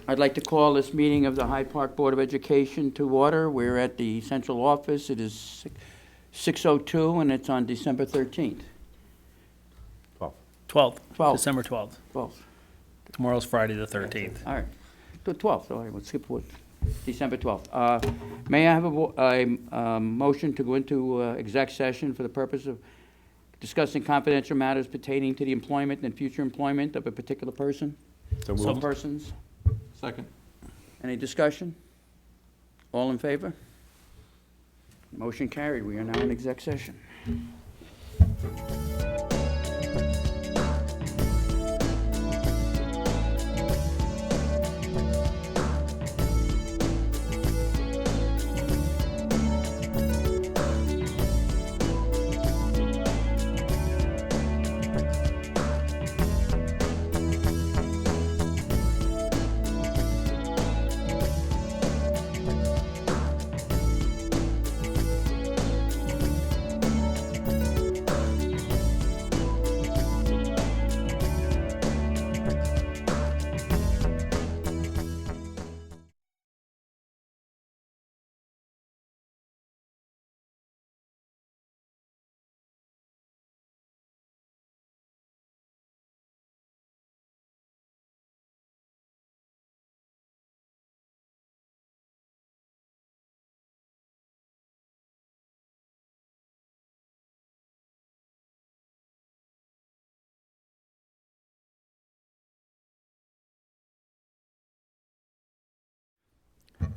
I'd like to call this meeting of the Hyde Park Board of Education to order. We're at the central office. It is 6:02, and it's on December 13th. 12th. 12th. December 12th. 12th. Tomorrow's Friday the 13th. All right. The 12th. All right, we'll skip what? December 12th. May I have a motion to go into exec session for the purpose of discussing confidential matters pertaining to the employment and future employment of a particular person? So Some moved. persons? Second. Any discussion? All in favor? Motion carried. We are now in exec session.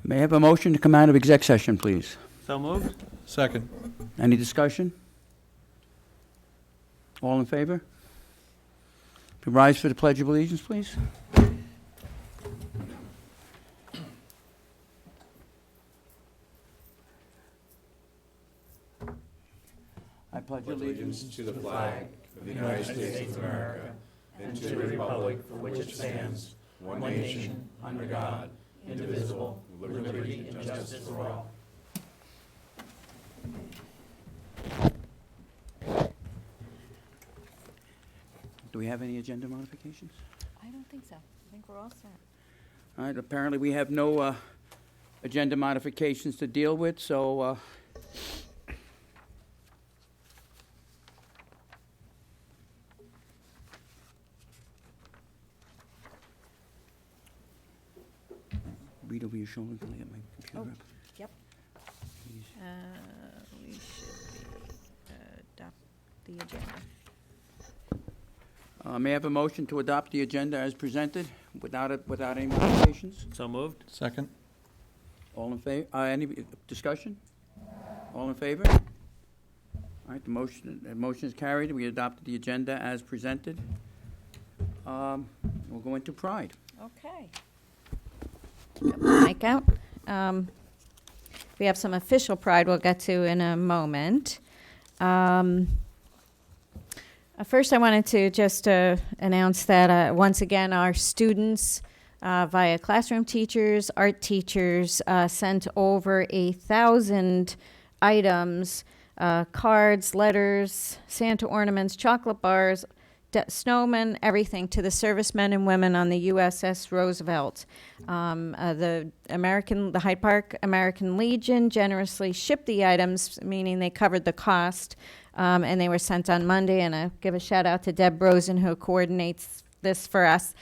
May I have a motion to come out of exec session, please? So moved. Second. Any discussion? All in favor? If you rise for the Pledge of Allegiance, please. I pledge allegiance To the flag of the United States of America and to the republic for which it stands, one nation, under God, indivisible, with liberty and justice for all. Do we have any agenda modifications? I don't think so. I think we're all set. All right, apparently we have no agenda modifications to deal with, so read over your shoulder until I get my computer up. Yep. Please. We should adopt the agenda. May I have a motion to adopt the agenda as presented without any modifications? So moved. Second. All in favor? Any discussion? All in favor? All right, the motion is carried. We adopted the agenda as presented. We'll go into Pride. Okay. Got my mic out. We have some official pride we'll get to in a moment. First, I wanted to just announce that once again, our students via classroom teachers, art teachers, sent over 1,000 items, cards, letters, Santa ornaments, chocolate bars, snowmen, everything to the servicemen and women on the USS Roosevelt. The Hyde Park American Legion generously shipped the items, meaning they covered the cost, and they were sent on Monday. And I give a shout out to Deb Rosen, who coordinates this for us.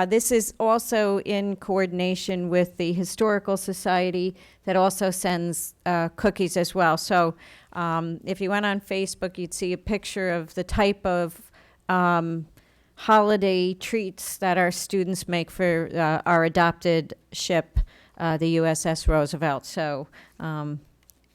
This is also in coordination with the Historical Society that also sends cookies as well. So if you went on Facebook, you'd see a picture of the type of holiday treats that our students make for our adopted ship, the USS Roosevelt. So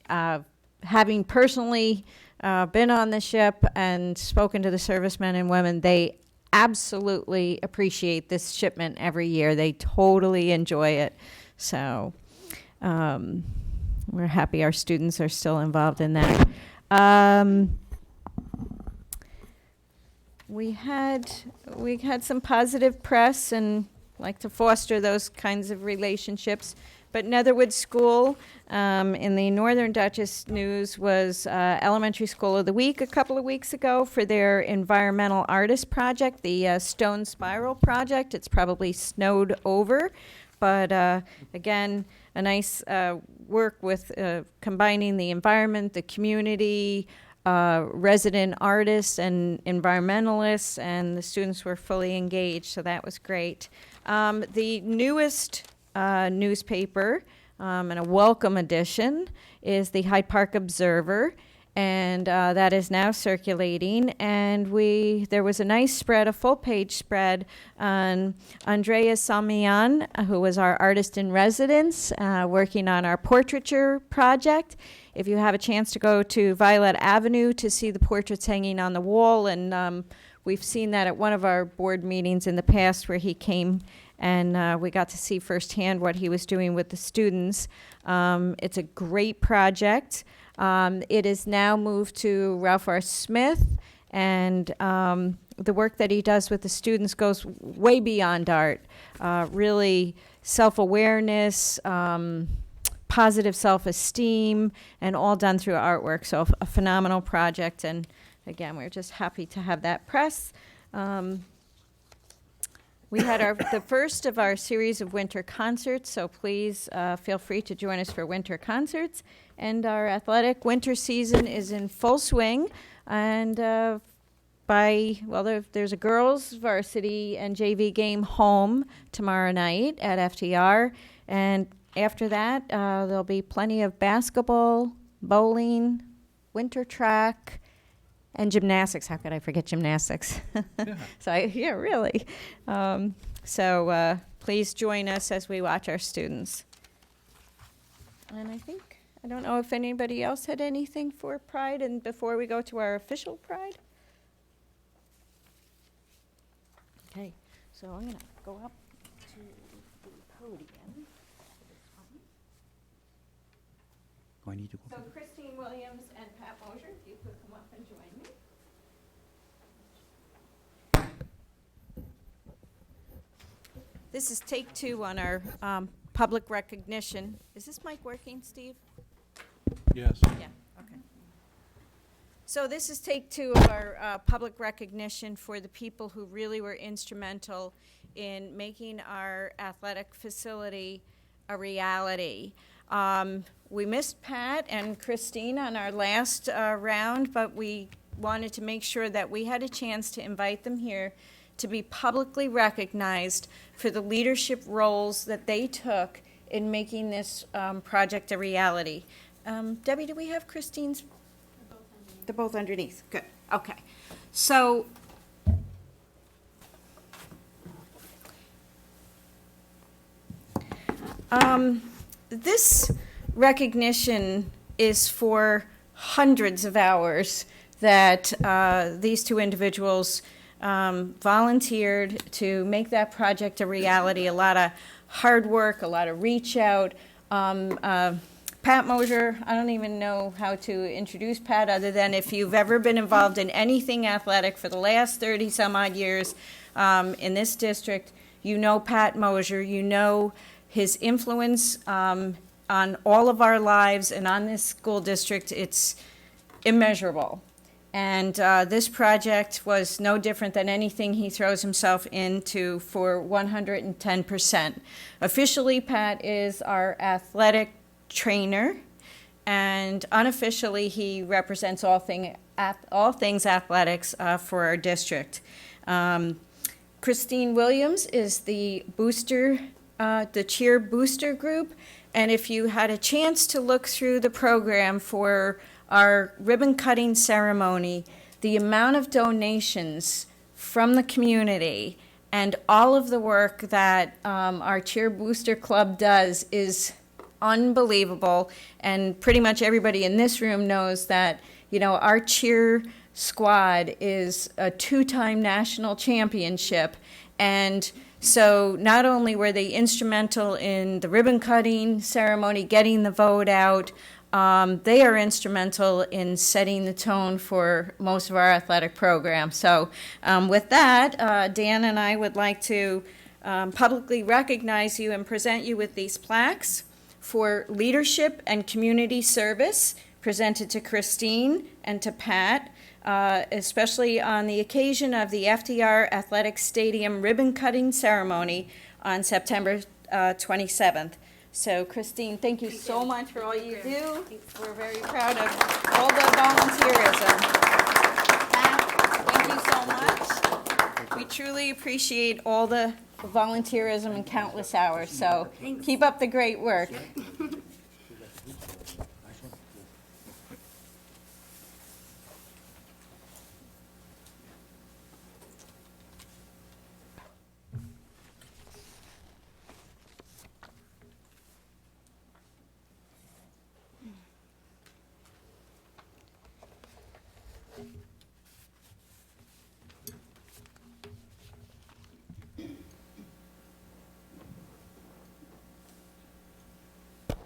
having personally been on the ship and spoken to the servicemen and women, they absolutely appreciate this shipment every year. They totally enjoy it. So we're happy our students are still involved in that. We had some positive press and like to foster those kinds of relationships. But Netherwood School in the Northern Dutchess News was Elementary School of the Week a couple of weeks ago for their environmental artist project, the Stone Spiral project. It's probably snowed over, but again, a nice work with combining the environment, the community, resident artists and environmentalists, and the students were fully engaged, so that was great. The newest newspaper, and a welcome addition, is the Hyde Park Observer, and that is now circulating. And there was a nice spread, a full-page spread on Andrea Samian, who was our artist in residence, working on our portraiture project. If you have a chance to go to Violet Avenue to see the portraits hanging on the wall, and we've seen that at one of our board meetings in the past where he came, and we got to see firsthand what he was doing with the students. It's a great project. It is now moved to Ralph R. Smith, and the work that he does with the students goes way beyond art. Really self-awareness, positive self-esteem, and all done through artwork. So a phenomenal project, and again, we're just happy to have that press. We had the first of our series of winter concerts, so please feel free to join us for winter concerts. And our athletic winter season is in full swing, and there's a girls varsity and JV game home tomorrow night at FTR, and after that, there'll be plenty of basketball, bowling, winter track, and gymnastics. How could I forget gymnastics? Yeah. Really. So please join us as we watch our students. And I don't know if anybody else had anything for Pride, and before we go to our official Pride. Okay, so I'm going to go up to the podium. Do I need to go? So Christine Williams and Pat Mosier, if you could come up and join me. This is take 2 on our public recognition. Is this mic working, Steve? Yes. Yeah, okay. So this is take 2 of our public recognition for the people who really were instrumental in making our athletic facility a reality. We missed Pat and Christine on our last round, but we wanted to make sure that we had a chance to invite them here to be publicly recognized for the leadership roles that they took in making this project a reality. Debbie, do we have Christine's? They're both underneath. Good. Okay. So this recognition is for hundreds of hours that these 2 individuals volunteered to make that project a reality. A lot of hard work, a lot of reach out. Pat Mosier, I don't even know how to introduce Pat other than if you've ever been involved in anything athletic for the last 30 some odd years in this district, you know Pat Mosier, you know his influence on all of our lives and on this school district. It's immeasurable. And this project was no different than anything he throws himself into for 110%. Officially, Pat is our athletic trainer, and unofficially, he represents all things athletics for our district. Christine Williams is the cheer booster group, and if you had a chance to look through the program for our ribbon cutting ceremony, the amount of donations from the community and all of the work that our cheer booster club does is unbelievable. And pretty much everybody in this room knows that, our cheer squad is a 2-time national championship. And so not only were they instrumental in the ribbon cutting ceremony, getting the vote out, they are instrumental in setting the tone for most of our athletic programs. So with that, Dan and I would like to publicly recognize you and present you with these plaques for leadership and community service, presented to Christine and to Pat, especially on the occasion of the FDR Athletic Stadium ribbon cutting ceremony on September 27th. So Christine, thank you so much for all you do. We're very proud of all the volunteerism. Pat, thank you so much. We truly appreciate all the volunteerism and countless hours, so keep up the great work.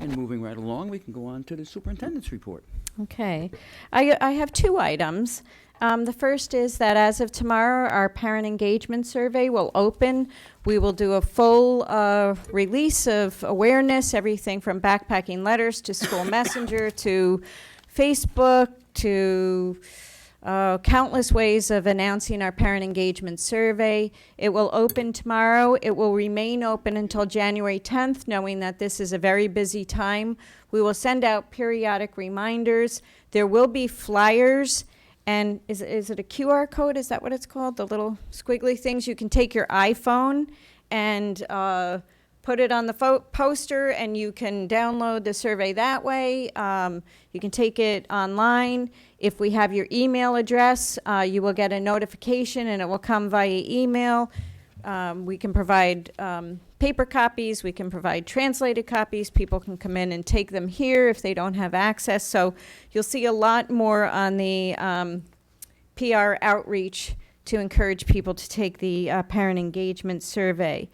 And moving right along, we can go on to the superintendent's report. Okay. I have two items. The first is that as of tomorrow, our parent engagement survey will open. We will do a full release of awareness, everything from backpacking letters to school messenger to Facebook to countless ways of announcing our parent engagement survey. It will open tomorrow. It will remain open until January 10th, knowing that this is a very busy time. We will send out periodic reminders. There will be flyers. And is it a QR code? Is that what it's called? The little squiggly things? You can take your iPhone and put it on the poster, and you can download the survey that way. You can take it online. If we have your email address, you will get a notification, and it will come via email. We can provide paper copies. We can provide translated copies. People can come in and take them here if they don't have access. So you'll see a lot more on the PR outreach to encourage people to take the parent engagement survey.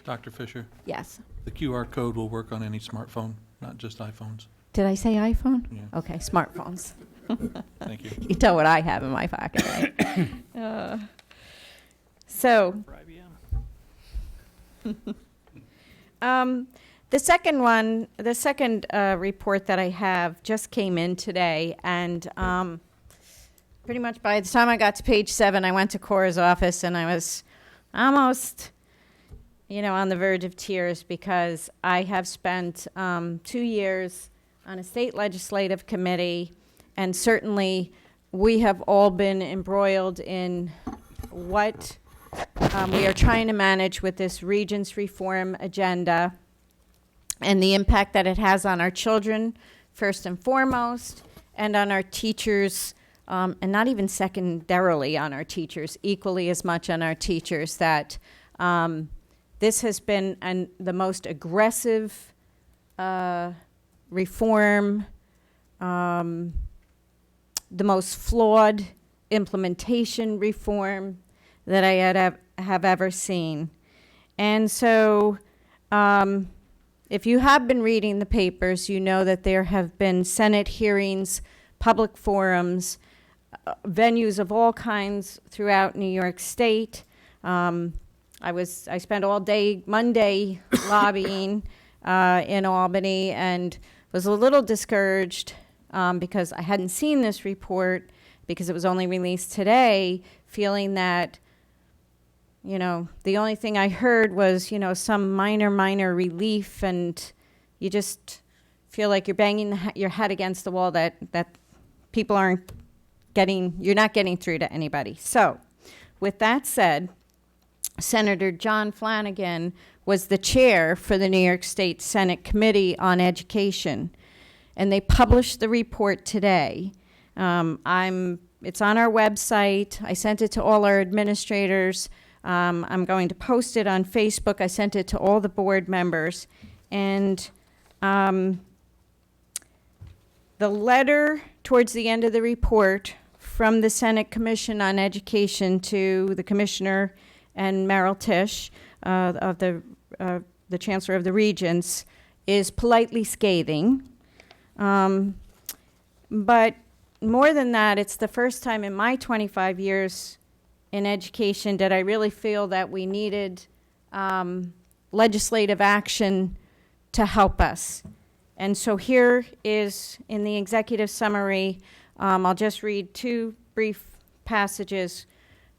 Dr. Fisher, Yes. the QR code will work on any smartphone, not just iPhones. Did I say iPhone? Yeah. Okay, smartphones. Thank you. You tell what I have in my pocket, right? So, the second report that I have just came in today, and pretty much by the time I got to page 7, I went to Cora's office, and I was almost, on the verge of tears, because I have spent 2 years on a state legislative committee, and certainly we have all been embroiled in what we are trying to manage with this Regents reform agenda and the impact that it has on our children, first and foremost, and on our teachers, and not even secondarily on our teachers, equally as much on our teachers, that this has been the most aggressive reform, the most flawed implementation reform that I have ever seen. And so if you have been reading the papers, you know that there have been Senate hearings, public forums, venues of all kinds throughout New York State. I spent all day Monday lobbying in Albany, and was a little discouraged because I hadn't seen this report because it was only released today, feeling that, the only thing I heard was, some minor relief, and you just feel like you're banging your head against the wall that people you're not getting through to anybody. So, with that said, Senator John Flanagan was the chair for the New York State Senate Committee on Education, and they published the report today. It's on our website. I sent it to all our administrators. I'm going to post it on Facebook. I sent it to all the board members. And the letter towards the end of the report from the Senate Commission on Education to the Commissioner and Merrill Tisch, of the Chancellor of the Regents, is politely scathing. But more than that, it's the first time in my 25 years in education that I really feel that we needed legislative action to help us. And so here is, in the executive summary, I'll just read 2 brief passages.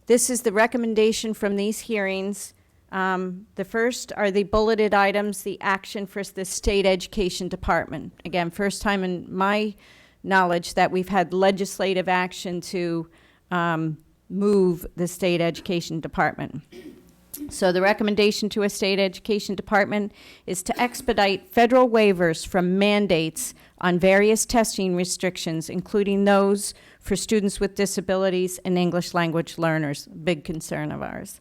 This is the recommendation from these hearings. The first are the bulleted items, the action for the State Education Department. Again, first time in my knowledge that we've had legislative action to move the State Education Department. So the recommendation to a State Education Department is to expedite federal waivers from mandates on various testing restrictions, including those for students with disabilities and English language learners, big concern of ours.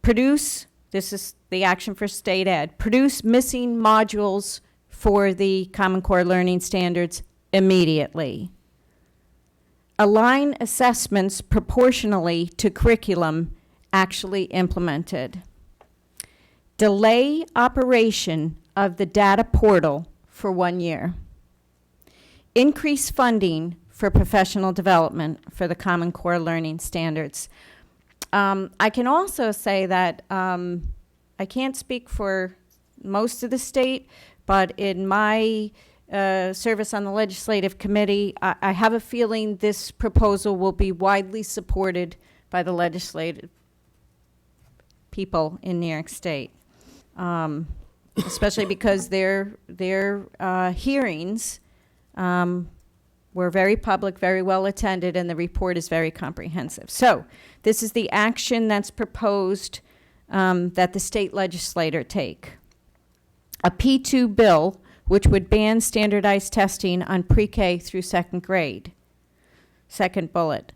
Produce, this is the action for state ed, produce missing modules for the Common Core Learning Standards immediately. Align assessments proportionally to curriculum actually implemented. Delay operation of the data portal for 1 year. Increase funding for professional development for the Common Core Learning Standards. I can also say that I can't speak for most of the state, but in my service on the legislative committee, I have a feeling this proposal will be widely supported by the legislative people in New York State, especially because their hearings were very public, very well attended, and the report is very comprehensive. So this is the action that's proposed that the state legislature take. A P2 bill, which would ban standardized testing on pre-K through second grade. Second bullet.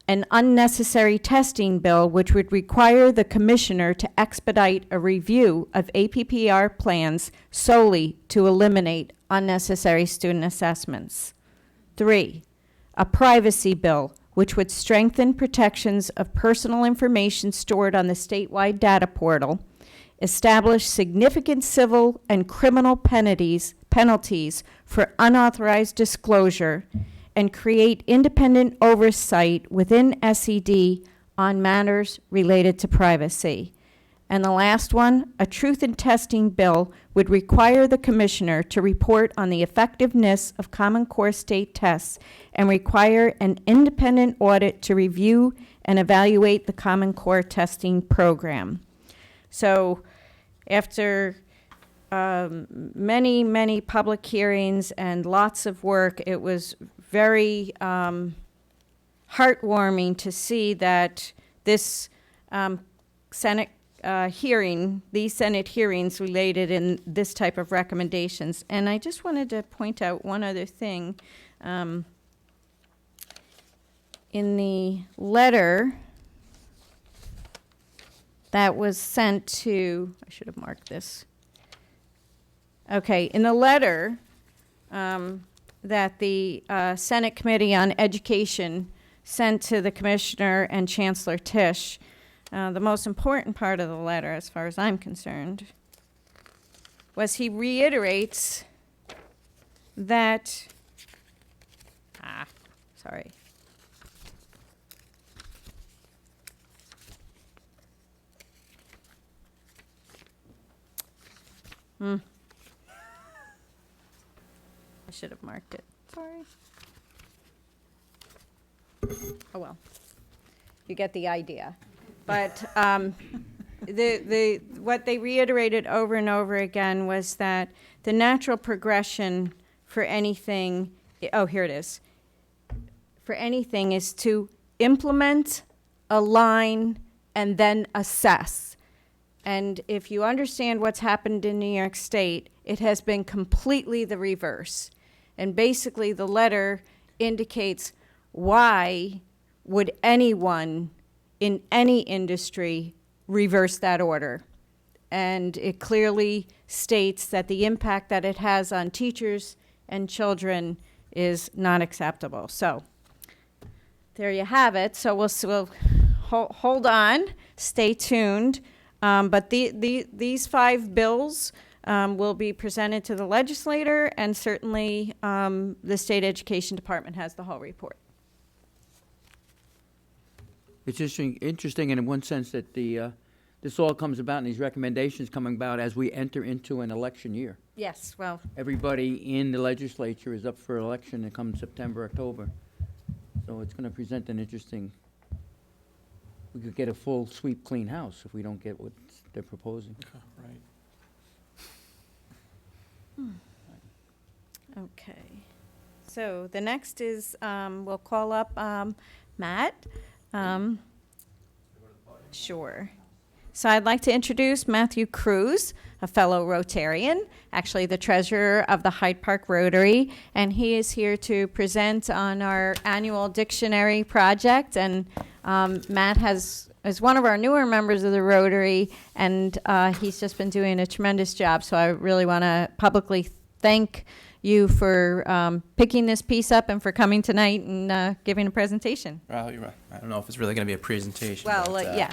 An unnecessary testing bill, which would require the commissioner to expedite a review of APPR plans solely to eliminate unnecessary student assessments. 3, a privacy bill, which would strengthen protections of personal information stored on the statewide data portal, establish significant civil and criminal penalties for unauthorized disclosure, and create independent oversight within SED on matters related to privacy. And the last one, a truth in testing bill would require the commissioner to report on the effectiveness of Common Core state tests and require an independent audit to review and evaluate the Common Core testing program. So after many public hearings and lots of work, it was very heartwarming to see that this Senate these Senate hearings related in this type of recommendations. And I just wanted to point out one other thing. In the letter that was sent to, I should have marked this. Okay, in the letter that the Senate Committee on Education sent to the Commissioner and Chancellor Tisch, the most important part of the letter, as far as I'm concerned, was he reiterates that, sorry. I should have marked it. Sorry. Oh, well. You get the idea. But what they reiterated over and over again was that the natural progression for anything, oh, here it is, for anything is to implement, align, and then assess. And if you understand what's happened in New York State, it has been completely the reverse. And basically the letter indicates why would anyone in any industry reverse that order. And it clearly states that the impact that it has on teachers and children is not acceptable. So there you have it. So we'll hold on, stay tuned. But these 5 bills will be presented to the legislator, and certainly the State Education Department has the whole report. It's interesting in one sense that this all comes about and these recommendations coming about as we enter into an election year. Yes, well. Everybody in the legislature is up for election come September, October. So it's going to present an interesting we could get a full sweep, clean house if we don't get what they're proposing. Right. Okay. So the next is, we'll call up Matt. Sure. So I'd like to introduce Matthew Cruz, a fellow Rotarian, actually the treasurer of the Hyde Park Rotary, and he is here to present on our annual dictionary project. And Matt is one of our newer members of the Rotary, and he's just been doing a tremendous job. So I really want to publicly thank you for picking this piece up and for coming tonight and giving a presentation. Well, I don't know if it's really going to be a presentation. Well, but, yeah.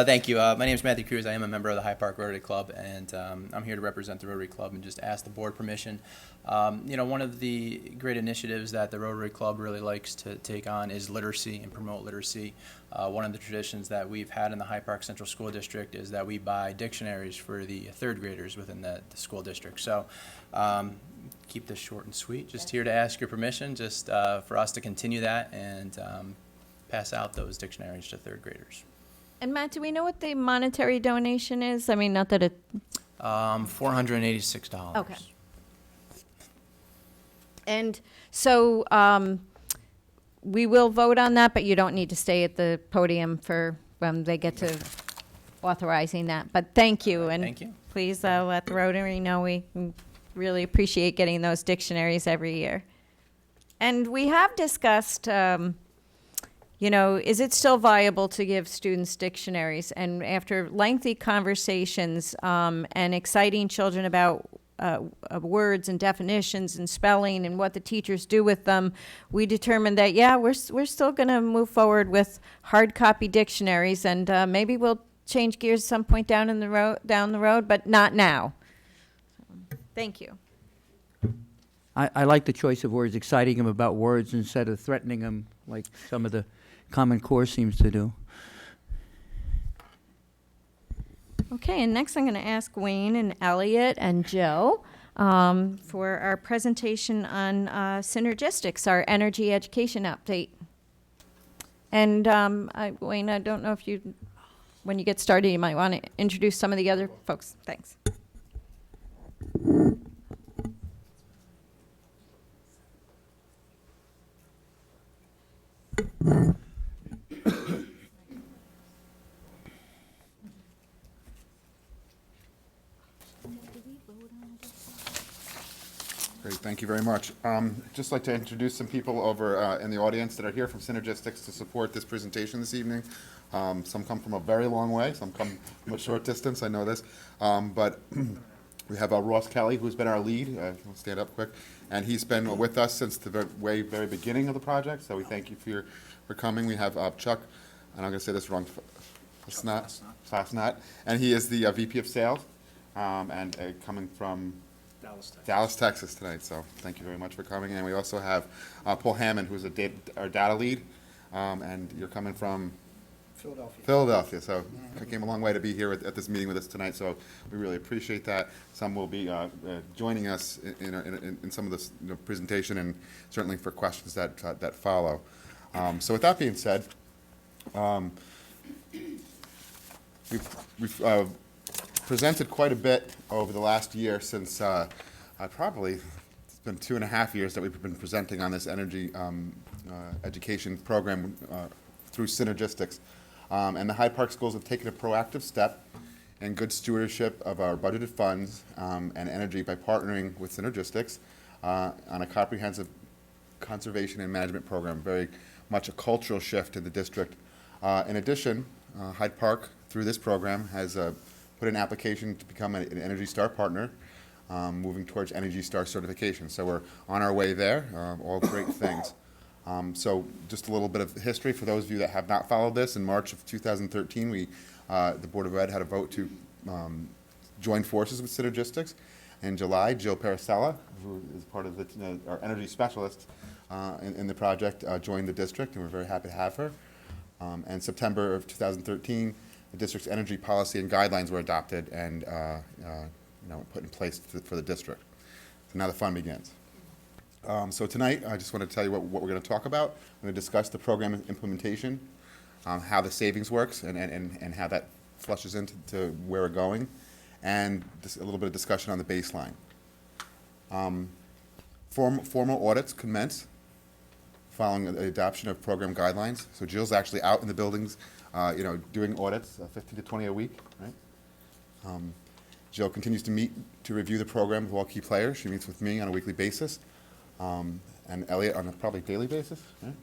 Thank you. My name is Matthew Cruz. I am a member of the Hyde Park Rotary Club, and I'm here to represent the Rotary Club and just ask the board permission. One of the great initiatives that the Rotary Club really likes to take on is literacy and promote literacy. One of the traditions that we've had in the Hyde Park Central School District is that we buy dictionaries for the third graders within the school district. So keep this short and sweet. Just here to ask your permission, just for us to continue that and pass out those dictionaries to third graders. And Matt, do we know what the monetary donation is? I mean, not that it... $486. Okay. And so we will vote on that, but you don't need to stay at the podium for when they get to authorizing that. But thank you. And Thank you. please let the Rotary know we really appreciate getting those dictionaries every year. And we have discussed, is it still viable to give students dictionaries? And after lengthy conversations and exciting children about words and definitions and spelling and what the teachers do with them, we determined that, yeah, we're still going to move forward with hard copy dictionaries, and maybe we'll change gears at some point down the road, but not now. Thank you. I like the choice of words, exciting them about words instead of threatening them like some of the Common Core seems to do. Okay, and next I'm going to ask Wayne and Elliot and Jill for our presentation on Synergistics, our energy education update. And Wayne, I don't know if when you get started, you might want to introduce some of the other folks. Thanks. Great, thank you very much. Just like to introduce some people over in the audience that are here from Synergistics to support this presentation this evening. Some come from a very long way, some come from a short distance, I know this. But we have Ross Kelly, who's been our lead. I'll stand up quick. And he's been with us since the very beginning of the project, so we thank you for coming. We have Chuck, and I'm going to say this wrong, Fasnat, and he is the VP of Sales, and coming from Dallas, Texas tonight, so thank you very much for coming. And we also have Paul Hammond, who's our data lead, and you're coming from Philadelphia, so I came a long way to be here at this meeting with us tonight, so we really appreciate that. Some will be joining us in some of this presentation, and certainly for questions that follow. So with that being said, we've presented quite a bit over the last year since probably it's been 2.5 years that we've been presenting on this energy education program through Synergistics. And the Hyde Park schools have taken a proactive step in good stewardship of our budgeted funds and energy by partnering with Synergistics on a comprehensive conservation and management program, very much a cultural shift in the district. In addition, Hyde Park, through this program, has put an application to become an Energy Star partner, moving towards Energy Star certification. So we're on our way there, all great things. So just a little bit of history for those of you that have not followed this. In March of 2013, the Board of Ed had a vote to join forces with Synergistics. In July, Jill Paracella, who is part of our energy specialist in the project, joined the district, and we're very happy to have her. And September of 2013, the district's energy policy and guidelines were adopted and put in place for the district. So now the fun begins. So tonight, I just want to tell you what we're going to talk about. I'm going to discuss the program implementation, how the savings works and how that flushes into where we're going, and just a little bit of discussion on the baseline. Formal audits commence following the adoption of program guidelines. So Jill's actually out in the buildings, doing audits, 15 to 20 a week, right? Jill continues to meet to review the program with all key players. She meets with me on a weekly basis, and Elliot on a probably daily basis, right?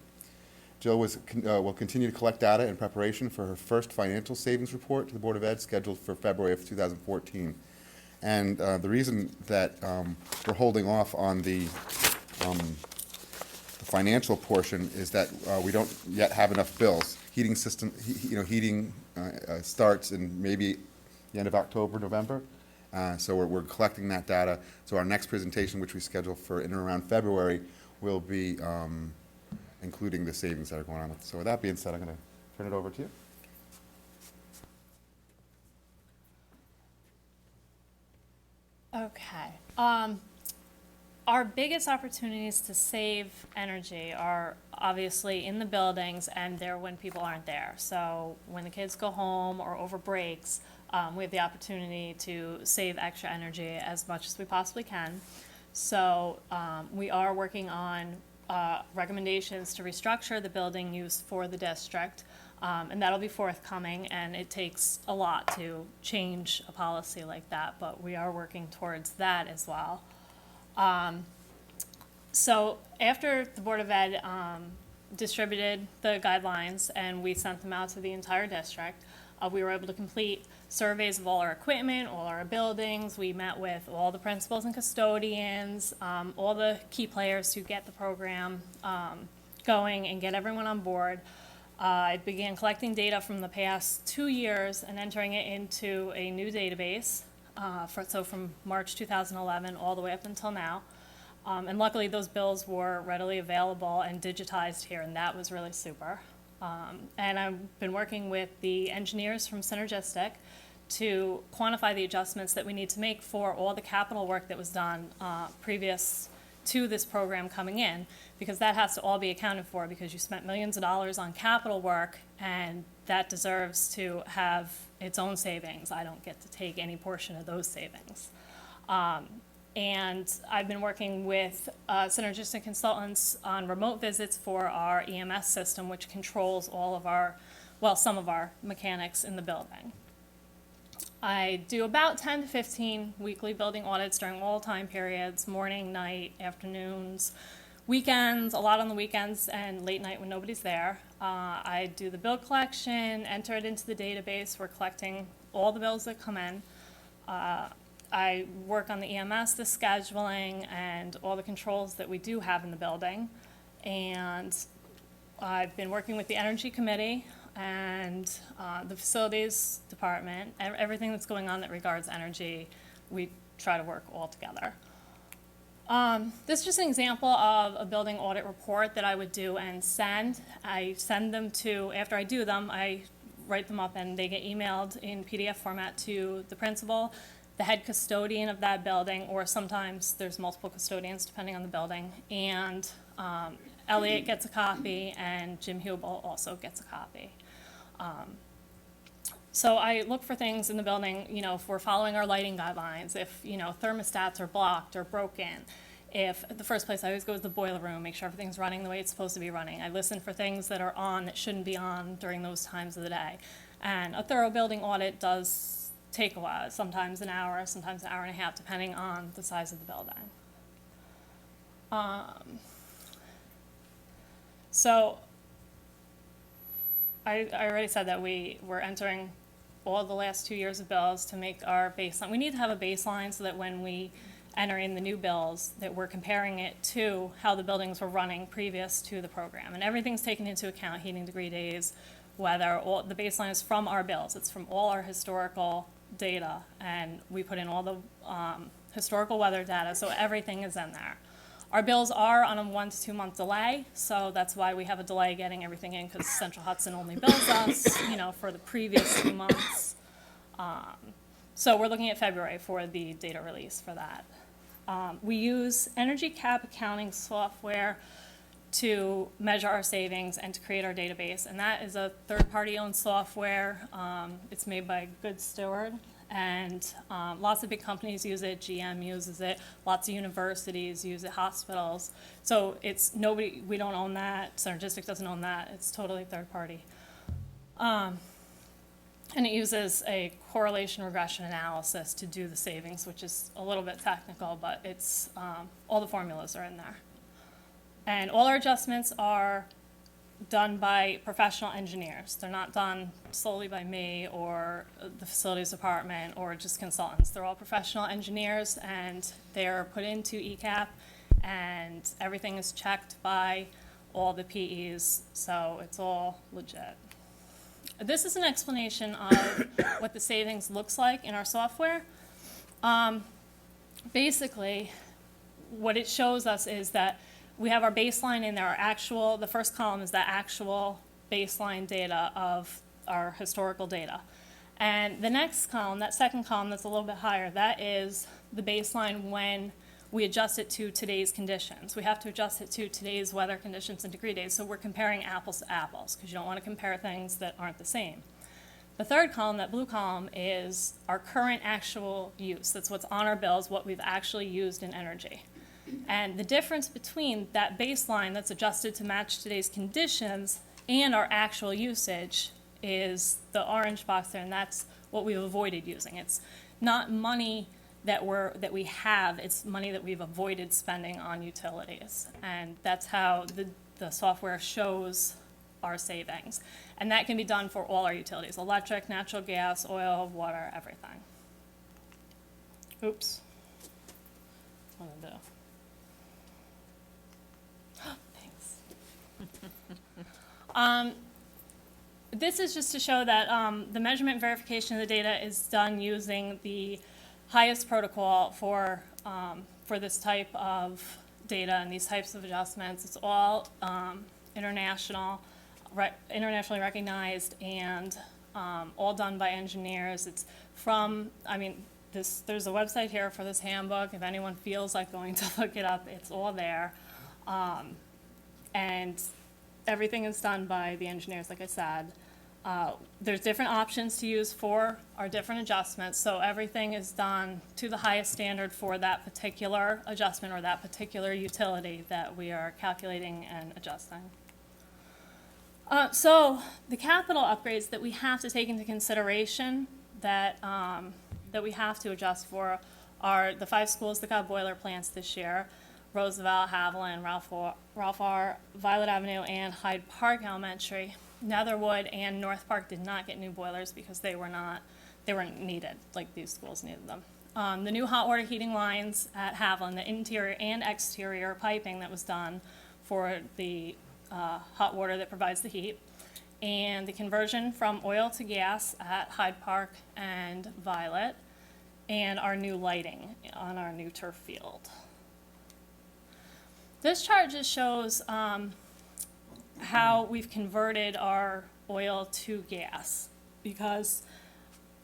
Jill will continue to collect data in preparation for her first financial savings report to the Board of Ed, scheduled for February of 2014. And the reason that we're holding off on the financial portion is that we don't yet have enough bills. Heating starts in maybe the end of October, November. So we're collecting that data. So our next presentation, which we schedule for in and around February, will be including the savings that are going on. So with that being said, I'm going to turn it over to you. Okay. Our biggest opportunities to save energy are obviously in the buildings, and they're when people aren't there. So when the kids go home or over breaks, we have the opportunity to save extra energy as much as we possibly can. So we are working on recommendations to restructure the building use for the district, and that'll be forthcoming, and it takes a lot to change a policy like that, but we are working towards that as well. So after the Board of Ed distributed the guidelines and we sent them out to the entire district, we were able to complete surveys of all our equipment, all our buildings. We met with all the principals and custodians, all the key players to get the program going and get everyone on board. I began collecting data from the past 2 years and entering it into a new database, so from March 2011 all the way up until now. And luckily those bills were readily available and digitized here, and that was really super. And I've been working with the engineers from Synergistic to quantify the adjustments that we need to make for all the capital work that was done previous to this program coming in, because that has to all be accounted for, because you spent millions of dollars on capital work, and that deserves to have its own savings. I don't get to take any portion of those savings. And I've been working with Synergistic consultants on remote visits for our EMS system, which controls all of our, well, some of our mechanics in the building. I do about 10 to 15 weekly building audits during all time periods, morning, night, afternoons, weekends, a lot on the weekends, and late night when nobody's there. I do the bill collection, enter it into the database. We're collecting all the bills that come in. I work on the EMS, the scheduling, and all the controls that we do have in the building. And I've been working with the Energy Committee and the Facilities Department, and everything that's going on that regards energy, we try to work all together. This is just an example of a building audit report that I would do and send. I send them to, after I do them, I write them up and they get emailed in PDF format to the principal, the head custodian of that building, or sometimes there's multiple custodians depending on the building, and Elliot gets a copy and Jim Hubel also gets a copy. So I look for things in the building, if we're following our lighting guidelines, if, thermostats are blocked or broken. If the first place I always go is the boiler room, make sure everything's running the way it's supposed to be running. I listen for things that are on that shouldn't be on during those times of the day. And a thorough building audit does take a while, sometimes an hour, sometimes an hour and a half, depending on the size of the building. So I already said that we were entering all the last 2 years of bills to make our baseline. We need to have a baseline so that when we enter in the new bills, that we're comparing it to how the buildings were running previous to the program. And everything's taken into account, heating degree days, weather, all the baseline is from our bills. It's from all our historical data, and we put in all the historical weather data, so everything is in there. Our bills are on a 1 to 2 month delay, so that's why we have a delay getting everything in, because Central Hudson only bills us, for the previous 2 months. So we're looking at February for the data release for that. We use Energy Cap accounting software to measure our savings and to create our database. And that is a third-party owned software. It's made by Good Steward, and lots of big companies use it. GM uses it. Lots of universities use it, hospitals. So it's nobody, we don't own that. Synergistic doesn't own that. It's totally third-party. And it uses a correlation regression analysis to do the savings, which is a little bit technical, but it's, all the formulas are in there. And all our adjustments are done by professional engineers. They're not done solely by me or the facilities department or just consultants. They're all professional engineers, and they're put into ECAP, and everything is checked by all the PEs, so it's all legit. This is an explanation of what the savings looks like in our software. Basically, what it shows us is that we have our baseline in there, our actual, the first column is the actual baseline data of our historical data. And the next column, that second column that's a little bit higher, that is the baseline when we adjust it to today's conditions. We have to adjust it to today's weather conditions and degree days, so we're comparing apples to apples, because you don't want to compare things that aren't the same. The third column, that blue column, is our current actual use. That's what's on our bills, what we've actually used in energy. And the difference between that baseline that's adjusted to match today's conditions and our actual usage is the orange box there, and that's what we've avoided using. It's not money that we have, it's money that we've avoided spending on utilities. And that's how the software shows our savings. And that can be done for all our utilities: electric, natural gas, oil, water, everything. Oops. What did I do? This is just to show that the measurement and verification of the data is done using the highest protocol for this type of data and these types of adjustments. It's all internationally recognized, and all done by engineers. It's from, there's a website here for this handbook. If anyone feels like going to look it up, it's all there. And everything is done by the engineers, like I said. There's different options to use for our different adjustments, so everything is done to the highest standard for that particular adjustment or that particular utility that we are calculating and adjusting. So the capital upgrades that we have to take into consideration that we have to adjust for are the 5 schools that got boiler plants this year: Roosevelt, Haviland, Ralph R., Violet Avenue, and Hyde Park Elementary. Netherwood and North Park did not get new boilers because they weren't needed, like these schools needed them. The new hot water heating lines at Haviland, the interior and exterior piping that was done for the hot water that provides the heat, and the conversion from oil to gas at Hyde Park and Violet, and our new lighting on our new turf field. This chart just shows how we've converted our oil to gas, because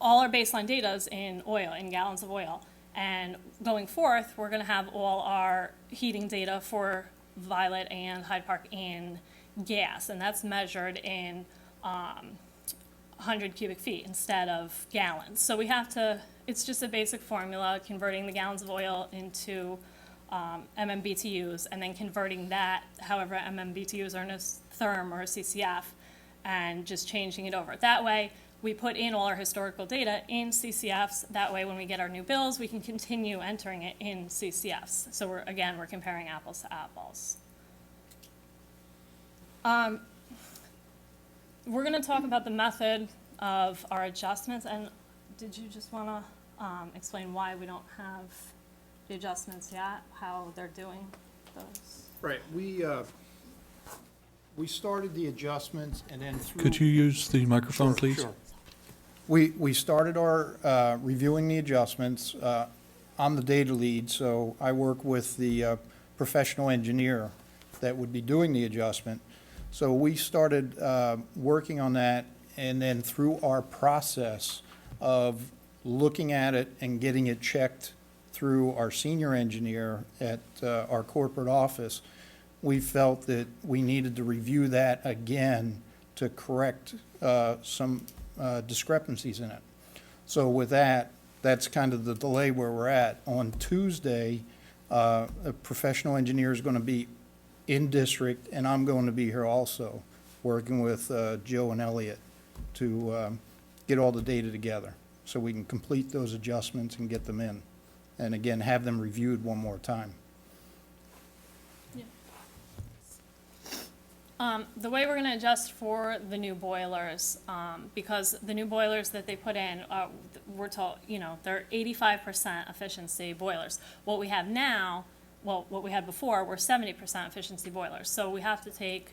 all our baseline data is in oil, in gallons of oil. And going forth, we're going to have all our heating data for Violet and Hyde Park in gas, and that's measured in 100 cubic feet instead of gallons. So we have to, it's just a basic formula, converting the gallons of oil into MMBTUs, and then converting that, however MMBTUs are in a therm or a CCF, and just changing it over. That way, we put in all our historical data in CCFs. That way, when we get our new bills, we can continue entering it in CCFs. So we're comparing apples to apples. We're going to talk about the method of our adjustments. And did you just want to explain why we don't have the adjustments yet, how they're doing those? Right, we started the adjustments, and then through. Could you use the microphone, Sure, please? sure. We started our reviewing the adjustments. I'm the data lead, so I work with the professional engineer that would be doing the adjustment. So we started working on that, and then through our process of looking at it and getting it checked through our senior engineer at our corporate office, we felt that we needed to review that again to correct some discrepancies in it. So with that, that's kind of the delay where we're at. On Tuesday, a professional engineer is going to be in district, and I'm going to be here also, working with Joe and Elliot to get all the data together so we can complete those adjustments and get them in. And again, have them reviewed one more time. The way we're going to adjust for the new boilers, because the new boilers that they put in, we're told, they're 85% efficiency boilers. What we have now, well, what we had before were 70% efficiency boilers. So we have to take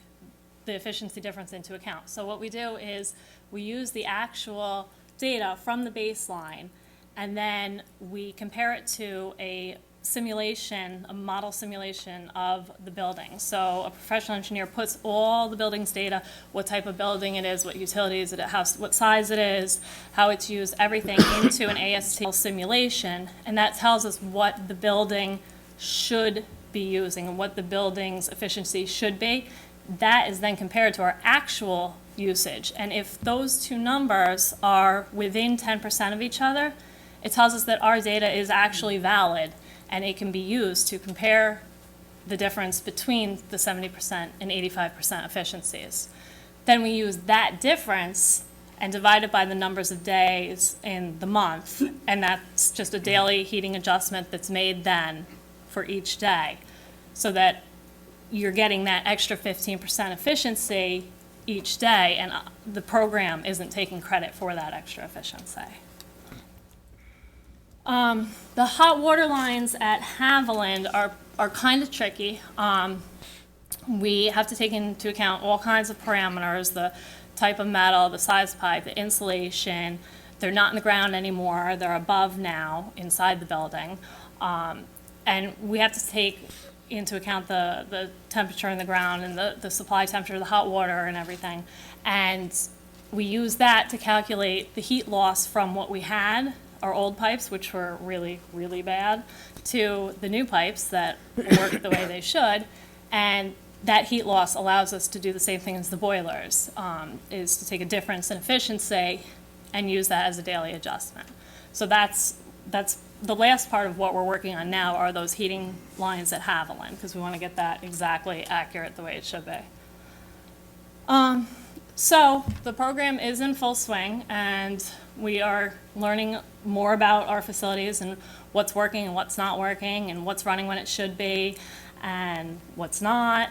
the efficiency difference into account. So what we do is we use the actual data from the baseline, and then we compare it to a simulation, a model simulation of the building. So a professional engineer puts all the building's data, what type of building it is, what utilities it has, what size it is, how it's used, everything into an AST simulation, and that tells us what the building should be using and what the building's efficiency should be. That is then compared to our actual usage. And if those two numbers are within 10% of each other, it tells us that our data is actually valid, and it can be used to compare the difference between the 70% and 85% efficiencies. Then we use that difference and divide it by the numbers of days in the month, and that's just a daily heating adjustment that's made then for each day, so that you're getting that extra 15% efficiency each day, and the program isn't taking credit for that extra efficiency. The hot water lines at Haviland are kind of tricky. We have to take into account all kinds of parameters, the type of metal, the size pipe, the insulation. They're not in the ground anymore. They're above now inside the building. And we have to take into account the temperature in the ground and the supply temperature, the hot water and everything. And we use that to calculate the heat loss from what we had, our old pipes, which were really, really bad, to the new pipes that work the way they should. And that heat loss allows us to do the same thing as the boilers, is to take a difference in efficiency and use that as a daily adjustment. So that's the last part of what we're working on now are those heating lines at Haviland, because we want to get that exactly accurate the way it should be. So the program is in full swing, and we are learning more about our facilities and what's working and what's not working and what's running when it should be and what's not.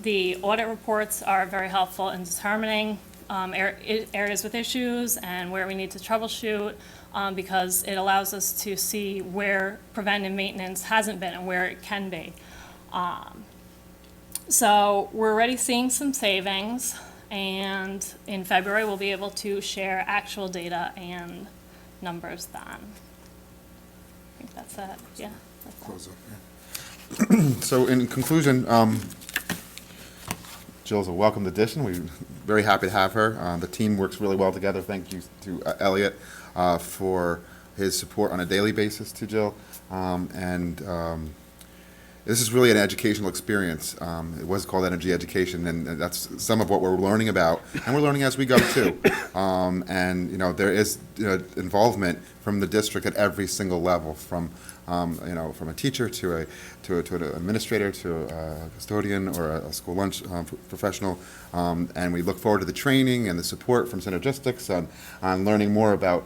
The audit reports are very helpful in determining areas with issues and where we need to troubleshoot, because it allows us to see where preventive maintenance hasn't been and where it can be. So we're already seeing some savings, and in February we'll be able to share actual data and numbers then. I think that's it. Yeah. That's it. Close up, yeah. So in conclusion, Jill's a welcomed addition. We're very happy to have her. The team works really well together. Thank you to Elliot for his support on a daily basis to Jill. This is really an educational experience. It was called energy education, and that's some of what we're learning about, and we're learning as we go too. There is involvement from the district at every single level, from from a teacher to an administrator to a custodian or a school lunch professional, and we look forward to the training and the support from Synergistics on learning more about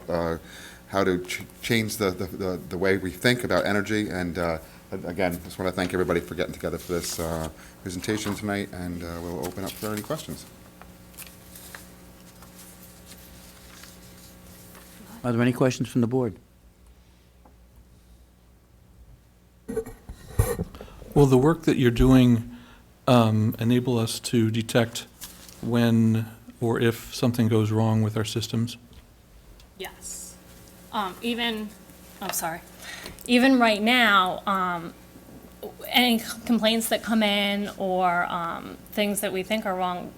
how to change the way we think about energy. And again, just want to thank everybody for getting together for this presentation tonight, and we'll open up for any questions. Are there any questions from the board? Will the work that you're doing enable us to detect when or if something goes wrong with our systems? Yes. Even right now, any complaints that come in or things that we think are wrong,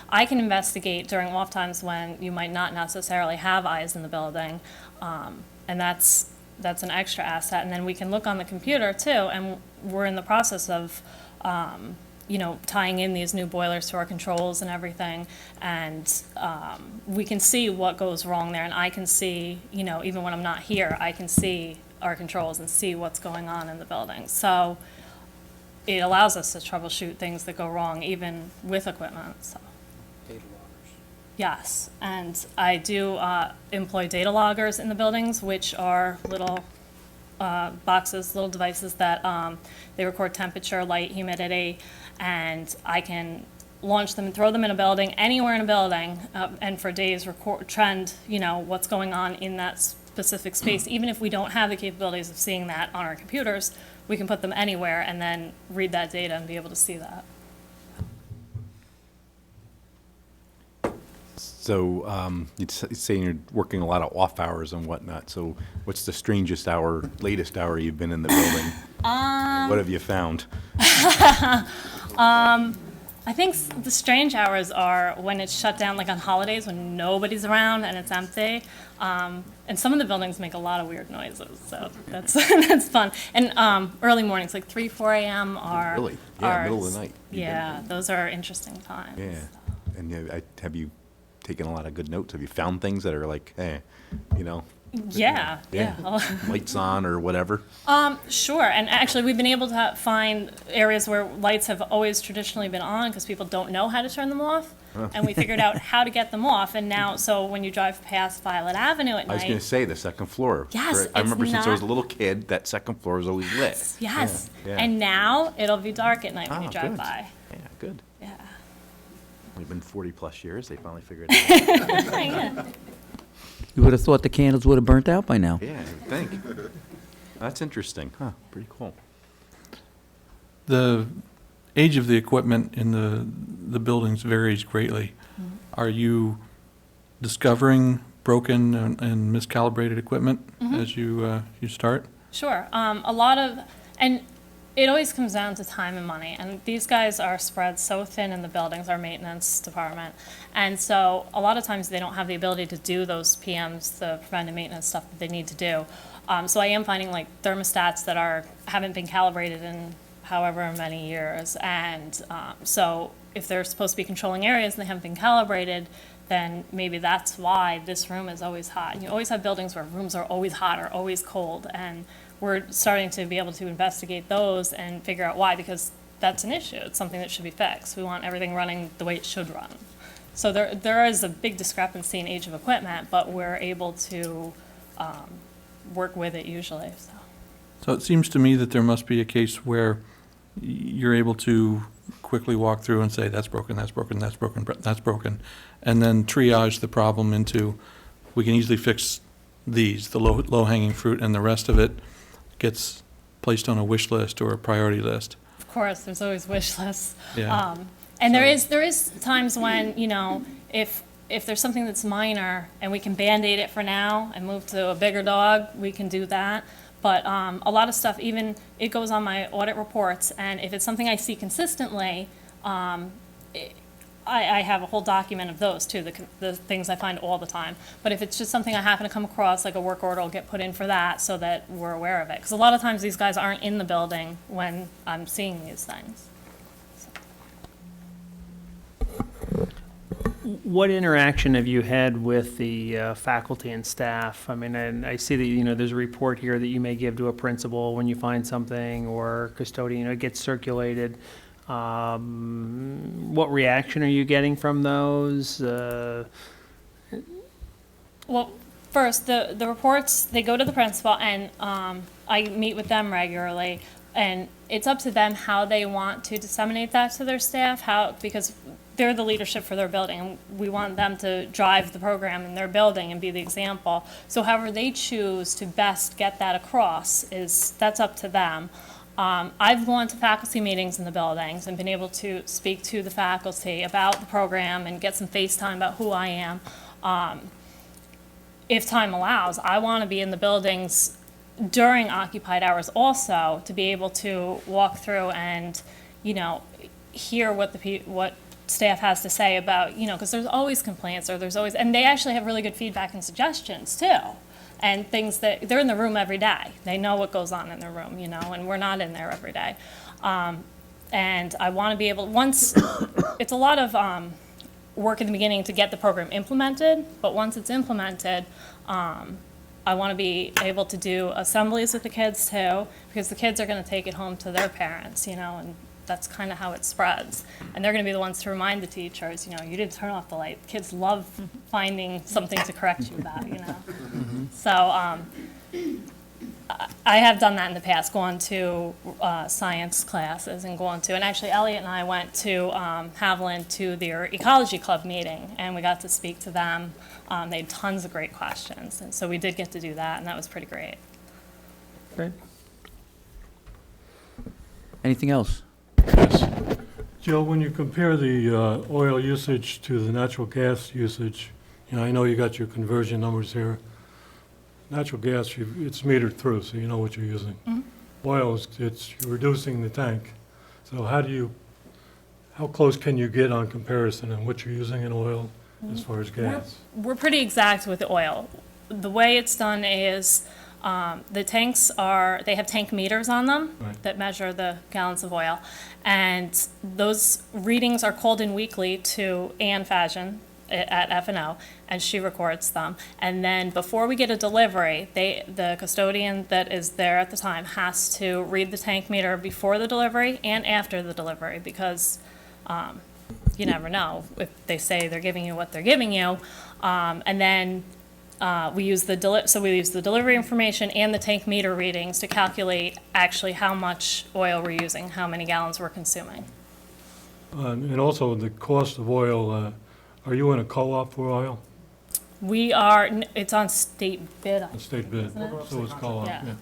I can investigate during off times when you might not necessarily have eyes in the building, and that's an extra asset. And then we can look on the computer too, and we're in the process of tying in these new boilers to our controls and everything. And we can see what goes wrong there. And I can see, even when I'm not here, I can see our controls and see what's going on in the building. So it allows us to troubleshoot things that go wrong, even with equipment, so. Yes, and I do employ data loggers in the buildings, which are little boxes, little devices that they record temperature, light, humidity, and I can launch them and throw them in a building, anywhere in a building, and for days trend, what's going on in that specific space. Even if we don't have the capabilities of seeing that on our computers, we can put them anywhere and then read that data and be able to see that. So you're saying you're working a lot of off hours and whatnot. So what's the strangest hour, latest hour you've been in the building? What have you found? I think the strange hours are when it's shut down, like on holidays when nobody's around and it's empty. And some of the buildings make a lot of weird noises, so that's that's fun. And early mornings, like 3, 4 a.m. are Really? Yeah, middle of the night. Yeah, those are interesting times. Yeah. And have you taken a lot of good notes? Have you found things that are like, hey, Yeah. lights on or whatever? Sure, and actually we've been able to find areas where lights have always traditionally been on because people don't know how to turn them off. And we figured out how to get them off, and now, so when you drive past Violet Avenue at I was going night, to say the second floor. Yes, I remember it's since I was a not- little kid, that second floor was always lit. yes, Yeah. and now it'll be dark at night when you drive good. by. Yeah, good. Yeah. We've been 40 plus years. They finally figured it out. Yeah. You would have thought the candles would have burnt out by now. Yeah, I would think. That's interesting. Huh, pretty cool. The age of the equipment in the buildings varies greatly. Are you discovering broken and miscalibrated equipment as you start? Sure. A lot of, and it always comes down to time and money. And these guys are spread so thin in the buildings, our maintenance department. And so a lot of times they don't have the ability to do those PMs, the preventive maintenance stuff that they need to do. So I am finding like thermostats that haven't been calibrated in however many years. And so if they're supposed to be controlling areas and they haven't been calibrated, then maybe that's why this room is always hot. And you always have buildings where rooms are always hot or always cold. And we're starting to be able to investigate those and figure out why, because that's an issue. It's something that should be fixed. We want everything running the way it should run. So there is a big discrepancy in age of equipment, but we're able to work with it usually. So it seems to me that there must be a case where you're able to quickly walk through and say, that's broken, that's broken, that's broken, that's broken, and then triage the problem into, we can easily fix these, the low-hanging fruit, and the rest of it gets placed on a wish list or a priority list. Of course, there's always wish lists. Yeah. And there is times when, if there's something that's minor and we can Band-Aid it for now and move to a bigger dog, we can do that. But a lot of stuff, even, it goes on my audit reports, and if it's something I see consistently, I have a whole document of those too, the things I find all the time. But if it's just something I happen to come across, like a work order will get put in for that so that we're aware of it. Because a lot of times these guys aren't in the building when I'm seeing these things. What interaction have you had with the faculty and staff? I mean, and I see that, there's a report here that you may give to a principal when you find something, or custodian, it gets circulated. What reaction are you getting from those? Well, first, the reports, they go to the principal, and I meet with them regularly. And it's up to them how they want to disseminate that to their staff, because they're the leadership for their building, and we want them to drive the program in their building and be the example. So however they choose to best get that across, that's up to them. I've gone to faculty meetings in the buildings and been able to speak to the faculty about the program and get some FaceTime about who I am. If time allows, I want to be in the buildings during occupied hours also, to be able to walk through and, hear what staff has to say about, because there's always complaints, or and they actually have really good feedback and suggestions too. And things that, they're in the room every day. They know what goes on in their room, and we're not in there every day. And I want to be able, once, it's a lot of work in the beginning to get the program implemented, but once it's implemented, I want to be able to do assemblies with the kids too, because the kids are going to take it home to their parents, you know, and that's kind of how it spreads. And they're going to be the ones to remind the teachers, you know, you didn't turn off the light. Kids love finding something to correct you about, you know. So I have done that in the past, gone to science classes and and actually Elliot and I went to Haviland to their ecology club meeting, and we got to speak to them. They had tons of great questions, and so we did get to do that, and that was pretty great. Great. Anything else? Yes. Jill, when you compare the oil usage to the natural gas usage, you know, I know you got your conversion numbers here. Natural gas, it's metered through, so you know what you're using. Oil, it's you're reducing the tank. So how close can you get on comparison on what you're using in oil as far as gas? We're pretty exact with the oil. The way it's done is the tanks they have tank meters on them Right. that measure the gallons of oil, and those readings are called in weekly to Ann Fashion at F&O, and she records them. And then before we get a delivery, the custodian that is there at the time has to read the tank meter before the delivery and after the delivery, because you never know if they say they're giving you what they're giving you. And then we use the delivery information and the tank meter readings to calculate actually how much oil we're using, how many gallons we're consuming. And also the cost of oil, are you in a co-op for oil? We are, it's on state bid. A state bid, Isn't it? so it's co-op, Yeah.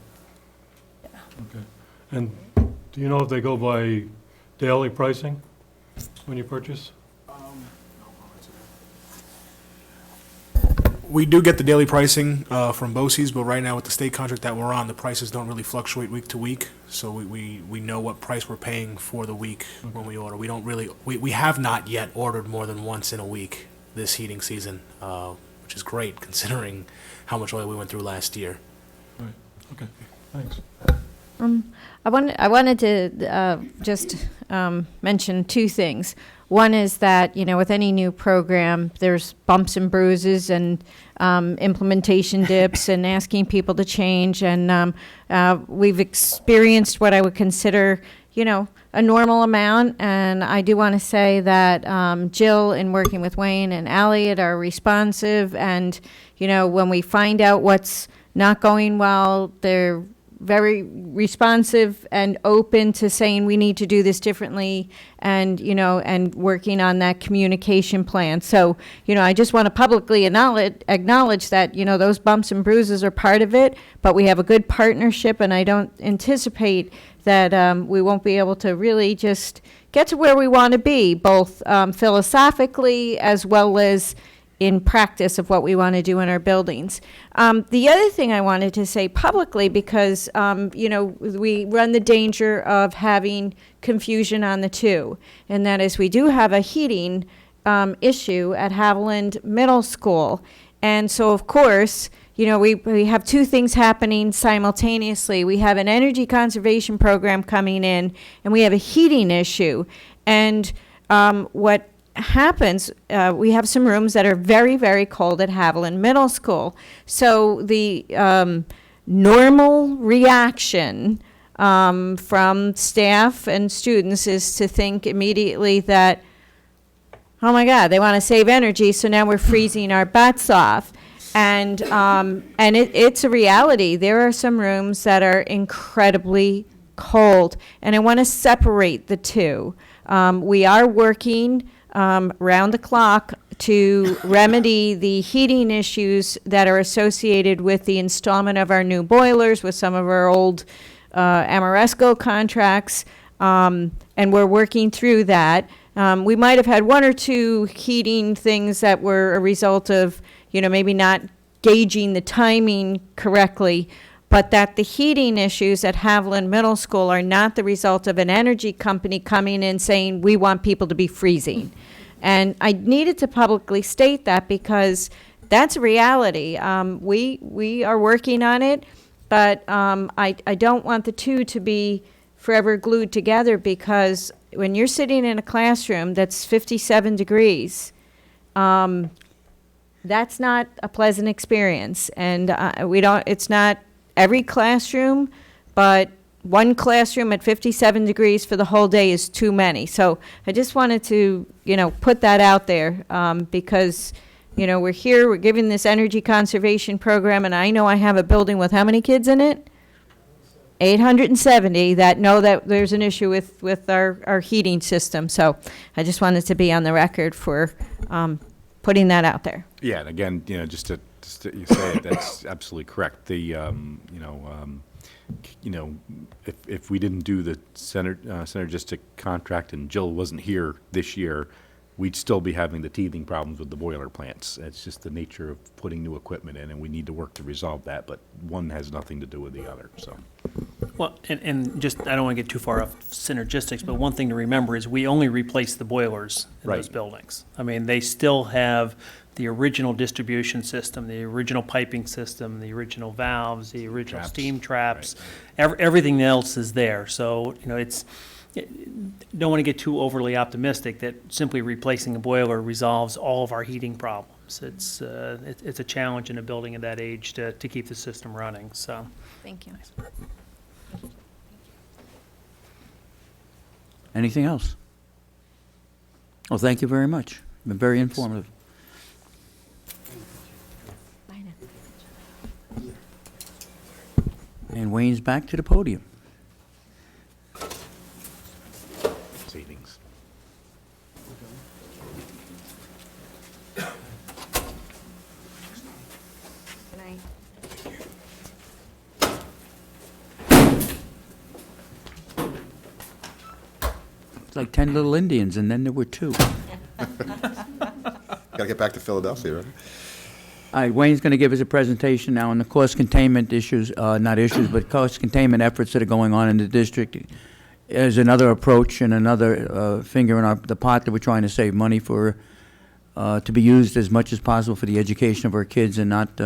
yeah. Okay. And do you know if they go by daily pricing when you purchase? We do get the daily pricing from BOCES, but right now with the state contract that we're on, the prices don't really fluctuate week to week. So we know what price we're paying for the week when we order. We don't really, we have not yet ordered more than once in a week this heating season, which is great considering how much oil we went through last year. Right, okay, thanks. I wanted to just mention two things. One is that, you know, with any new program, there's bumps and bruises and implementation dips and asking people to change. And we've experienced what I would consider, you know, a normal amount. And I do want to say that Jill, in working with Wayne and Elliot, are responsive. And, you know, when we find out what's not going well, they're very responsive and open to saying we need to do this differently, and, you know, and working on that communication plan. So, you know, I just want to publicly acknowledge that, you know, those bumps and bruises are part of it, but we have a good partnership, and I don't anticipate that we won't be able to really just get to where we want to be, both philosophically as well as in practice of what we want to do in our buildings. The other thing I wanted to say publicly, because, you know, we run the danger of having confusion on the two, and that is we do have a heating issue at Haviland Middle School. And so, of course, you know, we have two things happening simultaneously. We have an energy conservation program coming in, and we have a heating issue. And what happens, we have some rooms that are very, very cold at Haviland Middle School. So the normal reaction from staff and students is to think immediately that, oh my God, they want to save energy, so now we're freezing our butts off. And it's a reality. There are some rooms that are incredibly cold, and I want to separate the two. We are working round the clock to remedy the heating issues that are associated with the installment of our new boilers with some of our old Amoresco contracts, and we're working through that. We might have had one or two heating things that were a result of, you know, maybe not gauging the timing correctly, but that the heating issues at Haviland Middle School are not the result of an energy company coming in saying, we want people to be freezing. And I needed to publicly state that because that's a reality. We are working on it, but I don't want the two to be forever glued together, because when you're sitting in a classroom that's 57 degrees, that's not a pleasant experience. And it's not every classroom, but one classroom at 57 degrees for the whole day is too many. So I just wanted to, put that out there, because, we're here, we're giving this energy conservation program, and I know I have a building with how many kids in it? 870 that know that there's an issue with our heating system. So I just wanted to be on the record for putting that out there. Yeah, and again, just to you say it, that's absolutely correct. The, if we didn't do the synergistic contract and Jill wasn't here this year, we'd still be having the teething problems with the boiler plants. It's just the nature of putting new equipment in, and we need to work to resolve that, but one has nothing to do with the other, so. Well, and just, I don't want to get too far off synergistics, but one thing to remember is we only replace the boilers in those Right. buildings. I mean, they still have the original distribution system, the original piping system, the original valves, the original Traps. steam traps. Everything else is there. So, don't want to get too overly optimistic that simply replacing a boiler resolves all of our heating problems. It's a challenge in a building of that age to keep the system running, so. Thank you. Anything else? Well, thank you very much. Been very informative. And Wayne's back to the podium. Savings. It's like 10 little Indians, and then there were 2. Gotta get back to Philadelphia, right? All right, Wayne's going to give us a presentation now on the cost containment issues, not issues, but cost containment efforts that are going on in the district. As another approach and another finger in the pot that we're trying to save money for, to be used as much as possible for the education of our kids and not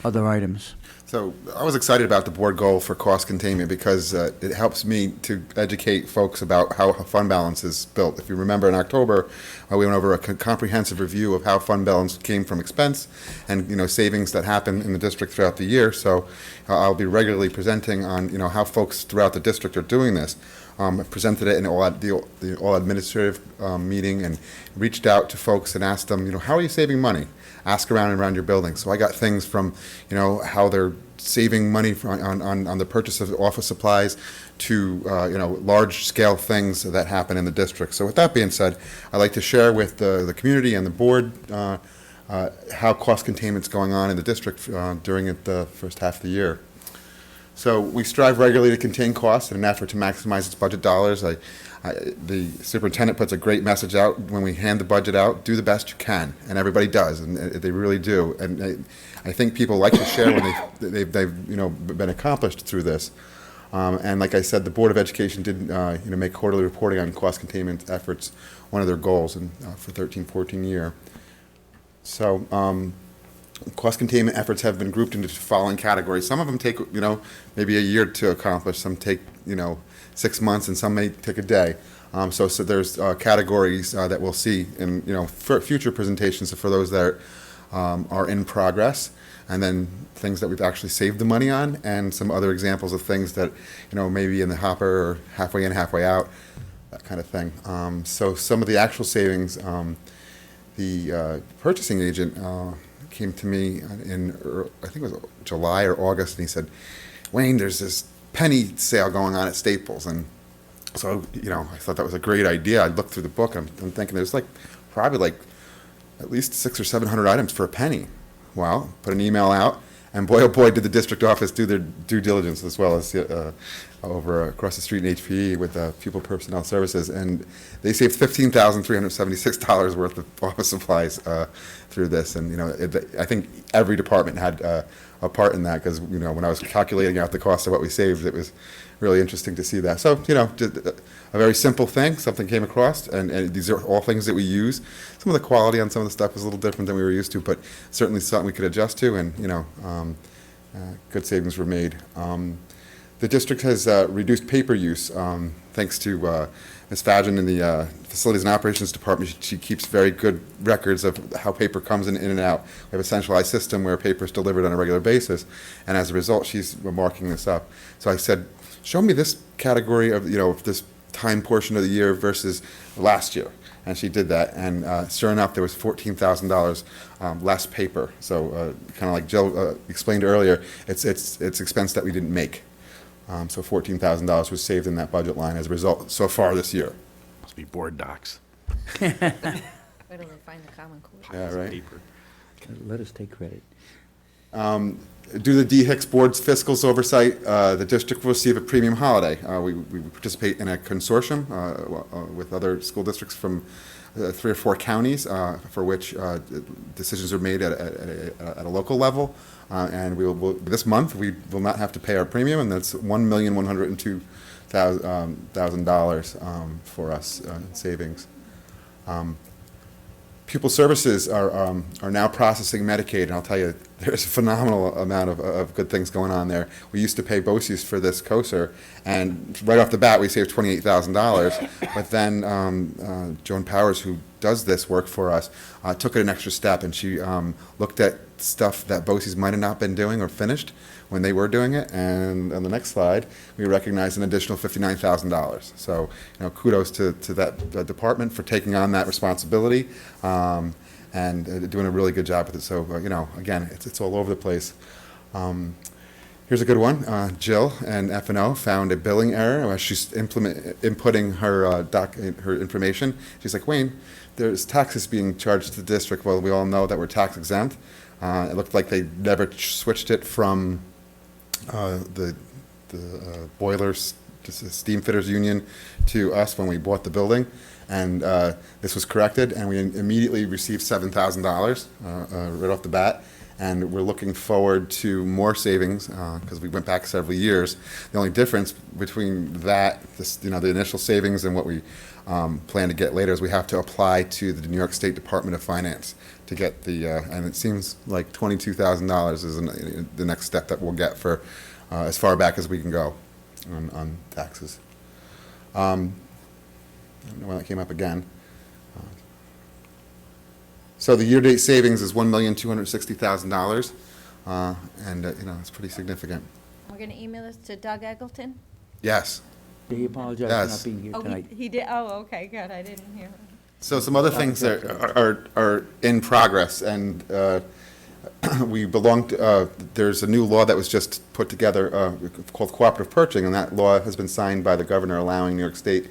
other items. So I was excited about the board goal for cost containment because it helps me to educate folks about how fund balance is built. If you remember in October, we went over a comprehensive review of how fund balance came from expense and, savings that happen in the district throughout the year. So I'll be regularly presenting on, how folks throughout the district are doing this. I presented it in the all administrative meeting and reached out to folks and asked them, how are you saving money? Ask around your building. So I got things from, how they're saving money on the purchase of office supplies to, large-scale things that happen in the district. So with that being said, I'd like to share with the community and the board how cost containment's going on in the district during the first half of the year. So we strive regularly to contain costs in an effort to maximize its budget dollars. The superintendent puts a great message out when we hand the budget out: do the best you can, and everybody does, and they really do. And I think people like to share when they've been accomplished through this. And like I said, the Board of Education did make quarterly reporting on cost containment efforts one of their goals for 13-14 year. So. Cost containment efforts have been grouped into the following categories. Some of them take, maybe a year to accomplish. Some take, 6 months, and some may take a day. So there's categories that we'll see in, for future presentations for those that are in progress, and then things that we've actually saved the money on, and some other examples of things that, maybe in the hopper or halfway in, halfway out, that kind of thing. So some of the actual savings, the purchasing agent came to me I think it was July or August, and he said, Wayne, there's this penny sale going on at Staples. And so, I thought that was a great idea. I looked through the book. I'm thinking there's probably at least 600 or 700 items for a penny. Well, put an email out, and boy, oh boy, did the district office do their due diligence, as well as over across the street in HPE with Pupil Personnel Services, and they saved $15,376 worth of office supplies through this. And I think every department had a part in that, because when I was calculating out the cost of what we saved, it was really interesting to see that. So just a very simple thing, something came across, and these are all things that we use. Some of the quality on some of the stuff was a little different than we were used to, but certainly something we could adjust to, and good savings were made. The district has reduced paper use thanks to Ms. Fadgen in the Facilities and Operations Department. She keeps very good records of how paper comes in and out. We have a centralized system where paper is delivered on a regular basis, and as a result, she's marking this up. So I said, show me this category of, of this time portion of the year versus last year. And she did that, and sure enough, there was $14,000 less paper. So kind of like Jill explained earlier, it's expense that we didn't make. So $14,000 was saved in that budget line as a result so far this year. Must be board docs. Where do they find the common core? Yeah, right. Paper. Let us take credit. Due to the DEHIC's board's fiscal oversight, the district will receive a premium holiday. We participate in a consortium with other school districts from 3 or 4 counties for which decisions are made at a local level. And this month, we will not have to pay our premium, and that's $1,102,000 for us in savings. Pupil Services are now processing Medicaid, and I'll tell you, there's a phenomenal amount of good things going on there. We used to pay BOCES for this COSER, and right off the bat, we saved $28,000. But then Joan Powers, who does this work for us, took it an extra step, and she looked at stuff that BOCES might have not been doing or finished when they were doing it, and on the next slide, we recognize an additional $59,000. So, kudos to that department for taking on that responsibility and doing a really good job with it. So, again, it's all over the place. Here's a good one. Jill and F&O found a billing error as she's inputting her her information. She's like, Wayne, there's taxes being charged to the district. Well, we all know that we're tax exempt. It looked like they never switched it from the boilers, steam fitters union, to us when we bought the building, and this was corrected, and we immediately received $7,000 right off the bat, and we're looking forward to more savings because we went back several years. The only difference between that, the initial savings and what we plan to get later is we have to apply to the New York State Department of Finance to get the, and it seems like $22,000 is the next step that we'll get for as far back as we can go on taxes. I don't know when that came up again. So the year-to-date savings is $1,260,000, and it's pretty significant. We're going to email this to Doug Eggleton? Yes. He apologized Yes. for not being here Oh, tonight. he did? Oh, okay, good, I didn't hear. So some other things that are in progress, and we belong to, there's a new law that was just put together called cooperative purchasing, and that law has been signed by the governor allowing New York State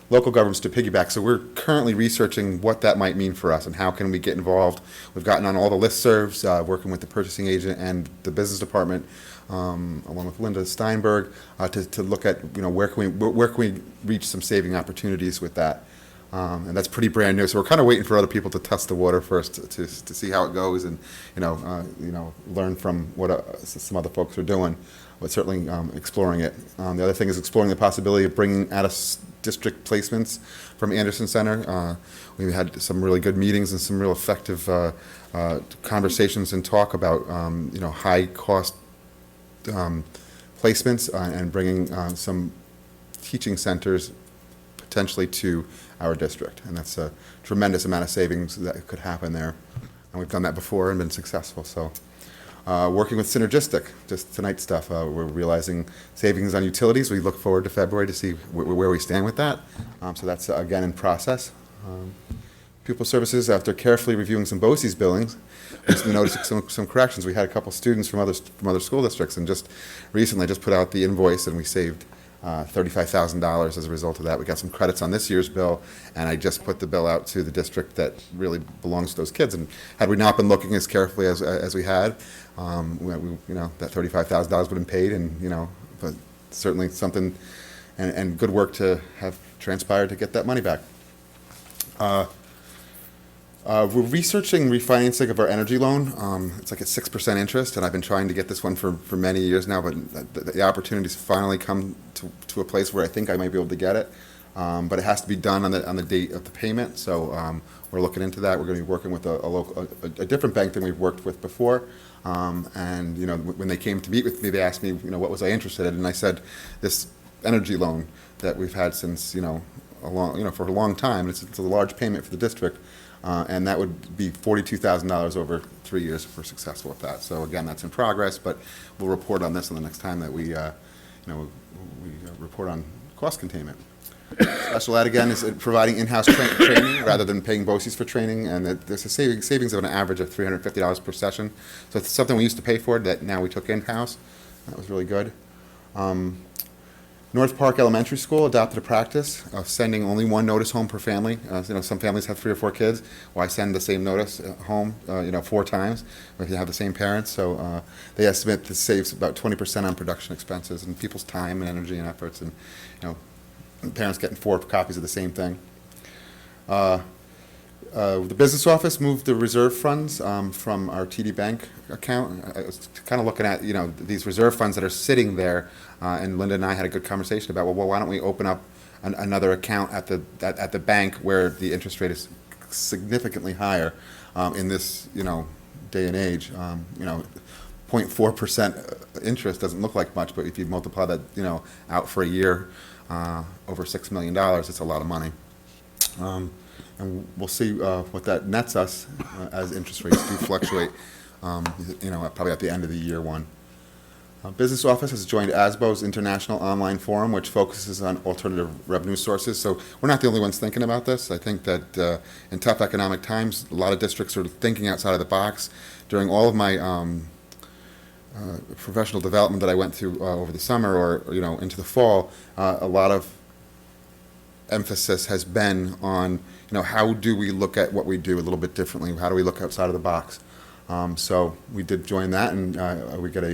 local governments to piggyback. So we're currently researching what that might mean for us and how can we get involved. We've gotten on all the listservs, working with the purchasing agent and the business department, along with Linda Steinberg, to look at where can we reach some saving opportunities with that. And that's pretty brand new. So we're kind of waiting for other people to test the water first to see how it goes, and learn from what some other folks are doing. But certainly exploring it. The other thing is exploring the possibility of bringing out-of-district placements from Anderson Center. We had some really good meetings and some real effective conversations and talk about high-cost placements and bringing some teaching centers potentially to our district, and that's a tremendous amount of savings that could happen there, and we've done that before and been successful. So working with Synergistic, just tonight's stuff, we're realizing savings on utilities. We look forward to February to see where we stand with that. So that's again in process. Pupil Services, after carefully reviewing some BOCES billings, we noticed some corrections. We had a couple students from other school districts, and just recently put out the invoice, and we saved $35,000 as a result of that. We got some credits on this year's bill, and I just put the bill out to the district that really belongs to those kids. And had we not been looking as carefully as we had, that $35,000 would have been paid, and but certainly something and good work to have transpired to get that money back. We're researching refinancing of our energy loan. It's like at 6% interest, and I've been trying to get this one for many years now, but the opportunity's finally come to a place where I think I might be able to get it. But it has to be done on the date of the payment, so we're looking into that. We're going to be working with a different bank than we've worked with before, And, you know, when they came to meet with me, they asked me, you know, what was I interested in? And I said, this energy loan that we've had since, you know, for a long time. It's a large payment for the district. And that would be $42,000 over 3 years if we're successful with that. So again, that's in progress, but we'll report on this on the next time that we report on cost containment. Special ed, again, is providing in-house training rather than paying BOCES for training, and there's a savings of an average of $350 per session. So it's something we used to pay for that now we took in-house. That was really good. North Park Elementary School adopted a practice of sending only one notice home per family. You know, some families have 3 or 4 kids. Well, I send the same notice home, 4 times if you have the same parents. So they estimate this saves about 20% on production expenses and people's time and energy and efforts, and parents getting 4 copies of the same thing. The business office moved the reserve funds from our TD Bank account. I was kind of looking at, these reserve funds that are sitting there, and Linda and I had a good conversation about, well, why don't we open up another account at the bank where the interest rate is significantly higher in this, day and age. 0.4% interest doesn't look like much, but if you multiply that, out for a year, over $6 million, it's a lot of money. And we'll see what that nets us as interest rates do fluctuate, probably at the end of the year one. Business office has joined ASBO's International Online Forum, which focuses on alternative revenue sources. So we're not the only ones thinking about this. I think that in tough economic times, a lot of districts are thinking outside of the box. During all of my professional development that I went through over the summer or into the fall, a lot of emphasis has been on how do we look at what we do a little bit differently? How do we look outside of the box? So we did join that, and we get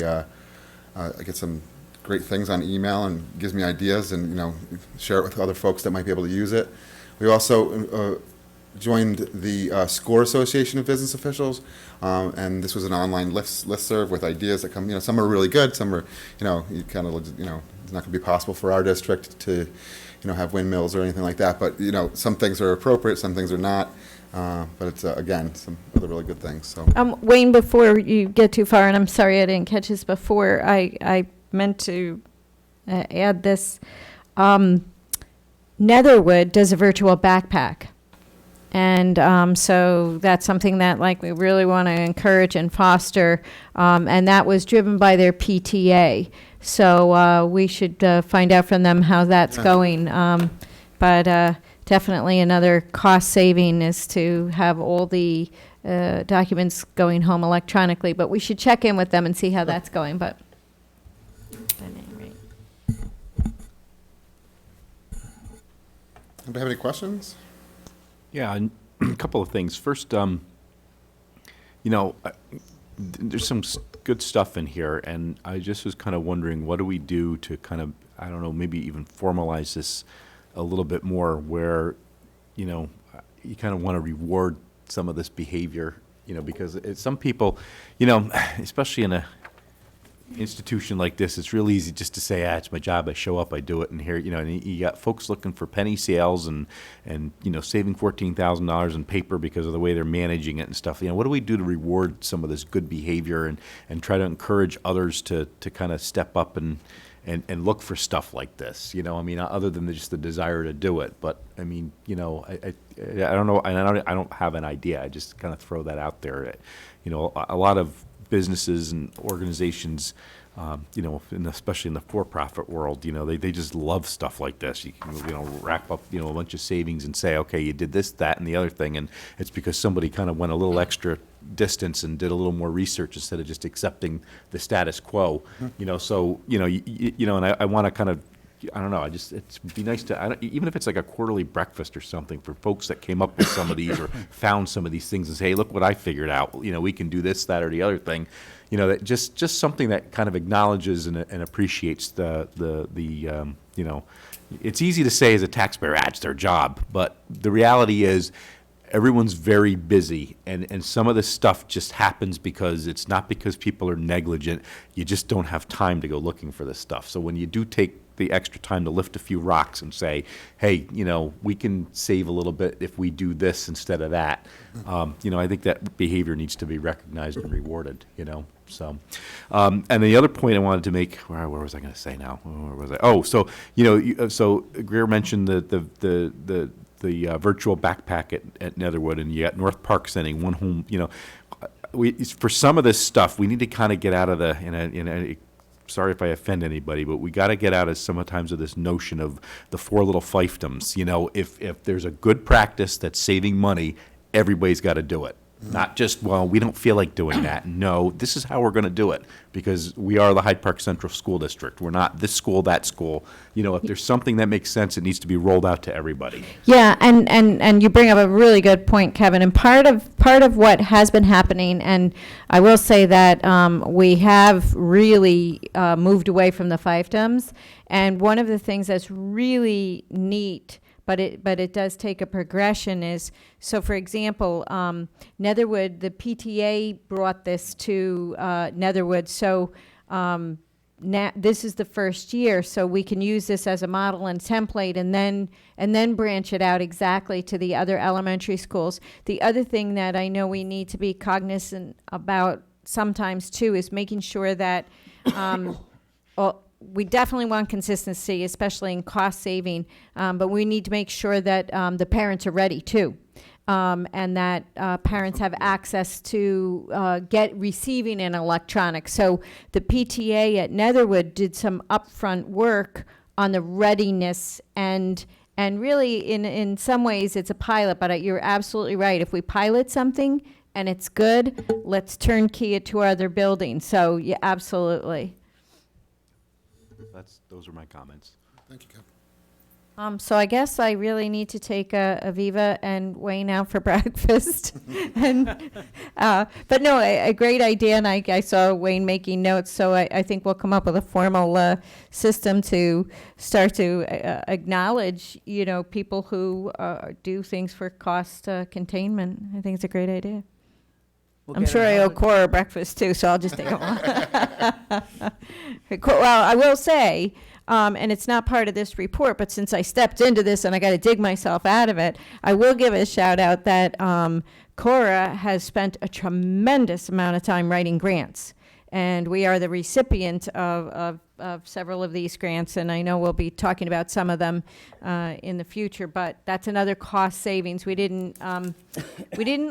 I get some great things on email and gives me ideas, and share it with other folks that might be able to use it. We also joined the SCORE Association of Business Officials, and this was an online listserv with ideas that come. Some are really good, some are you kind of it's not going to be possible for our district to have windmills or anything like that. But some things are appropriate, some things are not. But it's again some other really good things. So Wayne, before you get too far, and I'm sorry I didn't catch this before, I meant to add this. Netherwood does a virtual backpack. And so that's something that we really want to encourage and foster. And that was driven by their PTA. So we should find out from them how that's going. But definitely another cost saving is to have all the documents going home electronically. But we should check in with them and see how that's going. But anybody have any questions? Yeah, and a couple of things. First, there's some good stuff in here, and I just was kind of wondering, what do we do to kind of, I don't know, maybe even formalize this a little bit more where, you kind of want to reward some of this behavior, because some people, especially in a institution like this, it's real easy just to say, it's my job, I show up, I do it, and here, and you got folks looking for penny sales and saving $14,000 in paper because of the way they're managing it and stuff. What do we do to reward some of this good behavior and try to encourage others to kind of step up and look for stuff like this? Other than just the desire to do it. But I don't know, and I don't have an idea. I just kind of throw that out there. A lot of businesses and organizations, especially in the for-profit world, they just love stuff like this. You can, wrap up, a bunch of savings and say, okay, you did this, that, and the other thing, and it's because somebody kind of went a little extra distance and did a little more research instead of just accepting the status quo. And I want to kind of, I don't know, it'd be nice to, even if it's like a quarterly breakfast or something for folks that came up with some of these or found some of these things and say, hey, look what I figured out. We can do this, that, or the other thing. That just something that kind of acknowledges and appreciates the it's easy to say as a taxpayer, it's their job. But the reality is everyone's very busy, and some of this stuff just happens because it's not because people are negligent. You just don't have time to go looking for this stuff. So when you do take the extra time to lift a few rocks and say, hey, we can save a little bit if we do this instead of that. I think that behavior needs to be recognized and rewarded, So, and the other point I wanted to make, where was I going to say now? Where was I? Oh, so, so Greer mentioned the virtual backpack at Netherwood, and you got North Park sending one home, for some of this stuff, we need to kind of get out of sorry if I offend anybody, but we got to get out of sometimes of this notion of the four little fiefdoms. If there's a good practice that's saving money, everybody's got to do it. Not just, well, we don't feel like doing that. No, this is how we're going to do it, because we are the Hyde Park Central School District. We're not this school, that school. If there's something that makes sense, it needs to be rolled out to everybody. Yeah, and you bring up a really good point, Kevin. And part of what has been happening, and I will say that we have really moved away from the fiefdoms. And one of the things that's really neat, but it does take a progression, is, so for example, Netherwood, the PTA brought this to Netherwood, so now this is the first year, so we can use this as a model and template, and then branch it out exactly to the other elementary schools. The other thing that I know we need to be cognizant about sometimes too is making sure that we definitely want consistency, especially in cost saving, but we need to make sure that the parents are ready too, and that parents have access to receiving an electronic. So the PTA at Netherwood did some upfront work on the readiness, and really in some ways it's a pilot, but you're absolutely right. If we pilot something and it's good, let's turnkey it to other buildings. So yeah, absolutely. Those are my comments. Thank you, Kevin. So I guess I really need to take Aviva and Wayne out for breakfast. But no, a great idea, and I saw Wayne making notes, so I think we'll come up with a formal system to start to acknowledge, people who do things for cost containment. I think it's a great idea. We'll I'm get sure I another- owe Cora breakfast too, so I'll just take it. Well, I will say, and it's not part of this report, but since I stepped into this and I got to dig myself out of it, I will give a shout out that Cora has spent a tremendous amount of time writing grants. And we are the recipient of several of these grants, and I know we'll be talking about some of them in the future, but that's another cost savings. We didn't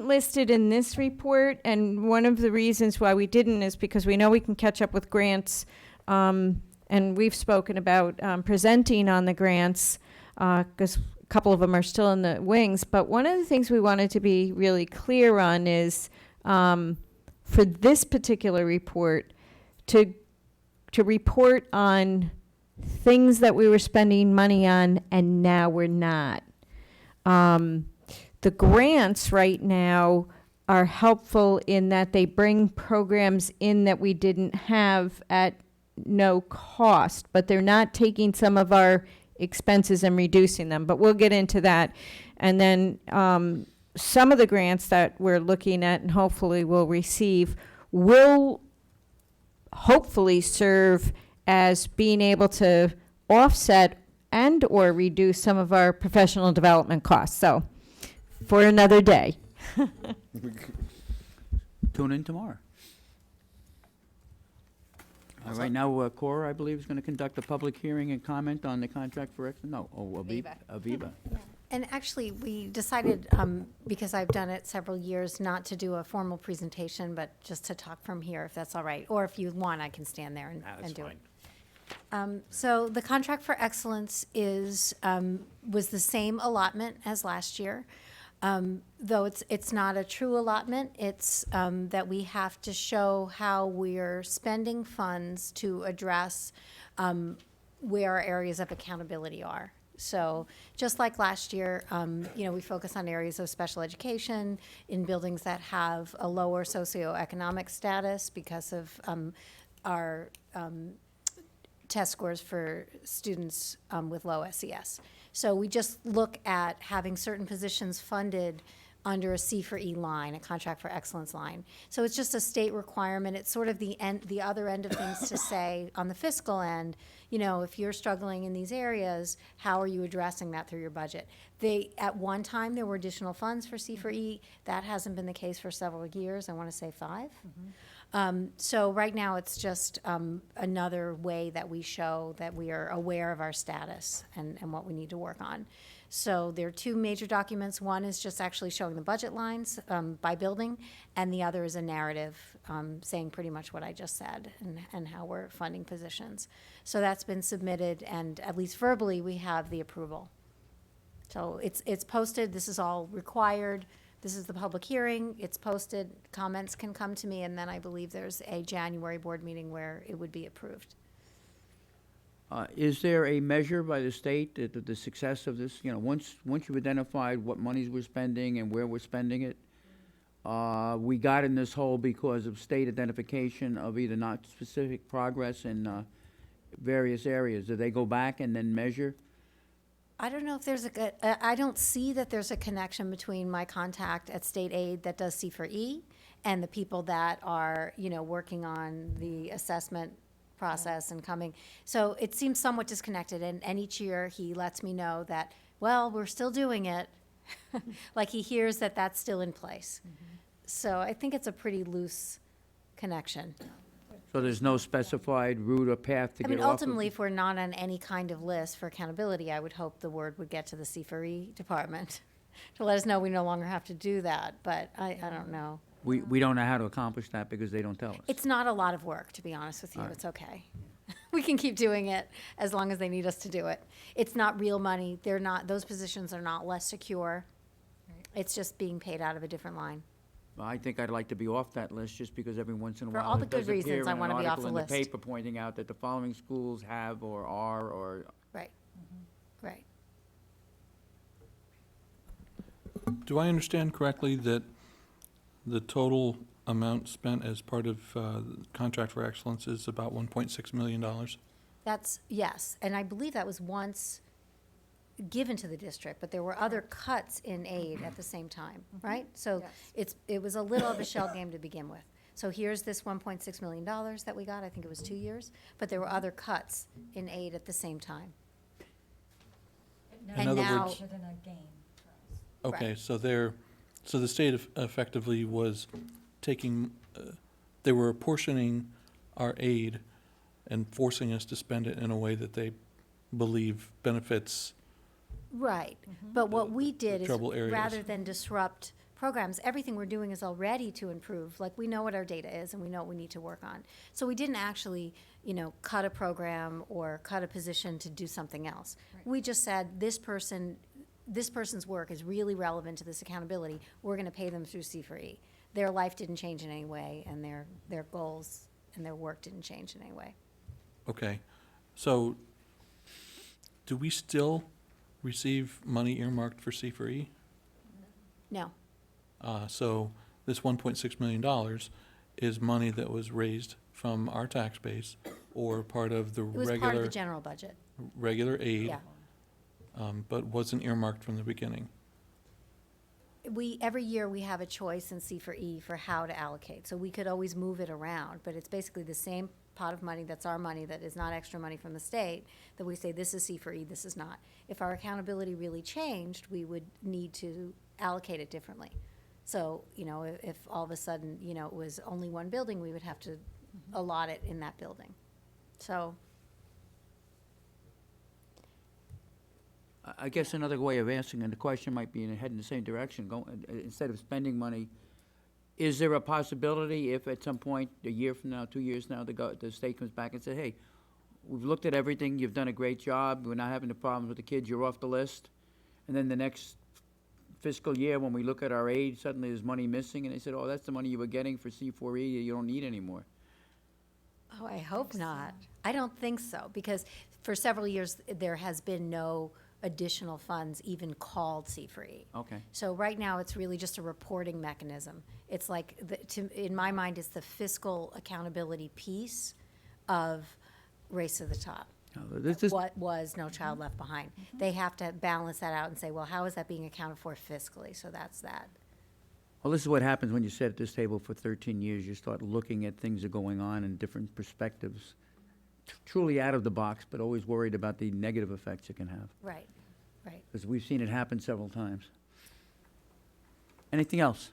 list it in this report, and one of the reasons why we didn't is because we know we can catch up with grants, and we've spoken about presenting on the grants, because a couple of them are still in the wings, but one of the things we wanted to be really clear on is for this particular report, to report on things that we were spending money on and now we're not. The grants right now are helpful in that they bring programs in that we didn't have at no cost, but they're not taking some of our expenses and reducing them, but we'll get into that. And then some of the grants that we're looking at and hopefully will receive will hopefully serve as being able to offset and or reduce some of our professional development costs. So for another day. Tune in tomorrow. Right now, Cora, I believe, is going to conduct a public hearing and comment on the contract for, Aviva. And actually, we decided, because I've done it several years, not to do a formal presentation, but just to talk from here, if that's all right. Or if you want, I can stand there and do it. So the contract for excellence was the same allotment as last year. Though it's not a true allotment, it's that we have to show how we're spending funds to address where our areas of accountability are. So just like last year, we focus on areas of special education in buildings that have a lower socioeconomic status because of our test scores for students with low SES. So we just look at having certain positions funded under a C for E line, a contract for excellence line. So it's just a state requirement. It's sort of the other end of things to say on the fiscal end, if you're struggling in these areas, how are you addressing that through your budget? At one time, there were additional funds for C for E. That hasn't been the case for several years. I want to say 5. So right now, it's just another way that we show that we are aware of our status and what we need to work on. So there are two major documents. One is just actually showing the budget lines by building, and the other is a narrative saying pretty much what I just said and how we're funding positions. So that's been submitted, and at least verbally, we have the approval. So it's posted. This is all required. This is the public hearing, it's posted, comments can come to me, and then I believe there's a January board meeting where it would be approved. Is there a measure by the state that the success of this, once you've identified what monies we're spending and where we're spending it, we got in this hole because of state identification of either not specific progress in various areas. Do they go back and then measure? I don't know if there's I don't see that there's a connection between my contact at state aid that does C4E and the people that are, working on the assessment process and coming. So it seems somewhat disconnected, and each year he lets me know that, well, we're still doing it. Like he hears that that's still in place. So I think it's a pretty loose connection. So there's no specified route or path to I get mean, off of? ultimately, if we're not on any kind of list for accountability, I would hope the word would get to the C4E department to let us know we no longer have to do that, but I don't know. We don't know how to accomplish that because they don't tell us. It's not a lot of work, to be honest with you. All right. It's okay. We can keep doing it as long as they need us to do it. It's not real money. They're not, those positions are not less secure. It's just being paid out of a different line. I think I'd like to be off that list just because every once in a For while all the it does good reasons, appear I in an wanna be off article the in list. the paper pointing out that the following schools have or are or. Right. Right. Do I understand correctly that the total amount spent as part of the Contract for Excellence is about $1.6 million? That's, yes, and I believe that was once given to the district, but there were other cuts in aid at the same time, right? So it was a little of a shell game to begin with. So here's this $1.6 million that we got, I think it was 2 years, but there were other cuts in aid at the same time. In And other now, words- Than a gain for us. Okay, Right. so the state effectively was taking, they were apportioning our aid and forcing us to spend it in a way that they believe benefits. right, but what we did is, trouble areas. rather than disrupt programs, everything we're doing is already to improve. Like, we know what our data is, and we know what we need to work on. So we didn't actually, cut a program or cut a position to do something else. We just said, this person's work is really relevant to this accountability. We're gonna pay them through C4E. Their life didn't change in any way, and their goals and their work didn't change in any way. Okay, so do we still receive money earmarked for C4E? No, So this $1.6 million is money that was raised from our tax base or part of the it was part of regular, the general budget, regular aid, yeah. but wasn't earmarked from the beginning. Every year, we have a choice in C4E for how to allocate, so we could always move it around, but it's basically the same pot of money, that's our money, that is not extra money from the state, that we say, this is C4E, this is not. If our accountability really changed, we would need to allocate it differently. So, if all of a sudden, it was only one building, we would have to allot it in that building. So, I guess another way of answering, and the question might be heading in the same direction, instead of spending money, is there a possibility if at some point, a year from now, 2 years now, the state comes back and says, hey, we've looked at everything, you've done a great job, we're not having the problems with the kids, you're off the list, and then the next fiscal year, when we look at our aid, suddenly there's money missing, and they said, oh, that's the money you were getting for C4E, you don't need anymore. oh, I hope not. I don't think so, because for several years, there has been no additional funds even called C4E. Okay. So right now, it's really just a reporting mechanism. It's like, in my mind, it's the fiscal accountability piece of Race to the Top. This is, What was No Child Left Behind. They have to balance that out and say, well, how is that being accounted for fiscally? So that's that. well, this is what happens when you sit at this table for 13 years, you start looking at things that are going on in different perspectives, truly out of the box, but always worried about the negative effects it can have. Right, right. Because we've seen it happen several times. Anything else?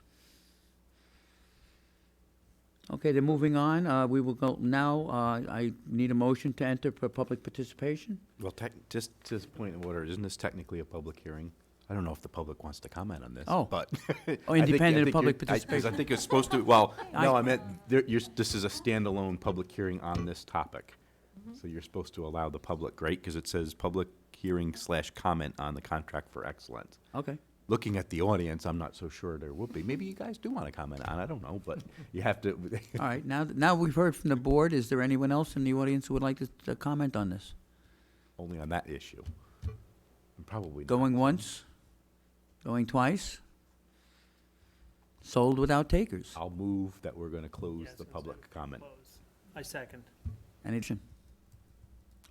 Okay, then moving on, we will go now, I need a motion to enter for public participation. Well, just to this point of order, isn't this technically a public hearing? I don't know if the public wants to comment on this, Oh. but. Oh, independent of I think public you're- participation. I think it's supposed to, well, no, I- I meant, this is a standalone public hearing on this topic. So you're supposed to allow the public, right? Because it says public hearing/comment on the contract for excellence. Okay. Looking at the audience, I'm not so sure there would be. Maybe you guys do want to comment on it, I don't know, but you have to. All right, now we've heard from the board, is there anyone else in the audience who would like to comment on this? Only on that issue. Probably not. Going once? Going twice? Sold without takers? I'll move that we're going to close Yes, the we said public comment. Close. I second. Any,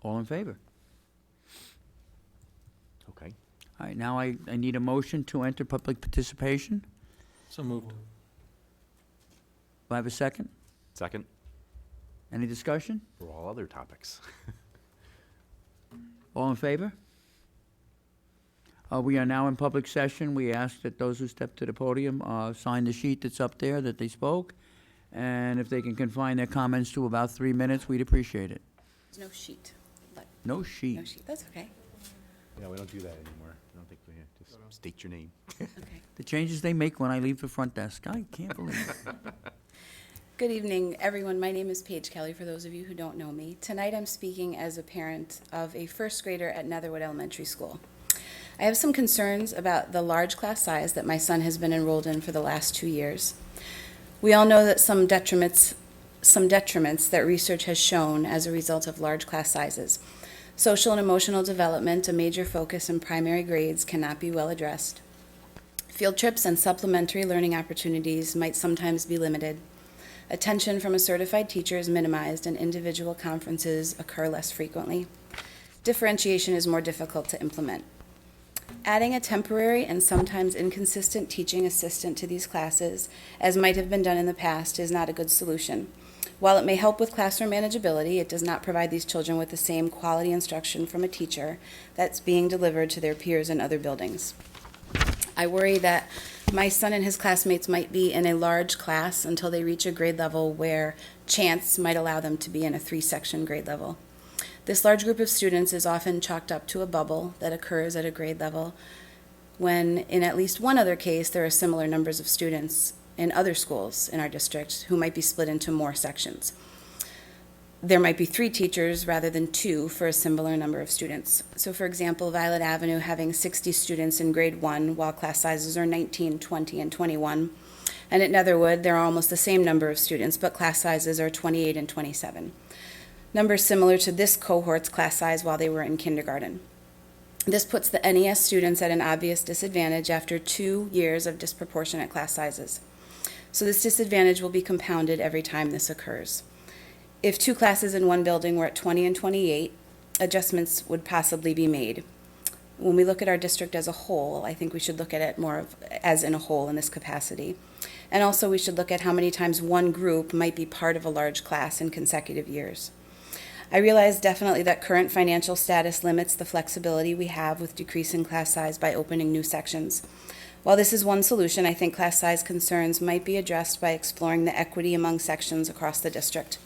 all in favor? Okay. All right, now I need a motion to enter public participation. So moved. Do I have a second? Second, Any discussion? for all other topics. All in favor? We are now in public session. We ask that those who step to the podium sign the sheet that's up there that they spoke, and if they can confine their comments to about 3 minutes, we'd appreciate it. There's no sheet. But No sheet. no sheet. That's okay. Yeah, we don't do that anymore. I don't think we just state your name. Okay. The changes they make when I leave the front desk, I can't believe it. Good evening, everyone. My name is Paige Kelly, for those of you who don't know me. Tonight I'm speaking as a parent of a first grader at Netherwood Elementary School. I have some concerns about the large class size that my son has been enrolled in for the last 2 years. We all know that some detriments that research has shown as a result of large class sizes. Social and emotional development, a major focus in primary grades, cannot be well addressed. Field trips and supplementary learning opportunities might sometimes be limited. Attention from a certified teacher is minimized, and individual conferences occur less frequently. Differentiation is more difficult to implement. Adding a temporary and sometimes inconsistent teaching assistant to these classes, as might have been done in the past, is not a good solution. While it may help with classroom manageability, it does not provide these children with the same quality instruction from a teacher that's being delivered to their peers in other buildings. I worry that my son and his classmates might be in a large class until they reach a grade level where chance might allow them to be in a 3-section grade level. This large group of students is often chalked up to a bubble that occurs at a grade level when, in at least one other case, there are similar numbers of students in other schools in our district who might be split into more sections. There might be 3 teachers rather than 2 for a similar number of students. So for example, Violet Avenue having 60 students in grade 1 while class sizes are 19, 20, and 21. And at Netherwood, there are almost the same number of students, but class sizes are 28 and 27. Numbers similar to this cohort's class size while they were in kindergarten. This puts the NES students at an obvious disadvantage after 2 years of disproportionate class sizes. So this disadvantage will be compounded every time this occurs. If 2 classes in one building were at 20 and 28, adjustments would possibly be made. When we look at our district as a whole, I think we should look at it more as in a whole in this capacity. And also we should look at how many times one group might be part of a large class in consecutive years. I realize definitely that current financial status limits the flexibility we have with decreasing class size by opening new sections. While this is one solution, I think class size concerns might be addressed by exploring the equity among sections across the district.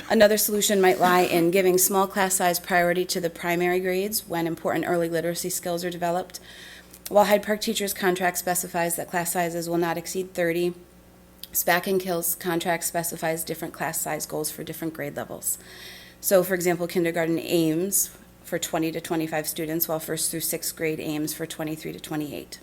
Another solution might lie in giving small class size priority to the primary grades when important early literacy skills are developed. While Hyde Park Teachers' contract specifies that class sizes will not exceed 30, SPAC and KIL's contract specifies different class size goals for different grade levels. So, for example, kindergarten aims for 20 to 25 students, while 1st through 6th grade aims for 23 to 28.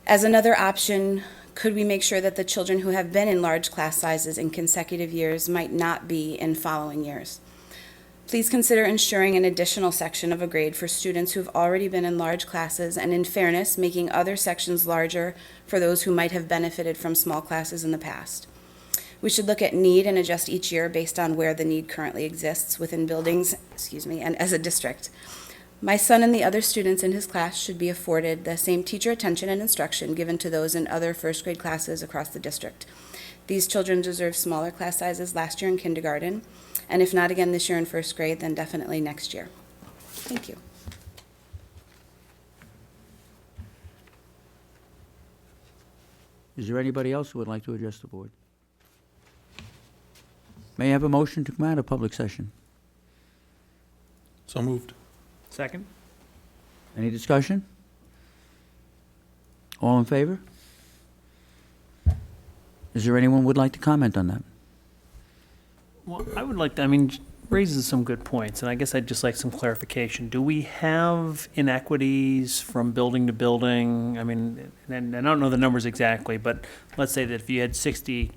As another option, could we make sure that the children who have been in large class sizes in consecutive years might not be in following years? Please consider ensuring an additional section of a grade for students who have already been in large classes, and in fairness, making other sections larger for those who might have benefited from small classes in the past. We should look at need and adjust each year based on where the need currently exists within buildings, and as a district. My son and the other students in his class should be afforded the same teacher attention and instruction given to those in other first grade classes across the district. These children deserve smaller class sizes last year in kindergarten, and if not again this year in first grade, then definitely next year. Thank you. Is there anybody else who would like to address the board? May I have a motion to come out of public session? So moved. Second? Any discussion? All in favor? Is there anyone who would like to comment on that? Well, I would like to, I mean, raises some good points, and I guess I'd just like some clarification. Do we have inequities from building to building? I mean, and I don't know the numbers exactly, but let's say that if you had 60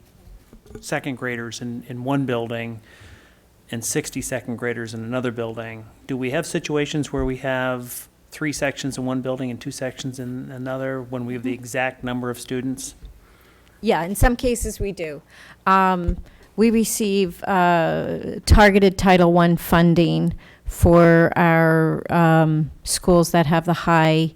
second graders in one building and 60 second graders in another building, do we have situations where we have 3 sections in one building and 2 sections in another when we have the exact number of students? Yeah, in some cases we do. We receive targeted Title I funding for our schools that have the high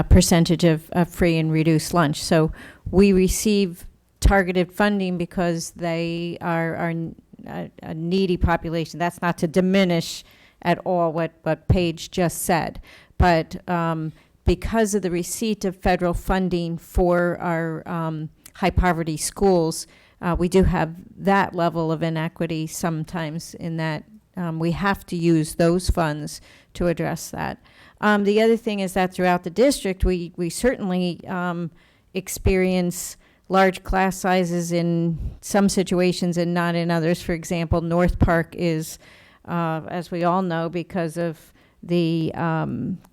percentage of free and reduced lunch. So we receive targeted funding because they are a needy population. That's not to diminish at all what Paige just said. But because of the receipt of federal funding for our high poverty schools, we do have that level of inequity sometimes in that we have to use those funds to address that. The other thing is that throughout the district, we certainly experience large class sizes in some situations and not in others. For example, North Park is, as we all know, because of the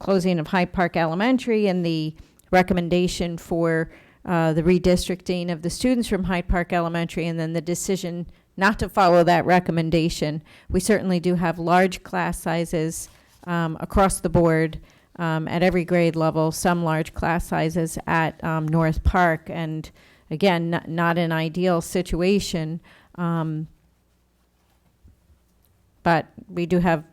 closing of Hyde Park Elementary and the recommendation for the redistricting of the students from Hyde Park Elementary and then the decision not to follow that recommendation. We certainly do have large class sizes across the board at every grade level, some large class sizes at North Park. And again, not an ideal situation, but we do have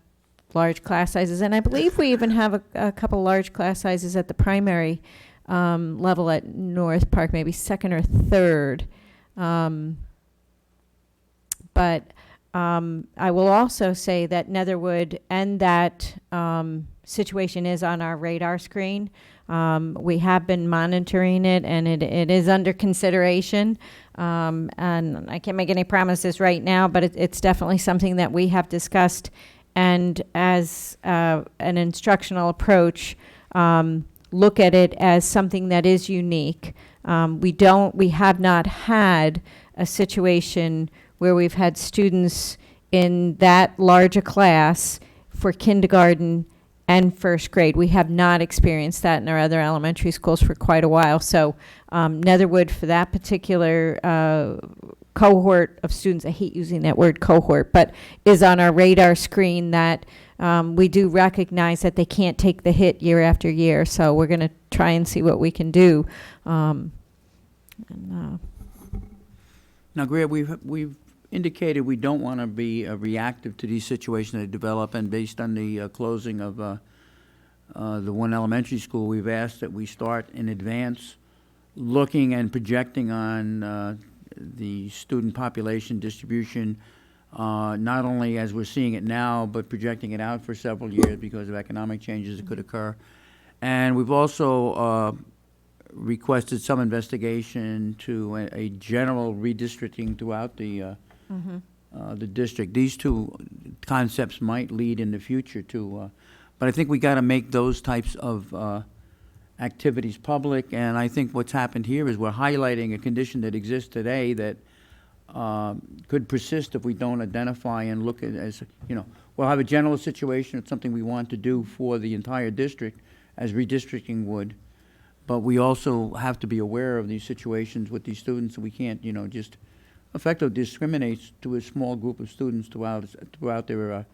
large class sizes. And I believe we even have a couple large class sizes at the primary level at North Park, maybe second or third. But I will also say that Netherwood and that situation is on our radar screen. We have been monitoring it, and it is under consideration. And I can't make any promises right now, but it's definitely something that we have discussed. And as an instructional approach, look at it as something that is unique. We have not had a situation where we've had students in that large a class for kindergarten and first grade. We have not experienced that in our other elementary schools for quite a while. So Netherwood, for that particular cohort of students, I hate using that word cohort, but is on our radar screen that we do recognize that they can't take the hit year after year. So we're going to try and see what we can do. Now, Greer, we've indicated we don't want to be reactive to these situations that develop, and based on the closing of the one elementary school, we've asked that we start in advance looking and projecting on the student population distribution, not only as we're seeing it now, but projecting it out for several years because of economic changes that could occur. And we've also requested some investigation to a general redistricting throughout the district. These two concepts might lead in the future to, but I think we got to make those types of activities public. And I think what's happened here is we're highlighting a condition that exists today that could persist if we don't identify and look at it as, we'll have a general situation. It's something we want to do for the entire district as redistricting would. But we also have to be aware of these situations with these students. We can't, just effectively discriminate to a small group of students throughout their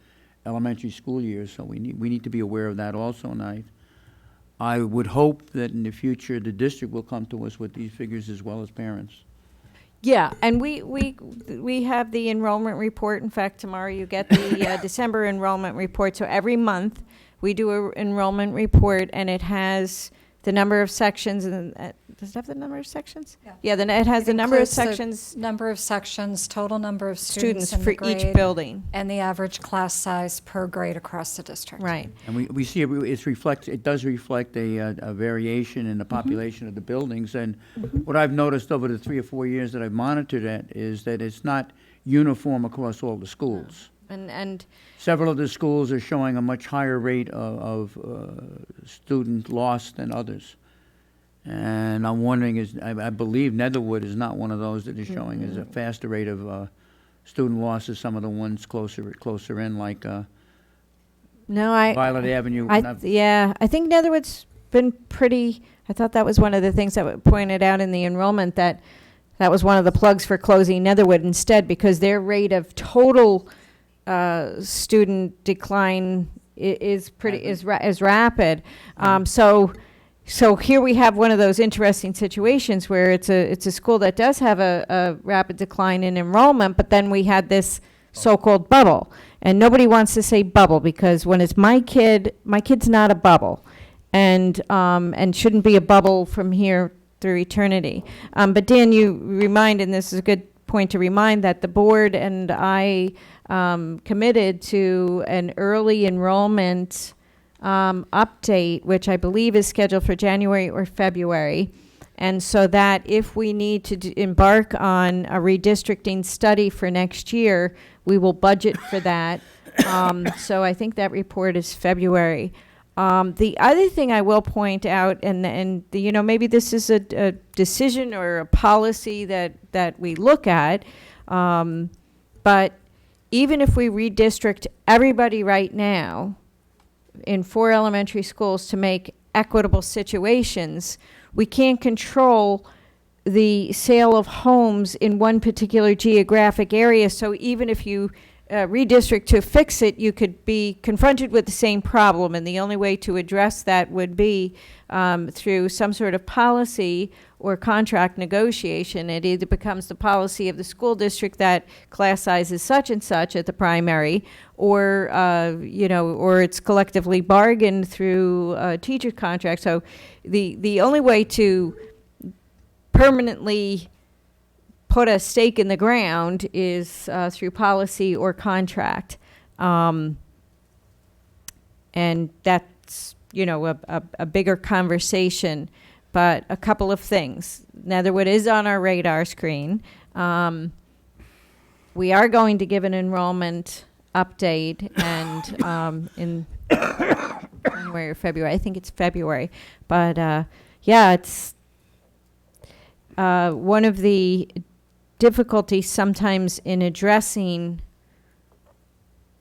elementary school years. So we need to be aware of that also. And I would hope that in the future the district will come to us with these figures as well as parents. Yeah, and we have the enrollment report. In fact, tomorrow you get the December enrollment report. So every month we do an enrollment report, and it has the number of sections. And does it have the number of sections? Yeah, then it has the number of sections. Number of sections, total number of students in for the grade, each building. and the average class size per grade across the district. Right. And we see it does reflect a variation in the population of the buildings. And what I've noticed over the 3 or 4 years that I've monitored it is that it's not uniform across all the schools. And Several of the schools are showing a much higher rate of student loss than others. And I'm wondering, I believe Netherwood is not one of those that is showing as a faster rate of student loss as some of the ones closer in, like no, I. Violet Avenue. Yeah, I think Netherwood's been pretty, I thought that was one of the things that pointed out in the enrollment, that was one of the plugs for closing Netherwood instead, because their rate of total student decline is rapid. So here we have one of those interesting situations where it's a school that does have a rapid decline in enrollment, but then we had this so-called bubble. And nobody wants to say bubble, because when it's my kid's not a bubble, and shouldn't be a bubble from here through eternity. But Dan, you remind, and this is a good point to remind, that the board and I committed to an early enrollment update, which I believe is scheduled for January or February. And so that if we need to embark on a redistricting study for next year, we will budget for that. So I think that report is February. The other thing I will point out, and maybe this is a decision or a policy that we look at, but even if we redistrict everybody right now in 4 elementary schools to make equitable situations, we can't control the sale of homes in one particular geographic area. So even if you redistrict to fix it, you could be confronted with the same problem. And the only way to address that would be through some sort of policy or contract negotiation. It either becomes the policy of the school district that class size is such and such at the primary, or or it's collectively bargained through a teacher contract. So the only way to permanently put a stake in the ground is through policy or contract. And that's, a bigger conversation. But a couple of things. Netherwood is on our radar screen. We are going to give an enrollment update, and in January or February. I think it's February. But it's one of the difficulties sometimes in addressing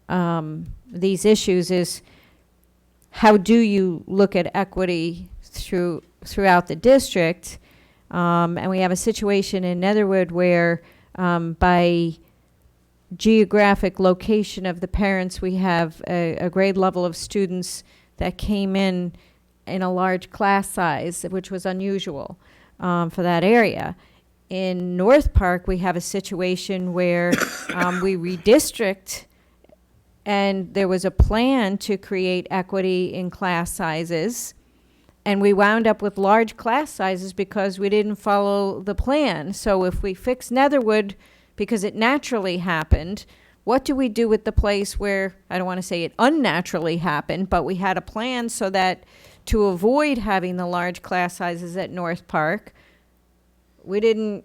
these issues is, how do you look at equity throughout the district? And we have a situation in Netherwood where by geographic location of the parents, we have a grade level of students that came in a large class size, which was unusual for that area. In North Park, we have a situation where we redistrict, and there was a plan to create equity in class sizes, and we wound up with large class sizes because we didn't follow the plan. So if we fix Netherwood because it naturally happened, what do we do with the place where, I don't want to say it unnaturally happened, but we had a plan so that to avoid having the large class sizes at North Park, we didn't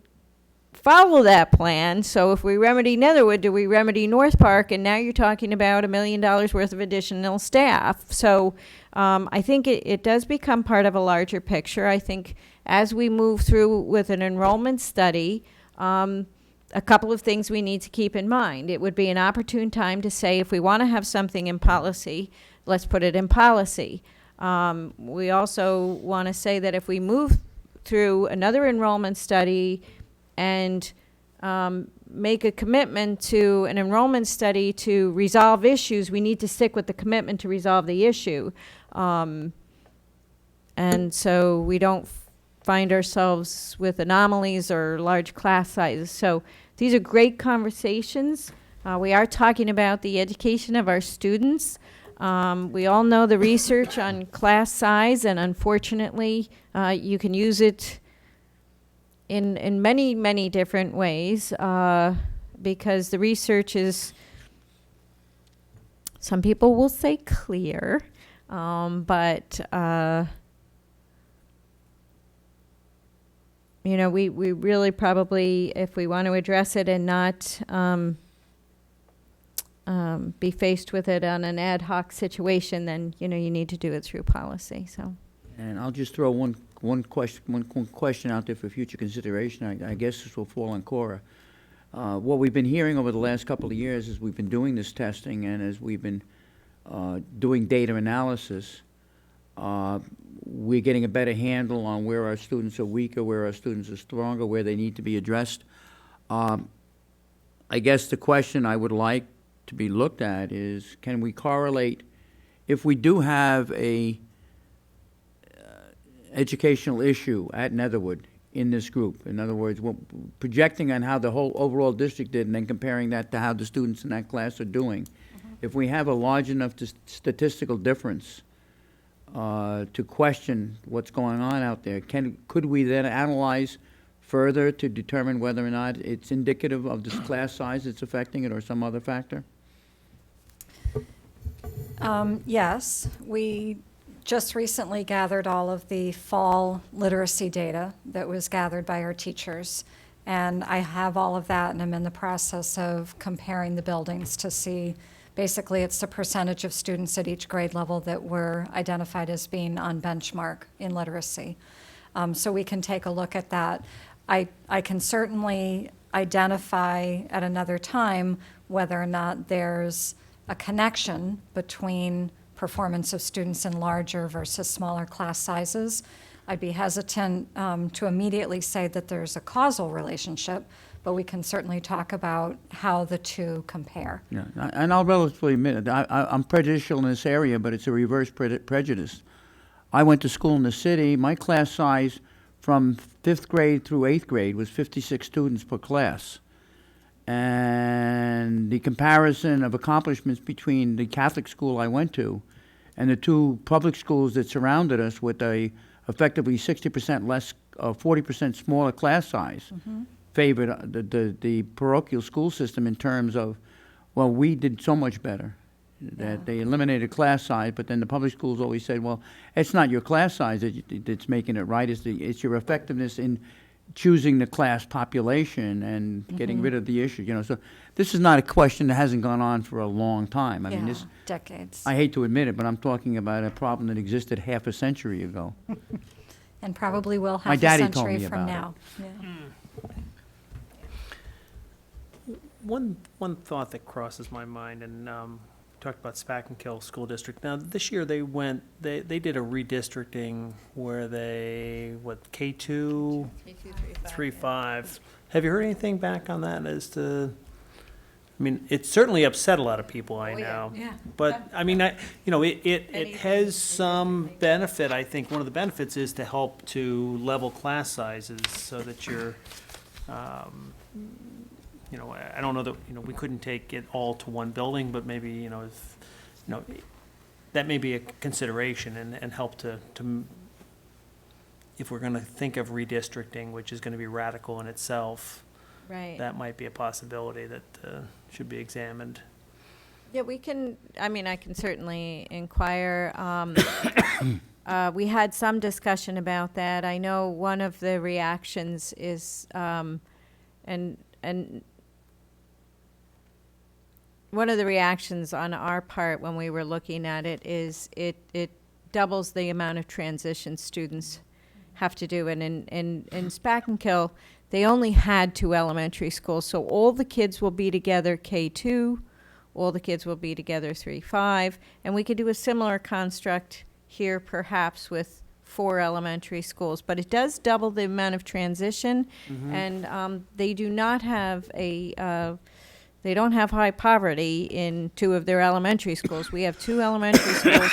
follow that plan. So if we remedy Netherwood, do we remedy North Park? And now you're talking about $1 million worth of additional staff. So I think it does become part of a larger picture. I think as we move through with an enrollment study, a couple of things we need to keep in mind. It would be an opportune time to say, if we want to have something in policy, let's put it in policy. We also want to say that if we move through another enrollment study and make a commitment to an enrollment study to resolve issues, we need to stick with the commitment to resolve the issue. And so we don't find ourselves with anomalies or large class sizes. So these are great conversations. We are talking about the education of our students. We all know the research on class size, and unfortunately, you can use it in many, many different ways, because the research is, some people will say clear, but you know, we really probably, if we want to address it and not be faced with it on an ad hoc situation, then, you know, you need to do it through policy, so. And I'll just throw one question out there for future consideration. I guess this will fall on Cora. What we've been hearing over the last couple of years is we've been doing this testing, and as we've been doing data analysis, we're getting a better handle on where our students are weaker, where our students are stronger, where they need to be addressed. I guess the question I would like to be looked at is, can we correlate, if we do have a educational issue at Netherwood in this group, in other words, projecting on how the whole overall district did and then comparing that to how the students in that class are doing, if we have a large enough statistical difference to question what's going on out there, could we then analyze further to determine whether or not it's indicative of this class size that's affecting it or some other factor? Yes, we just recently gathered all of the fall literacy data that was gathered by our teachers. And I have all of that, and I'm in the process of comparing the buildings to see, basically, it's the percentage of students at each grade level that were identified as being on benchmark in literacy. So we can take a look at that. I can certainly identify at another time whether or not there's a connection between performance of students in larger versus smaller class sizes. I'd be hesitant to immediately say that there's a causal relationship, but we can certainly talk about how the two compare. Yeah, and I'll relatively admit it. I'm prejudicial in this area, but it's a reverse prejudice. I went to school in the city. My class size from 5th grade through 8th grade was 56 students per class. And the comparison of accomplishments between the Catholic school I went to and the two public schools that surrounded us with a effectively 60% less, 40% smaller class size, favored the parochial school system in terms of, well, we did so much better that they eliminated class size, but then the public schools always said, well, it's not your class size that's making it right, it's your effectiveness in choosing the class population and getting rid of the issue, you know. So this is not a question that hasn't gone on for a long time. I mean, this, decades. I hate to admit it, but I'm talking about a problem that existed half a century ago. And probably will My half a daddy told century me from about now. Yeah. One thought that crosses my mind, and talked about Spakenkill School District. Now, this year they did a redistricting where they, K2, 3-5. Have you heard anything back on that as to, I mean, it certainly upset a lot of people, I know. Yeah. But, I mean, it has some benefit. I think one of the benefits is to help to level class sizes so that you're, you know, I don't know that, you know, we couldn't take it all to one building, but maybe, you know, if, you know, that may be a consideration and help to, if we're going to think of redistricting, which is going to be radical in itself, Right. that might be a possibility that should be examined. Yeah, we can, I mean, I can certainly inquire. We had some discussion about that. I know one of the reactions is, and one of the reactions on our part when we were looking at it is it doubles the amount of transition students have to do. And in Spakenkill, they only had 2 elementary schools, so all the kids will be together K2, all the kids will be together 3-5, and we could do a similar construct here perhaps with 4 elementary schools, but it does double the amount of transition, and they do not have they don't have high poverty in 2 of their elementary schools. We have 2 elementary schools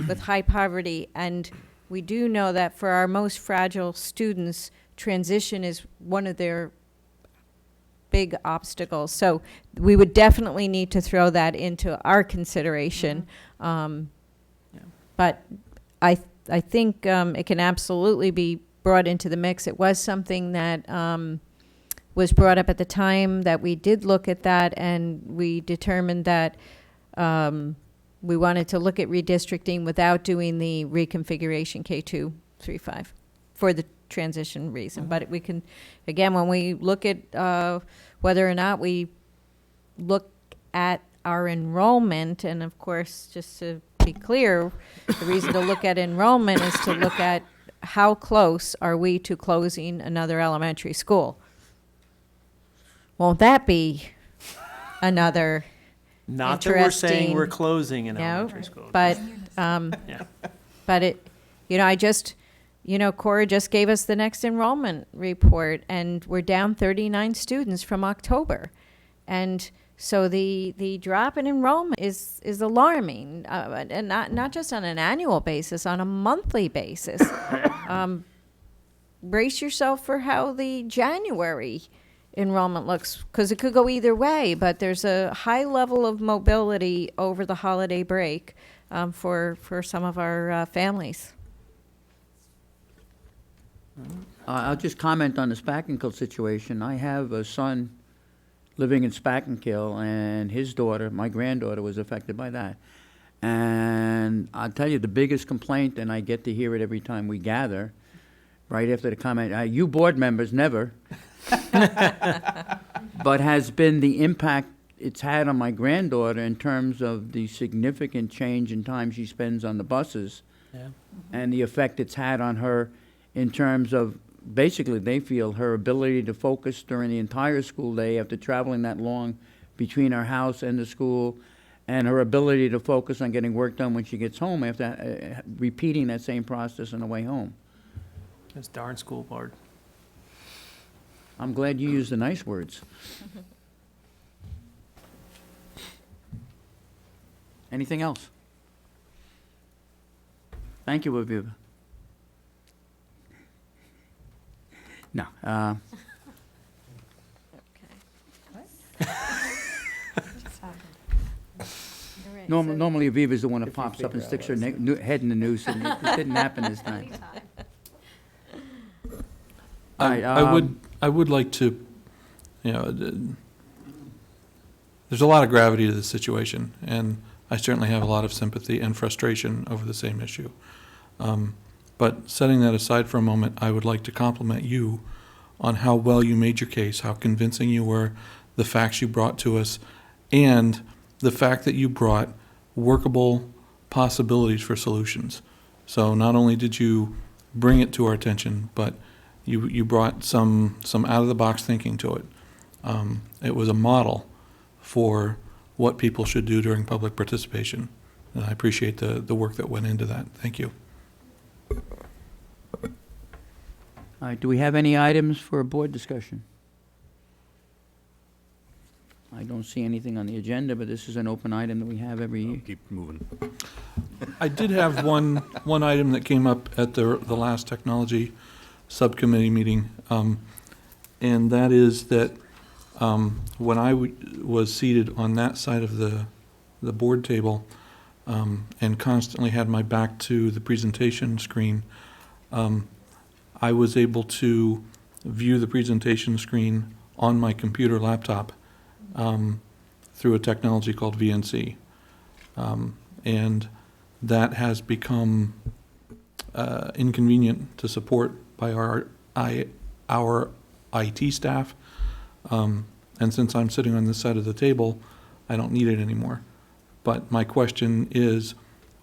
with high poverty, and we do know that for our most fragile students, transition is one of their big obstacles. So we would definitely need to throw that into our consideration. But I think it can absolutely be brought into the mix. It was something that was brought up at the time that we did look at that, and we determined that we wanted to look at redistricting without doing the reconfiguration K2, 3-5 for the transition reason. But we can, again, when we look at whether or not we look at our enrollment, and of course, just to be clear, the reason to look at enrollment is to look at how close are we to closing another elementary school. Won't that be another Not that we're saying we're interesting- closing an No, elementary school. but, Yeah. but it, I just, Cora just gave us the next enrollment report, and we're down 39 students from October. And so the drop in enrollment is alarming, and not just on an annual basis, on a monthly basis. Brace yourself for how the January enrollment looks, because it could go either way, but there's a high level of mobility over the holiday break for some of our families. I'll just comment on the Spackenkill situation. I have a son living in Spackenkill, and his daughter, my granddaughter, was affected by that. And I'll tell you, the biggest complaint, and I get to hear it every time we gather, right after the comment, you board members never, but has been the impact it's had on my granddaughter in terms of the significant change in time she spends on the buses, Yeah. and the effect it's had on her in terms of, basically, they feel her ability to focus during the entire school day after traveling that long between her house and the school, and her ability to focus on getting work done when she gets home after repeating that same process on the way home. It's darn school board. I'm glad you used the nice words. Anything else? Thank you, Aviva. No. Normally Aviva's the one that pops up and sticks her head in the noose, and it didn't happen this time. All right, I would like to, there's a lot of gravity to this situation, and I certainly have a lot of sympathy and frustration over the same issue. But setting that aside for a moment, I would like to compliment you on how well you made your case, how convincing you were, the facts you brought to us, and the fact that you brought workable possibilities for solutions. So not only did you bring it to our attention, but you brought some out-of-the-box thinking to it. It was a model for what people should do during public participation, and I appreciate the work that went into that. Thank you. All right, do we have any items for a board discussion? I don't see anything on the agenda, but this is an open item that we have every year. Keep moving. I did have one item that came up at the last technology subcommittee meeting, and that is that when I was seated on that side of the board table and constantly had my back to the presentation screen, I was able to view the presentation screen on my computer laptop through a technology called VNC. And that has become inconvenient to support by our IT staff. And since I'm sitting on this side of the table, I don't need it anymore. But my question is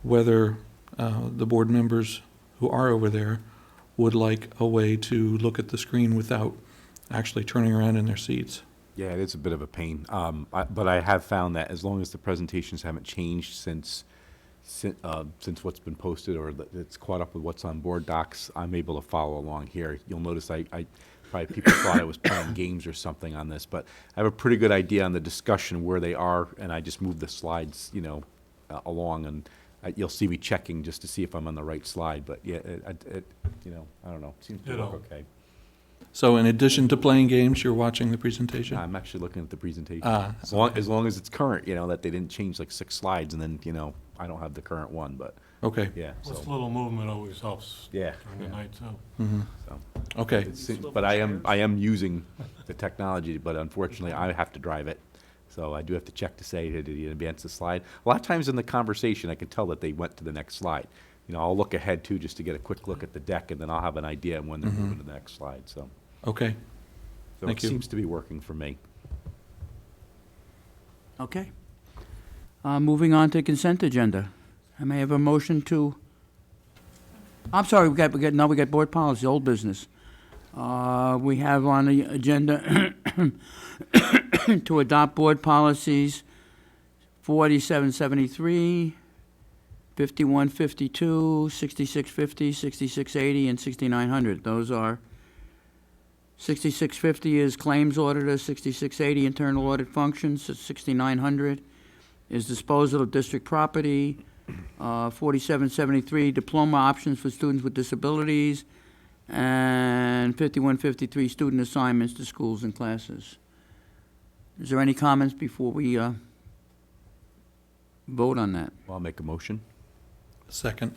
whether the board members who are over there would like a way to look at the screen without actually turning around in their seats. Yeah, it is a bit of a pain. But I have found that as long as the presentations haven't changed since what's been posted or that it's caught up with what's on board docs, I'm able to follow along here. You'll notice I probably people thought I was playing games or something on this, but I have a pretty good idea on the discussion where they are, and I just move the slides, along, and you'll see me checking just to see if I'm on the right slide. But yeah, I don't know. It seems to work okay. So in addition to playing games, you're watching the presentation? I'm actually looking at the presentation. As long as it's current, that they didn't change like 6 slides and then, I don't have the current one, but Okay. yeah. This So, little movement always helps yeah. during the night, too. Mm-hmm. So, Okay. but I am using the technology, but unfortunately I have to drive it. So I do have to check to say, did he advance the slide? A lot of times in the conversation, I can tell that they went to the next slide. I'll look ahead too, just to get a quick look at the deck, and then I'll have an idea of when they're moving to the next slide, so. Okay, So Thank it you. seems to be working for me. Okay. Moving on to consent agenda. I may have a motion to, I'm sorry, we got board policy, old business. We have on the agenda to adopt board policies 4773, 5152, 6650, 6680, and 6900. Those are 6650 is claims auditor, 6680 internal audit functions, 6900 is disposal of district property, 4773 diploma options for students with disabilities, and 5153 student assignments to schools and classes. Is there any comments before we vote on that? I'll make a motion. second.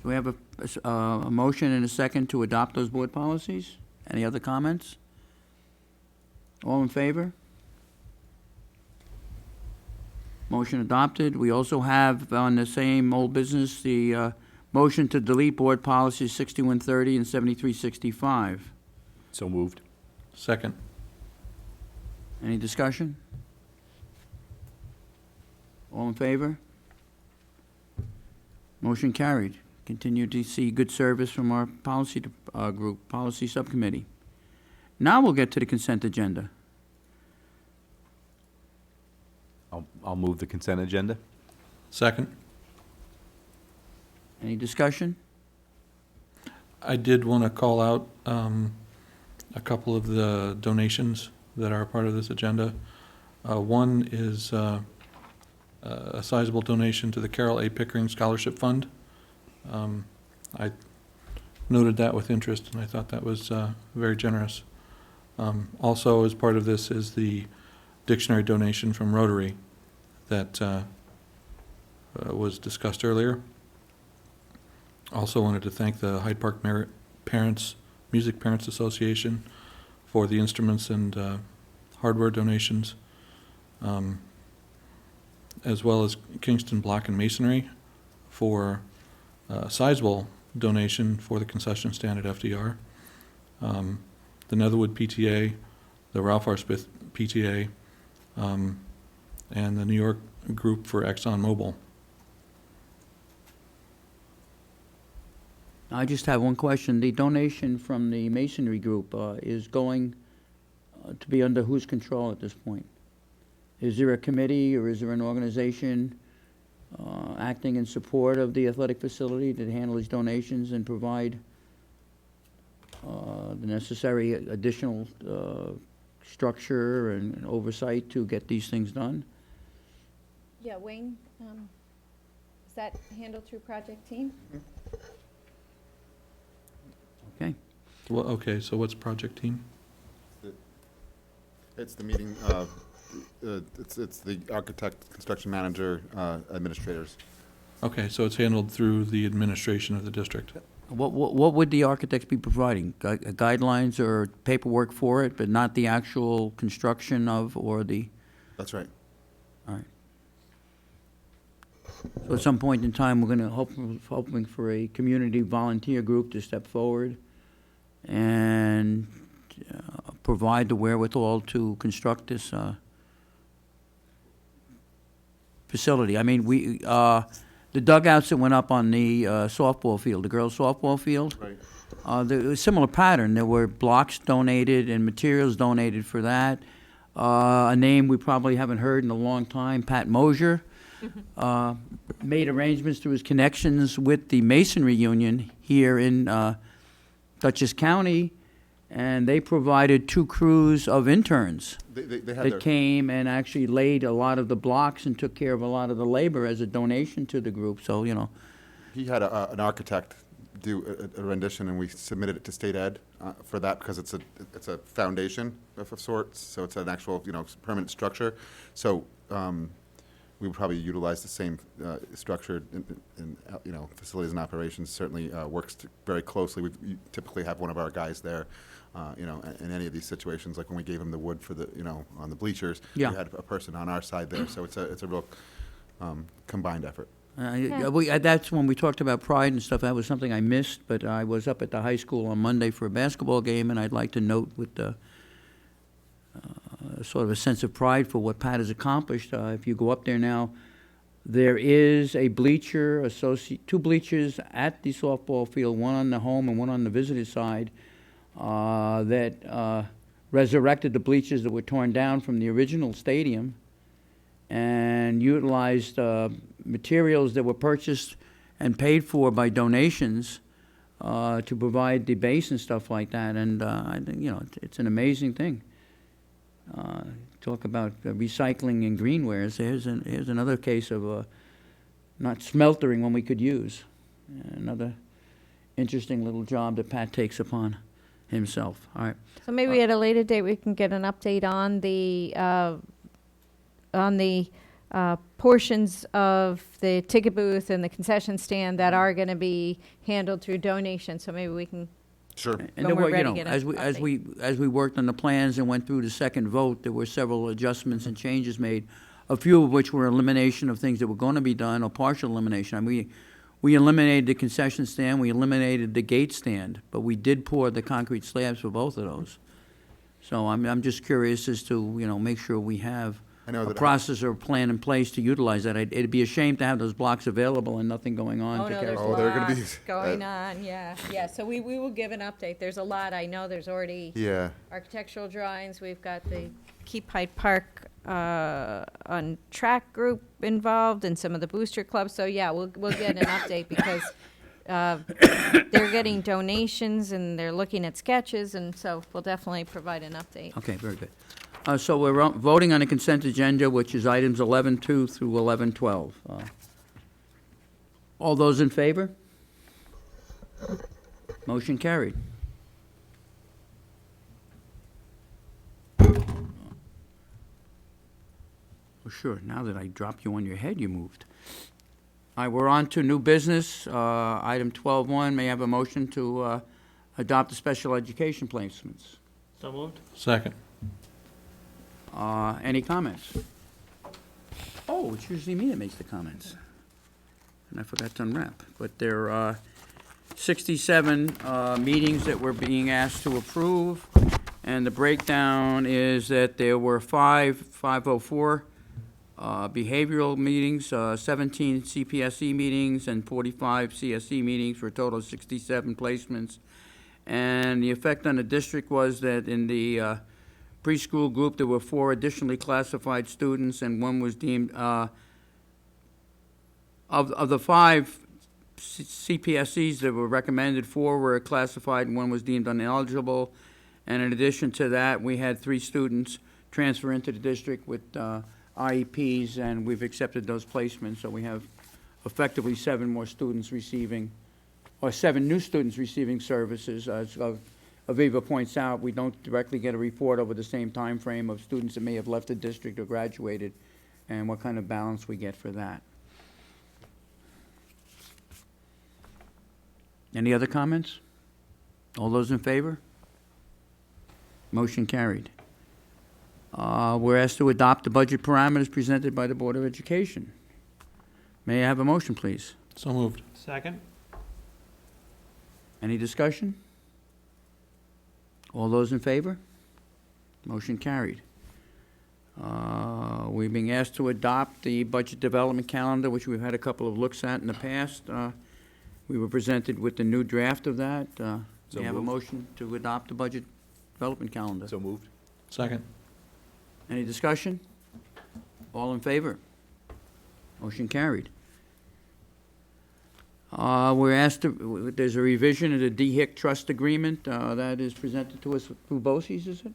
Do we have a motion and a second to adopt those board policies? Any other comments? All in favor? Motion adopted. We also have on the same old business, the motion to delete board policies 6130 and 7365. So moved. Second. Any discussion? All in favor? Motion carried. Continue to see good service from our policy group, policy subcommittee. Now we'll get to the consent agenda. I'll move the consent agenda. Second. Any discussion? I did want to call out a couple of the donations that are part of this agenda. One is a sizable donation to the Carol A. Pickering Scholarship Fund. I noted that with interest, and I thought that was very generous. Also, as part of this is the dictionary donation from Rotary that was discussed earlier. Also wanted to thank the Hyde Park Music Parents Association for the instruments and hardware donations, as well as Kingston Block and Masonry for a sizable donation for the concession stand at FDR. The Netherwood PTA, the Ralph R. Smith PTA, and the New York group for ExxonMobil. I just have one question. The donation from the Masonry Group is going to be under whose control at this point? Is there a committee or is there an organization acting in support of the athletic facility to handle these donations and provide the necessary additional structure and oversight to get these things done? Yeah, Wayne, is that handled through Project Team? Okay. Well, okay, so what's Project Team? It's the meeting, it's the architect, construction manager, administrators. Okay, so it's handled through the administration of the district. What would the architects be providing? Guidelines or paperwork for it, but not the actual construction of or the? That's right. All right. So at some point in time, we're going to hoping for a community volunteer group to step forward and provide the wherewithal to construct this facility. I mean, the dugouts that went up on the softball field, the girls' softball field, Right. there was a similar pattern. There were blocks donated and materials donated for that. A name we probably haven't heard in a long time, Pat Mosier, made arrangements through his connections with the Masonry Union here in Dutchess County, and they provided 2 crews of interns They had that their, came and actually laid a lot of the blocks and took care of a lot of the labor as a donation to the group. So, you know, he had an architect do a rendition, and we submitted it to state ed for that because it's a foundation of sorts, so it's an actual, permanent structure. So we would probably utilize the same structure in facilities and operations. Certainly works very closely. We typically have one of our guys there, in any of these situations, like when we gave him the wood for the, on the bleachers. Yeah. We had a person on our side there, so it's a real combined effort. That's when we talked about pride and stuff. That was something I missed, but I was up at the high school on Monday for a basketball game, and I'd like to note with sort of a sense of pride for what Pat has accomplished. If you go up there now, there is a bleacher, two bleachers at the softball field, one on the home and one on the visitor side, that resurrected the bleachers that were torn down from the original stadium and utilized materials that were purchased and paid for by donations to provide the base and stuff like that. And I think, you know, it's an amazing thing. Talk about recycling and greenwares. Here's another case of not smeltering when we could use. Another interesting little job that Pat takes upon himself. All right. So maybe at a later date, we can get an update on the portions of the ticket booth and the concession stand that are going to be handled through donation. So maybe we can. Sure. And When there we're were, ready you to know, get an as we worked on the plans and went through the second vote, there were several adjustments and changes made, a few of which were elimination of things that were going to be done or partial elimination. I mean, we eliminated the concession stand, we eliminated the gate stand, but we did pour the concrete slabs for both of those. So I'm just curious as to, you know, make sure we have I know a that process or a plan in place to utilize that. It'd be a shame to have those blocks available and nothing going on Oh, to no, carry. there's Oh, they're gonna be- lots going on, yeah. So we will give an update. There's a lot. I know there's already Yeah. architectural drawings. We've got the Keep Hyde Park on track group involved and some of the booster clubs. So yeah, we'll get an update because they're getting donations and they're looking at sketches, and so we'll definitely provide an update. Okay, very good. So we're voting on the consent agenda, which is items 11.2 through 11.12. All those in favor? Motion carried. Oh, sure, now that I dropped you on your head, you moved. All right, we're on to new business. Item 12.1, may I have a motion to adopt the special education placements? So moved? Second. Any comments? Oh, it's usually me that makes the comments. And I forgot to unwrap. But there are 67 meetings that we're being asked to approve. And the breakdown is that there were 504 behavioral meetings, 17 CPSE meetings, and 45 CSE meetings for a total of 67 placements. And the effect on the district was that in the preschool group, there were 4 additionally classified students, and one was deemed, of the 5 CPSEs that were recommended, 4 were classified and one was deemed ineligible. And in addition to that, we had 3 students transfer into the district with IEPs, and we've accepted those placements. So we have effectively 7 more students receiving, or 7 new students receiving services. As Aviva points out, we don't directly get a report over the same time frame of students that may have left the district or graduated, and what kind of balance we get for that. Any other comments? All those in favor? Motion carried. We're asked to adopt the budget parameters presented by the Board of Education. May I have a motion, please? So moved. Second? Any discussion? All those in favor? Motion carried. We're being asked to adopt the budget development calendar, which we've had a couple of looks at in the past. We were presented with the new draft of that. So May I have a moved. motion to adopt the budget development calendar? So moved. Second. Any discussion? All in favor? Motion carried. We're asked to, there's a revision of the DEHIC trust agreement that is presented to us through BOCES, is it?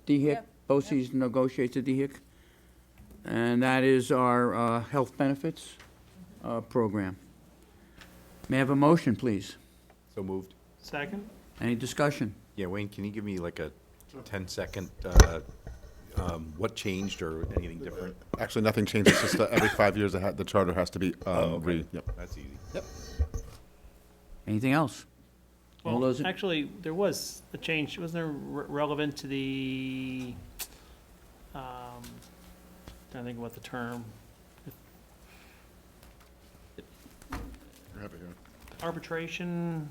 DEHIC, BOCES negotiates the DEHIC. And that is our health benefits program. May I have a motion, please? So moved. Second? Any discussion? Yeah, Wayne, can you give me like a 10-second, what changed or anything different? Actually, nothing changes, just every 5 years the charter has to be Okay. Yep. That's easy. Anything else? All Well, those, actually, there was a change, wasn't there relevant to the, trying to think about the term. I have it here. Arbitration,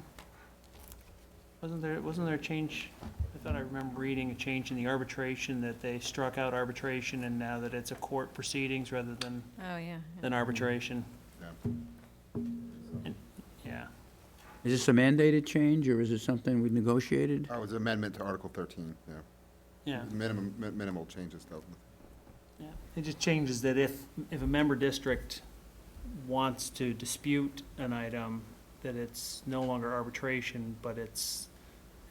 wasn't there a change? I thought I remember reading a change in the arbitration, that they struck out arbitration and now that it's a court proceedings rather than Oh, yeah. arbitration. Yeah. And- Yeah, Is this a mandated change, or is it something we negotiated? Oh, it's an amendment to Article 13, yeah. yeah, Minimal changes dealt with. yeah. It just changes that if a member district wants to dispute an item, that it's no longer arbitration, but it's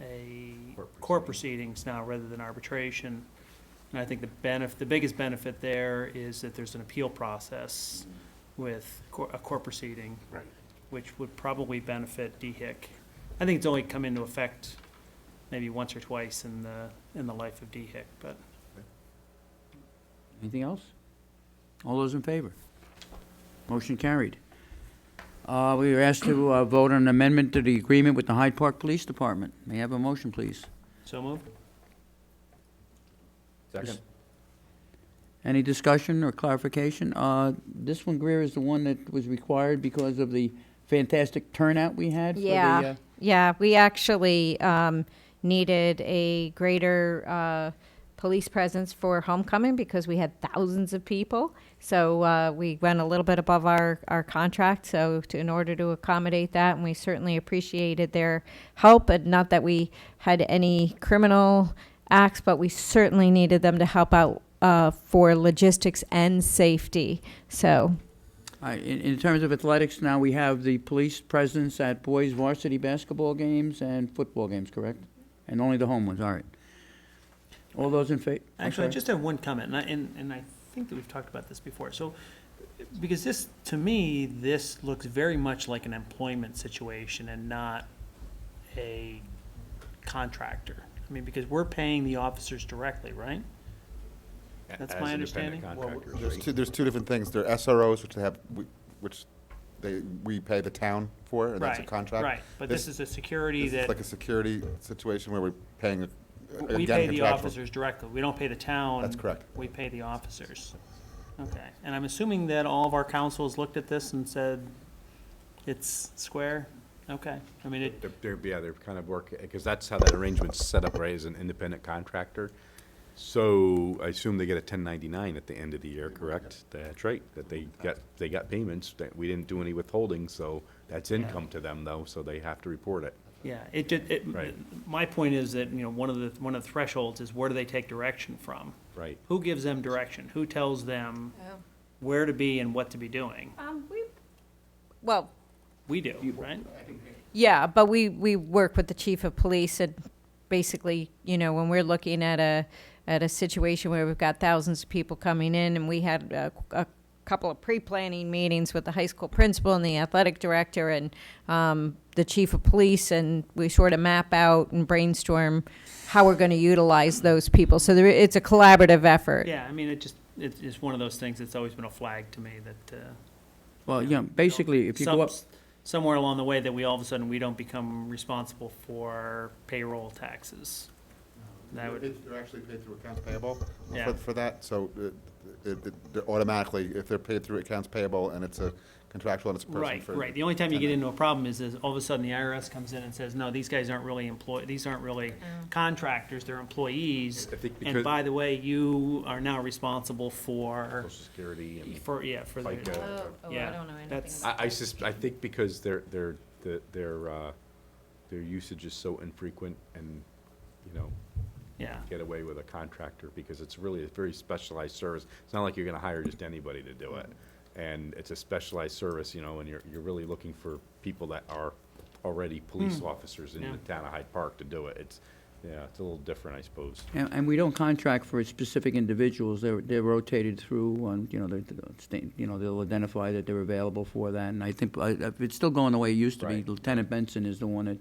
a court proceedings now rather than arbitration. And I think the biggest benefit there is that there's an appeal process with a court proceeding. Right. Which would probably benefit DEHIC. I think it's only come into effect maybe once or twice in the life of DEHIC, but. Anything else? All those in favor? Motion carried. We are asked to vote on an amendment to the agreement with the Hyde Park Police Department. May I have a motion, please? So moved? Second. Any discussion or clarification? This one, Greer, is the one that was required because of the fantastic turnout we had for the... Yeah, yeah, we actually needed a greater police presence for homecoming because we had thousands of people. So we went a little bit above our contract, so in order to accommodate that, and we certainly appreciated their help, and not that we had any criminal acts, but we certainly needed them to help out for logistics and safety, so... In terms of athletics, now we have the police presence at boys varsity basketball games and football games, correct? And only the home ones, all right. All those in favor? Actually, I just have one comment, and I think that we've talked about this before. So, because this, to me, this looks very much like an employment situation and not a contractor. I mean, because we're paying the officers directly, right? That's As my independent understanding. contractors, right? There's two different things. There are SROs, we pay the town for, and that's a Right, contract. right. But this is a security This is that like a security situation where we're paying, again, we pay the contractual. officers directly. We don't pay the town. That's correct. We pay the officers. Okay. And I'm assuming that all of our councils looked at this and said, it's square? Okay. I mean, They're kind of because that's how that arrangement's set up, right, as an independent contractor. So I assume they get a 1099 at the end of the year, correct? That's right, that they got payments, that we didn't do any withholding, so that's income to them though, so they have to report it. yeah, Right. my point is that, one of the thresholds is where do they take direction from? Right. Who gives them direction? Who tells them where to be and what to be doing? Well, We do, right? yeah, but we work with the chief of police, and basically, when we're looking at a situation where we've got thousands of people coming in, and we had a couple of pre-planning meetings with the high school principal and the athletic director and the chief of police, and we sort of map out and brainstorm how we're going to utilize those people. So it's a collaborative effort. Yeah, I mean, it's one of those things that's always been a flag to me that, Well, basically, if you go up... somewhere along the way that we all of a sudden, we don't become responsible for payroll taxes. That would, They're actually paid through accounts payable Yeah. for that, so they're automatically, if they're paid through accounts payable and it's a contractual and it's a person right, for. right. The only time you get into a problem is all of a sudden the IRS comes in and says, no, these guys aren't really these aren't really contractors, they're employees. I think And because by the way, you are now responsible for, Social Security and for the, FICA. Yeah, I don't know anything that's- about I think because their usage is so infrequent and, yeah. get away with a contractor because it's really a very specialized service. It's not like you're gonna hire just anybody to do it. And it's a specialized service, and you're really looking for people that are already police officers in Yeah. the town of Hyde Park to do it. It's a little different, I suppose. And we don't contract for specific individuals. They're rotated through, they'll identify that they're available for that. And I think it's still going the way it used to be. Right. Lieutenant Benson is the one that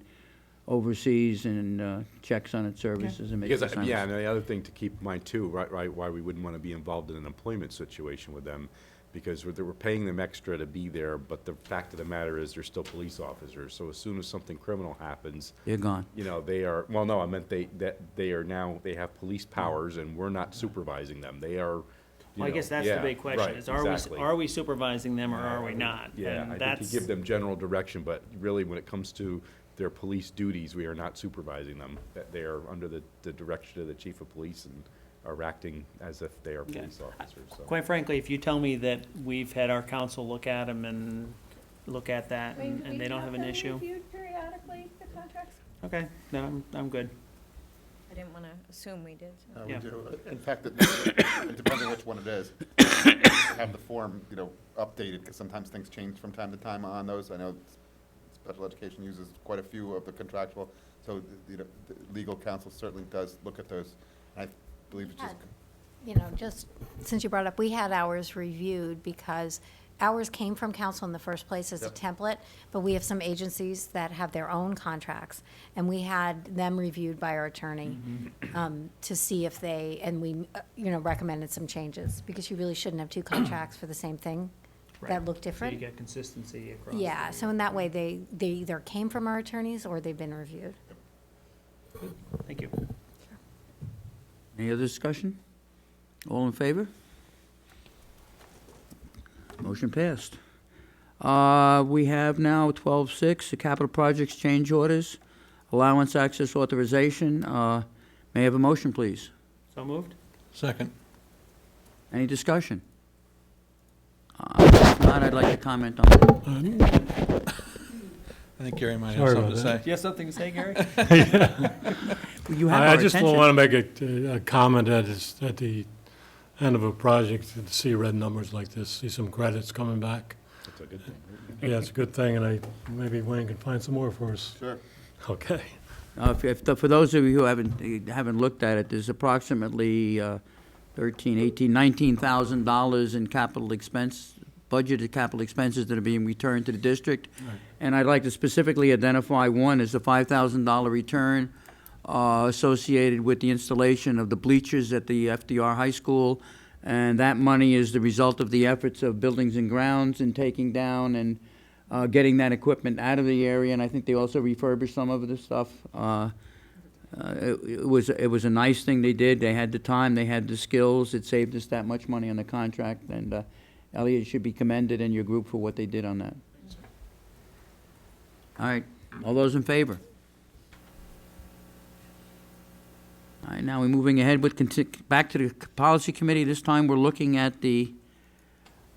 oversees and checks on its services and makes Because, assignments. and the other thing to keep in mind too, right, why we wouldn't want to be involved in an employment situation with them, because we're paying them extra to be there, but the fact of the matter is they're still police officers. So as soon as something criminal happens, They're gone. they are, well, no, I meant they have police powers and we're not supervising them. They are Well, I guess that's the big question, is are we supervising them or are we not? Yeah, And I think that's- you give them general direction, but really, when it comes to their police duties, we are not supervising them. That they are under the direction of the chief of police and are acting as if they are police officers, so. Quite frankly, if you tell me that we've had our council look at them and look at that and they don't have an issue. Reviewed periodically, the contracts? Okay, no, I'm good. I didn't want to assume we did. So. We Yeah. do. In fact, it depends on which one it is. Have the form, updated, because sometimes things change from time to time on those. I know special education uses quite a few of the contractual, so, the legal counsel certainly does look at those. I believe it's just. Just since you brought up, we had ours reviewed because ours came from council in the first place as a template, but we have some agencies that have their own contracts, and we had them reviewed by our attorney to see if and we, recommended some changes, because you really shouldn't have two contracts for the same thing that look So different. you get consistency across. Yeah, so in that way, they either came from our attorneys or they've been reviewed. Thank you. Any other discussion? All in favor? Motion passed. We have now 12-6, the capital projects change orders, allowance access authorization. May I have a motion, please? So moved? Second. Any discussion? If not, I'd like to comment on it. I think Gary might have Sorry something to about say. Do you have something to say, Gary? You have I our just attention. want to make a comment at the end of a project, to see red numbers like this, see some credits coming back. That's a good thing. Yeah, it's a good thing, and maybe Wayne can find some more for us. Sure. Okay. For those of you who haven't looked at it, there's approximately $19,000 in capital expense, budgeted capital expenses that are being returned to the district. Right. And I'd like to specifically identify one as the $5,000 return associated with the installation of the bleachers at the FDR High School. And that money is the result of the efforts of Buildings and Grounds in taking down and getting that equipment out of the area. And I think they also refurbished some of the stuff. It was a nice thing they did. They had the time, they had the skills. It saved us that much money on the contract. And Elliot should be commended and your group for what they did on that. All right, all those in favor? All right, now we're moving ahead with, back to the policy committee. This time we're looking at the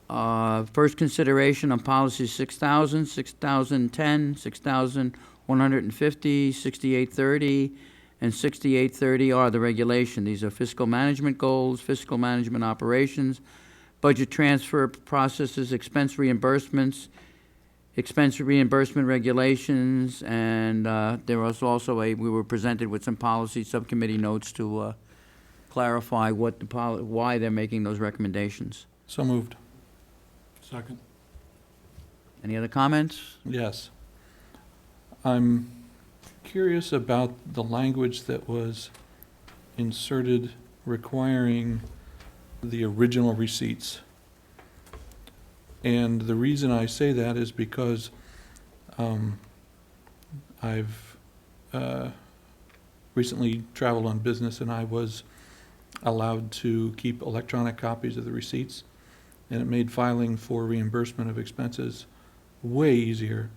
first consideration on policies 6,000, 6,010, 6,150, 6,830, and 6,830 are the regulation. These are fiscal management goals, fiscal management operations, budget transfer processes, expense reimbursement regulations, and there was also we were presented with some policy subcommittee notes to clarify why they're making those recommendations. So moved. Second. Any other comments? Yes. I'm curious about the language that was inserted requiring the original receipts. And the reason I say that is because I've recently traveled on business, and I was allowed to keep electronic copies of the receipts, and it made filing for reimbursement of expenses way easier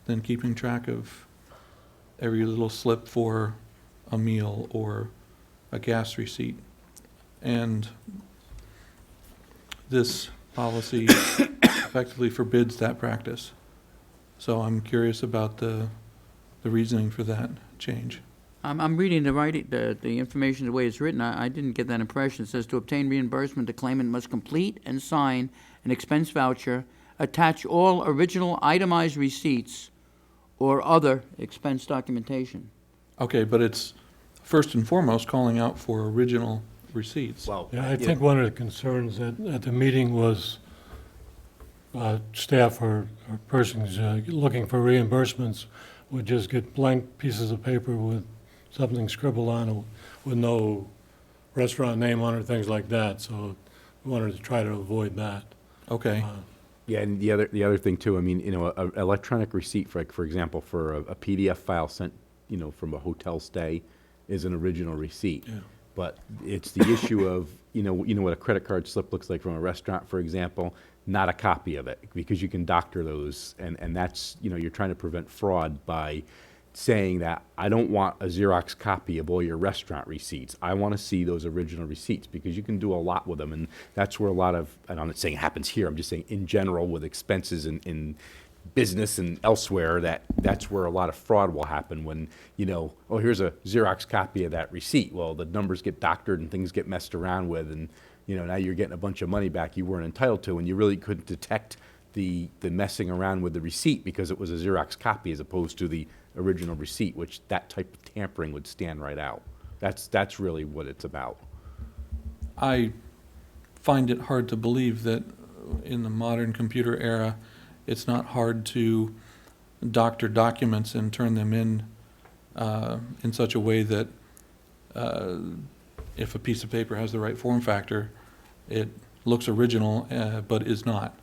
than keeping track of every little slip for a meal or a gas receipt. And this policy effectively forbids that practice. So I'm curious about the reasoning for that change. I'm reading the information the way it's written. I didn't get that impression. It says to obtain reimbursement, the claimant must complete and sign an expense voucher, attach all original itemized receipts or other expense documentation. Okay, but it's first and foremost calling out for original receipts. Well, Yeah, I think one of the concerns at the meeting was staff or persons looking for reimbursements would just get blank pieces of paper with something scribbled on it with no restaurant name on it, things like that. So we wanted to try to avoid that. Okay, yeah, and the other thing too, I mean, a electronic receipt for example, for a PDF file sent, from a hotel stay is an original receipt. Yeah. But it's the issue of, you know what a credit card slip looks like from a restaurant, for example, not a copy of it, because you can doctor those, and that's, you're trying to prevent fraud by saying that I don't want a Xerox copy of all your restaurant receipts. I want to see those original receipts, because you can do a lot with them, and that's where a lot of, and I'm not saying it happens here, I'm just saying in general with expenses in business and elsewhere, that's where a lot of fraud will happen when, oh, here's a Xerox copy of that receipt. Well, the numbers get doctored and things get messed around with, and, now you're getting a bunch of money back you weren't entitled to, and you really couldn't detect the messing around with the receipt because it was a Xerox copy as opposed to the original receipt, which that type of tampering would stand right out. That's really what it's about. I find it hard to believe that in the modern computer era, it's not hard to doctor documents and turn them in such a way that if a piece of paper has the right form factor, it looks original, but is not.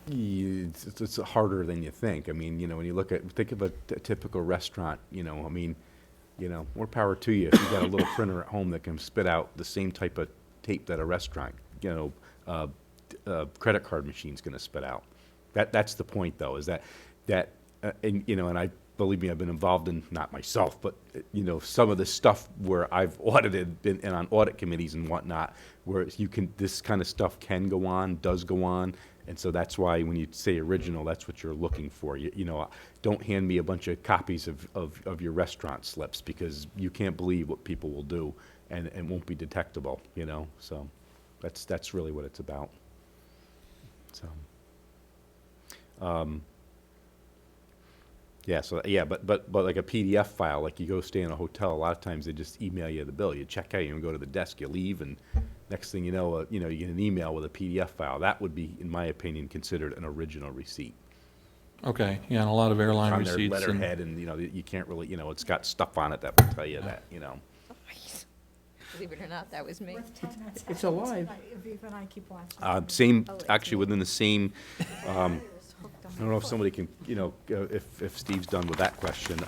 It's harder than you think. I mean, when you think of a typical restaurant, more power to you if you've got a little printer at home that can spit out the same type of tape that a restaurant, credit card machine's going to spit out. That's the point, though, is that and I believe me, I've been involved in, not myself, but some of the stuff where I've audited, been and on audit committees and whatnot, where this kind of stuff can go on, does go on. And so that's why when you say original, that's what you're looking for. Don't hand me a bunch of copies of your restaurant slips, because you can't believe what people will do, and won't be detectable. So that's really what it's about. So. But like a PDF file, like you go stay in a hotel, a lot of times they just email you the bill. You check out, you go to the desk, you leave, and next thing you know, you get an email with a PDF file. That would be, in my opinion, considered an original receipt. Okay, yeah, and a lot of airline On their receipts. letterhead, and you can't really, it's got stuff on it that will tell you that, Believe it or not, that was me. It's alive. Even I keep watching. Same, actually within the same, I don't know if somebody can, if Steve's done with that question.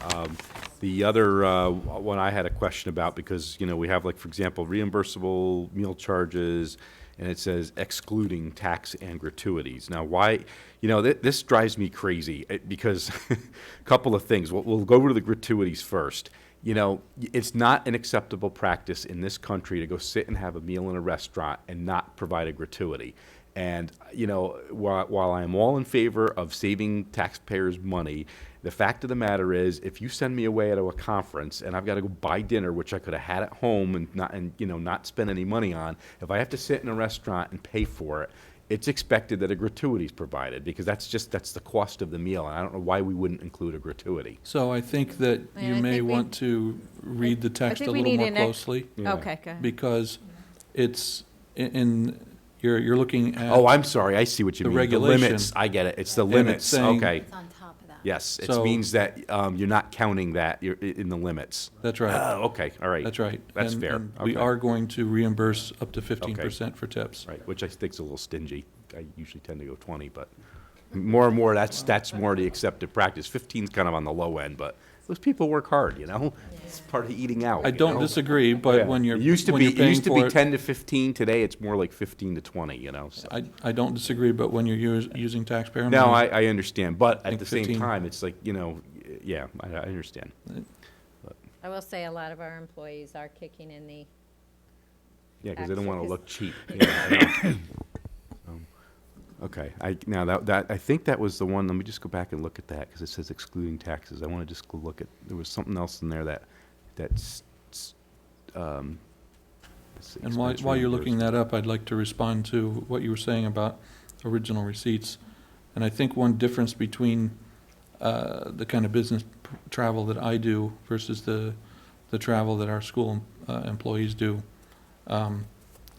The other one I had a question about, because, we have, like, for example, reimbursable meal charges, and it says excluding tax and gratuities. Now, why, this drives me crazy, because a couple of things. We'll go over to the gratuities first. It's not an acceptable practice in this country to go sit and have a meal in a restaurant and not provide a gratuity. And, while I am all in favor of saving taxpayers money, the fact of the matter is, if you send me away to a conference and I've got to go buy dinner, which I could have had at home and not spend any money on, if I have to sit in a restaurant and pay for it, it's expected that a gratuity is provided, because that's the cost of the meal. And I don't know why we wouldn't include a gratuity. So I think that you I may think we- want to read the text a think we little need more an closely, Yeah. Okay, go ahead. because it's you're looking at. Oh, I'm sorry. I see what you The mean. regulation. The limits. I get it. It's the And limits. it's saying- Okay. It's on top of that. Yes. It So- means that you're not counting that you're in the limits. That's right. Oh, okay. All right. That's right. That's And- fair. and we Okay. are going to reimburse up to 15% for tips. Right, which I think is a little stingy. I usually tend to go 20, but more and more, that's more the accepted practice. 15's kind of on the low end, but those people work hard, It's part of eating out. I don't disagree, but Yeah. when you're It used to when be, you're paying it used to for be it- 10 to 15. Today, it's more like 15 to 20, So. I don't disagree, but when you're using taxpayer money. No, I understand, but at think the same 15. time, it's like, yeah, I understand. I will say a lot of our employees are kicking in the, Yeah, because they don't want to Taxes. look cheap. I know. Okay, now that I think that was the one. Let me just go back and look at that, because it says excluding taxes. I want to just go look at. There was something else in there that's. Let's see, And while expense you're looking reimbursement. that up, I'd like to respond to what you were saying about original receipts. And I think one difference between the kind of business travel that I do versus the travel that our school employees do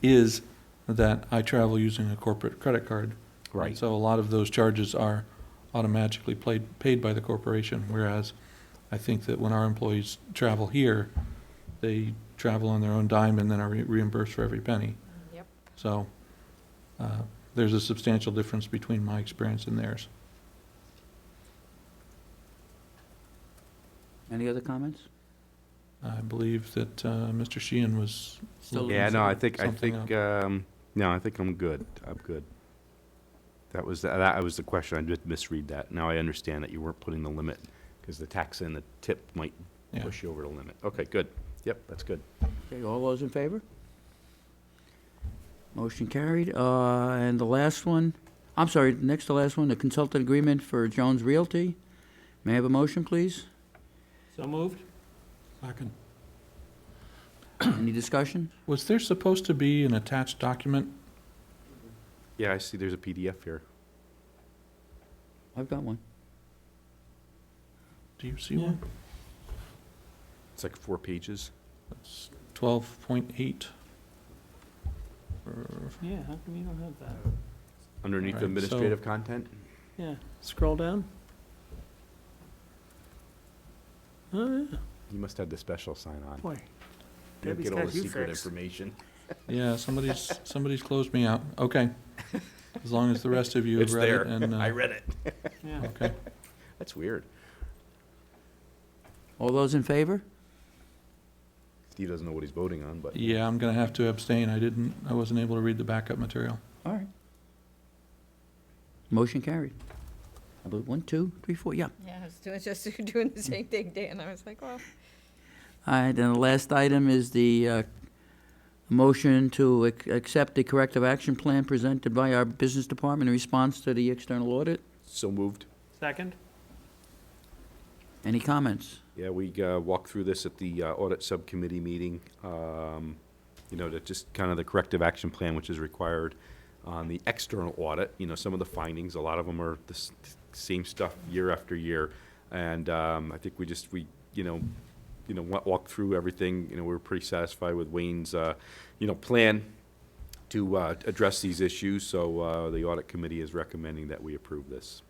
is that I travel using a corporate credit card. Right. And so a lot of those charges are automatically paid by the corporation, whereas I think that when our employees travel here, they travel on their own dime and then are reimbursed for every penny. yep. So there's a substantial difference between my experience and theirs. Any other comments? I believe that Mr. Sheehan was. Still- Yeah, no, I think, Something up. no, I think I'm good. I'm good. That was the question. I did misread that. Now I understand that you weren't putting the limit, because the tax and the tip might Yeah. push you over the limit. Okay, good. Yep, that's good. Okay, all those in favor? Motion carried. And the last one, I'm sorry, next to last one, the consultant agreement for Jones Realty. May I have a motion, please? So moved? Second. Any discussion? Was there supposed to be an attached document? Yeah, I see there's a PDF here. I've got one. Do you see one? It's like 4 pages. That's 12.8. Yeah, how come you don't have that? Underneath All right, administrative content? Yeah, scroll down. Oh, yeah, You must have the special sign on. boy. You don't Debbie's get all got the you secret fixed. information. Yeah, somebody's closed me out. Okay. As long as the rest of you have It's read there. it and, I read it. Yeah. okay. That's weird. All those in favor? Steve doesn't know what he's voting on, but. Yeah, I'm gonna have to abstain. I wasn't able to read the backup material. All right. Motion carried. I believe 1, 2, 3, 4, yeah. Yeah, I was just doing the same thing, Dan. I was like, well. All right, and the last item is the motion to accept the corrective action plan presented by our business department in response to the external audit. So moved. Second? Any comments? Yeah, we walked through this at the audit subcommittee meeting. You know, that just kind of the corrective action plan, which is required on the external audit. You know, some of the findings, a lot of them are the same stuff year after year. And I think we walked through everything. You know, we were pretty satisfied with Wayne's, plan to address these issues. So the audit committee is recommending that we approve this.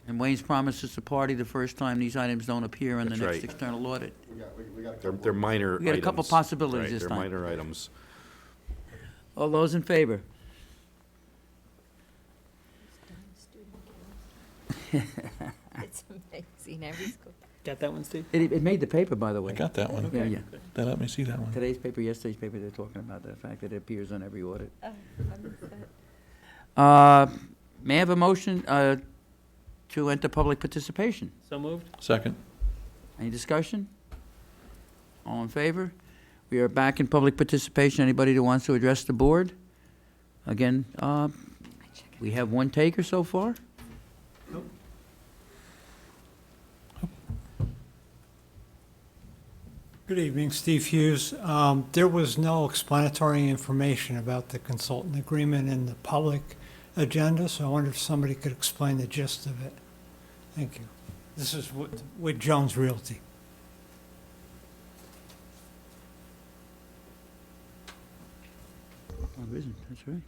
And Wayne's promises to party the first time these items don't appear in the That's next right. external audit. They're minor items. We got a couple possibilities Right, this they're time. minor items. All those in favor? It's amazing, every school. Got that one, Steve? It made the paper, by the way. I got that one. Yeah, yeah. They let me see that one. Today's paper, yesterday's paper, they're talking about the fact that it appears on every audit. Oh, I missed that. May I have a motion to enter public participation? So moved? Second. Any discussion? All in favor? We are back in public participation. Anybody that wants to address the board? Again, we have one taker so far. Good evening, Steve Hughes. There was no explanatory information about the consultant agreement in the public agenda, so I wondered if somebody could explain the gist of it. Thank you. This is with Jones Realty. Oh, there isn't, that's right.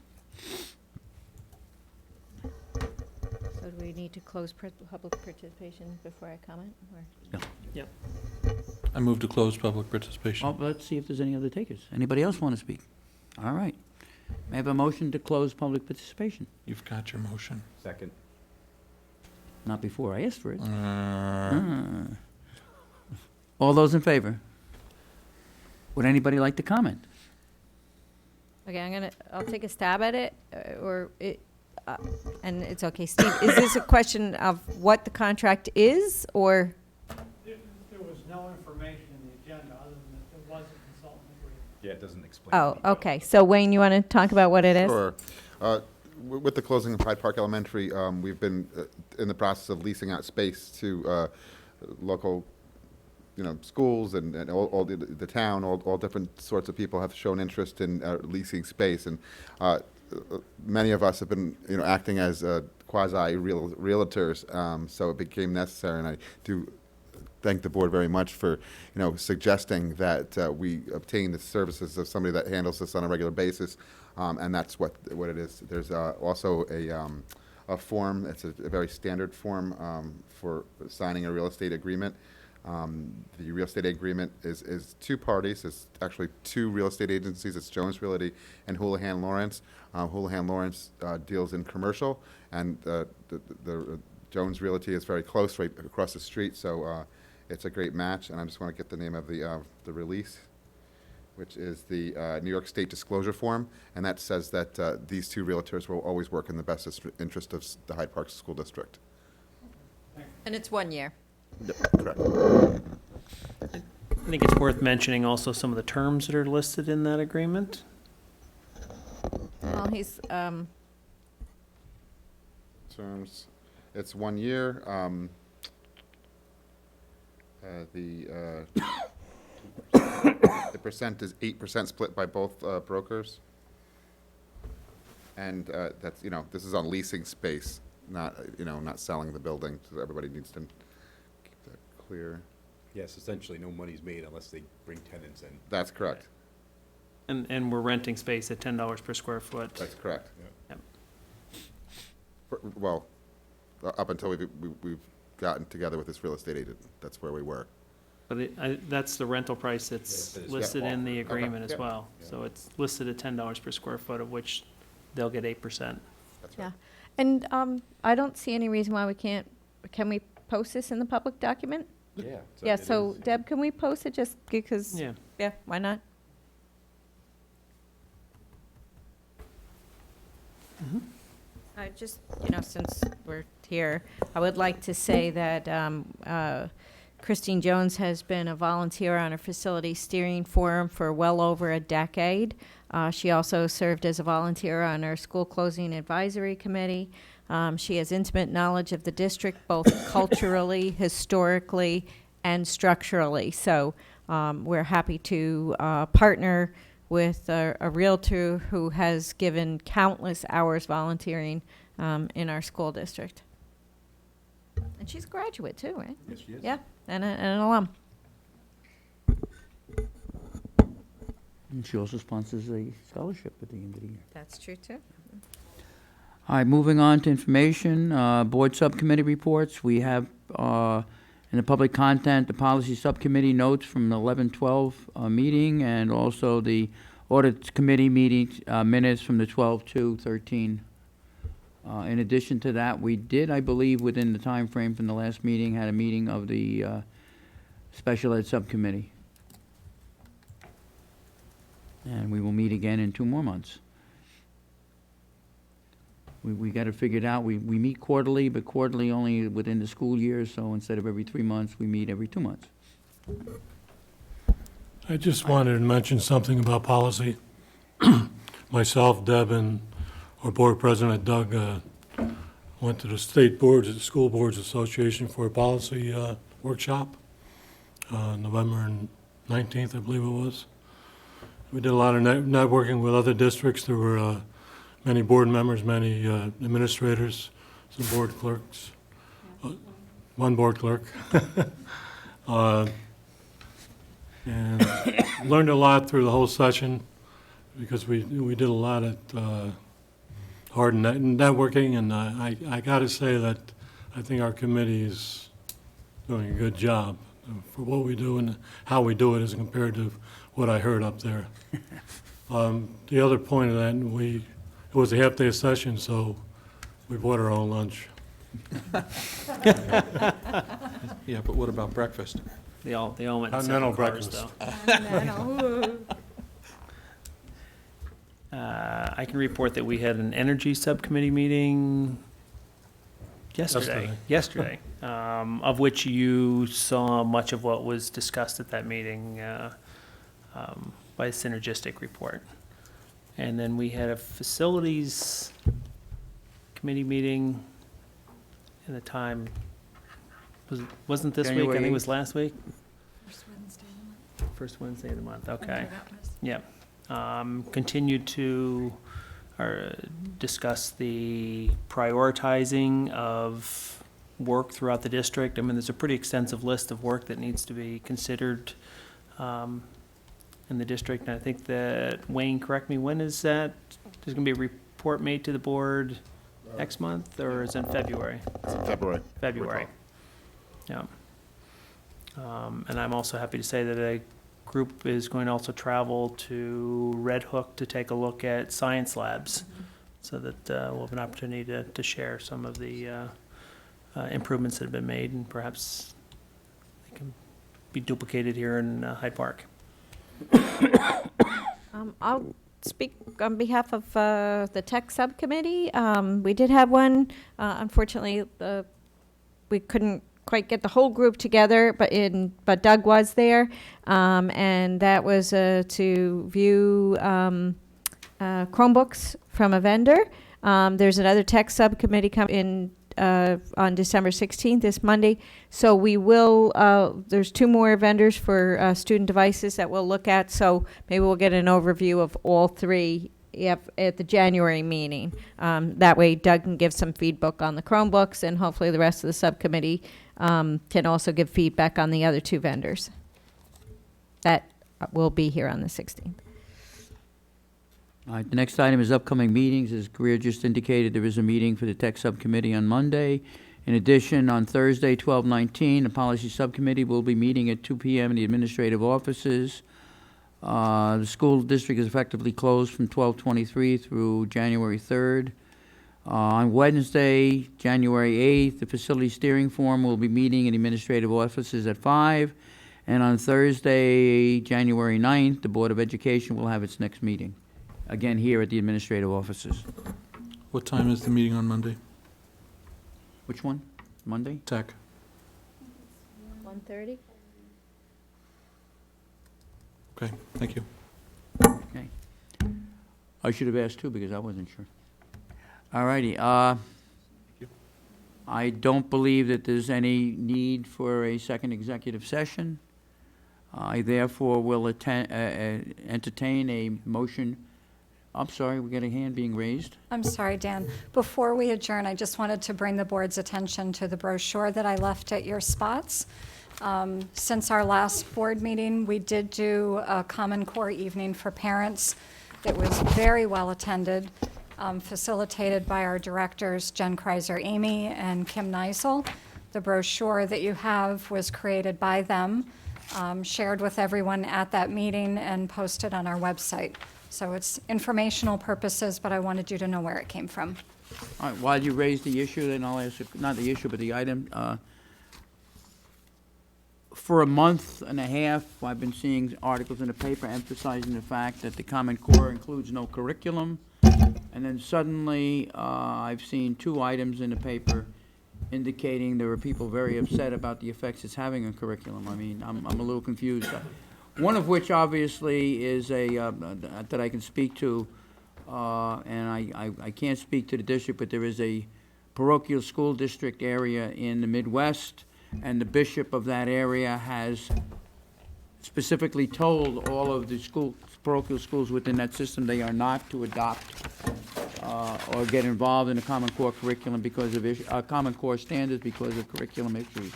So do we need to close public participation before I comment, or? I move to close public participation. Well, let's see if there's any other takers. Anybody else want to speak? All right. May I have a motion to close public participation? You've got your motion. Second. Not before I asked for it. Uh, All those in favor? Would anybody like to comment? Okay, I'll take a stab at it, and it's okay. Steve, is this a question of what the contract is, or? There was no information in the agenda other than that there was a consultant agreement. Yeah, it doesn't explain. Oh, okay. So Wayne, you want to talk about what it is? Sure. With the closing of Hyde Park Elementary, we've been in the process of leasing out space to local, schools and all the town, all different sorts of people have shown interest in leasing space. And many of us have been, acting as quasi-realtors, so it became necessary. And I do thank the board very much for, suggesting that we obtain the services of somebody that handles this on a regular basis. And that's what it is. There's also a form. It's a very standard form for signing a real estate agreement. The real estate agreement is two parties. It's actually two real estate agencies. It's Jones Realty and Houlihan Lawrence. Houlihan Lawrence deals in commercial, and the Jones Realty is very close, right across the street. So It's a great match, and I just want to get the name of the release, which is the New York State Disclosure Form, and that says that these two realtors will always work in the best interest of the Hyde Park School District. And it's 1 year. Yep, correct. I think it's worth mentioning also some of the terms that are listed in that agreement. Well, he's, Terms, it's 1 year. The percent is 8% split by both brokers. And that's, this is on leasing space, not, not selling the building, so everybody needs to keep that clear. Yes, essentially, no money's made unless they bring tenants in. That's correct. And we're renting space at $10 per square foot. That's correct. Yep. Well, up until we've gotten together with this real estate agent, that's where we were. But that's the rental price that's Yes, it is. listed in the Okay, agreement as yeah. well. So it's listed at $10 per square foot, of which they'll get 8%. That's yeah. right. And I don't see any reason why we can't, can we post this in the public document? Yeah. Yeah, so Deb, can we post it just because? Yeah. Yeah, why not? I just, since we're here, I would like to say that Christine Jones has been a volunteer on our facility steering forum for well over a decade. She also served as a volunteer on our school closing advisory committee. She has intimate knowledge of the district, both culturally, historically, and structurally. So we're happy to partner with a realtor who has given countless hours volunteering in our school district. And she's a graduate too, right? Yes, she is. Yeah, and an alum. And she also sponsors a scholarship at the end of the year. That's true too. All right, moving on to information, board subcommittee reports. We have in the public content, the policy subcommittee notes from the 11/12 meeting, and also the audit committee meeting minutes from the 12/2/13. In addition to that, we did, I believe, within the time frame from the last meeting, had a meeting of the special ed subcommittee. And we will meet again in 2 more months. We got it figured out. We meet quarterly, but quarterly only within the school year, so instead of every 3 months, we meet every 2 months. I just wanted to mention something about policy. Myself, Deb, and our board president, Doug, went to the School Boards Association for a policy workshop, November 19th, I believe it was. We did a lot of networking with other districts. There were many board members, many administrators, some board clerks, one board clerk. And learned a lot through the whole session because we did a lot of hard networking, and I got to say that I think our committee is doing a good job for what we do and how we do it as compared to what I heard up there. The other point of that, it was a half-day session, so we bought our own lunch. Yeah, but what about breakfast? They all went in Continental separate cars, breakfast. though. I can report that we had an energy subcommittee meeting yesterday, of which you saw much of what was discussed at that meeting by a synergistic report. And then we had a facilities committee meeting, and the time, wasn't this week, I think January it was last week? First Wednesday of the month. First Wednesday of the month, okay. Yeah. Continued to discuss the prioritizing of work throughout the district. I mean, there's a pretty extensive list of work that needs to be considered in the district. And I think that, Wayne, correct me, when is that? There's going to be a report made to the board next month, or is it in February? It's in February. February. Yeah. And I'm also happy to say that a group is going to also travel to Red Hook to take a look at science labs, so that we'll have an opportunity to share some of the improvements that have been made, and perhaps they can be duplicated here in Hyde Park. I'll speak on behalf of the tech subcommittee. We did have one. Unfortunately, we couldn't quite get the whole group together, but Doug was there, and that was to view Chromebooks from a vendor. There's another tech subcommittee coming in on December 16th, this Monday. So we will, there's 2 more vendors for student devices that we'll look at. So maybe we'll get an overview of all 3 at the January meeting. That way Doug can give some feedback on the Chromebooks, and hopefully the rest of the subcommittee can also give feedback on the other 2 vendors. That will be here on the 16th. All right, the next item is upcoming meetings. As Greer just indicated, there is a meeting for the Tech Subcommittee on Monday. In addition, on Thursday, 12/19, the Policy Subcommittee will be meeting at 2 p.m. in the administrative offices. The school district is effectively closed from 12/23 through January 3rd. On Wednesday, January 8th, the Facility Steering Forum will be meeting in the administrative offices at 5. And on Thursday, January 9th, the Board of Education will have its next meeting, again here at the administrative offices. What time is the meeting on Monday? Which one? Monday? Tech. 1:30? Okay, thank you. Okay. I should have asked too, because I wasn't sure. All righty. I don't believe that there's any need for a second executive session. I therefore will entertain a motion. I'm sorry, we got a hand being raised. I'm sorry, Dan. Before we adjourn, I just wanted to bring the board's attention to the brochure that I left at your spots. Since our last board meeting, we did do a Common Core evening for parents. It was very well attended, facilitated by our directors, Jen Kreiser Amy and Kim Neisel. The brochure that you have was created by them, shared with everyone at that meeting, and posted on our website. So it's informational purposes, but I wanted you to know where it came from. All right, while you raise the issue, then I'll ask, not the issue, but the item. For a month and a half, I've been seeing articles in the paper emphasizing the fact that the Common Core includes no curriculum. And then suddenly, I've seen 2 items in the paper indicating there were people very upset about the effects it's having on curriculum. I mean, I'm a little confused. One of which obviously is that I can speak to, and I can't speak to the district, but there is a parochial school district area in the Midwest, and the bishop of that area has specifically told all of the parochial schools within that system they are not to adopt or get involved in the Common Core curriculum because of Common Core standards because of curriculum issues.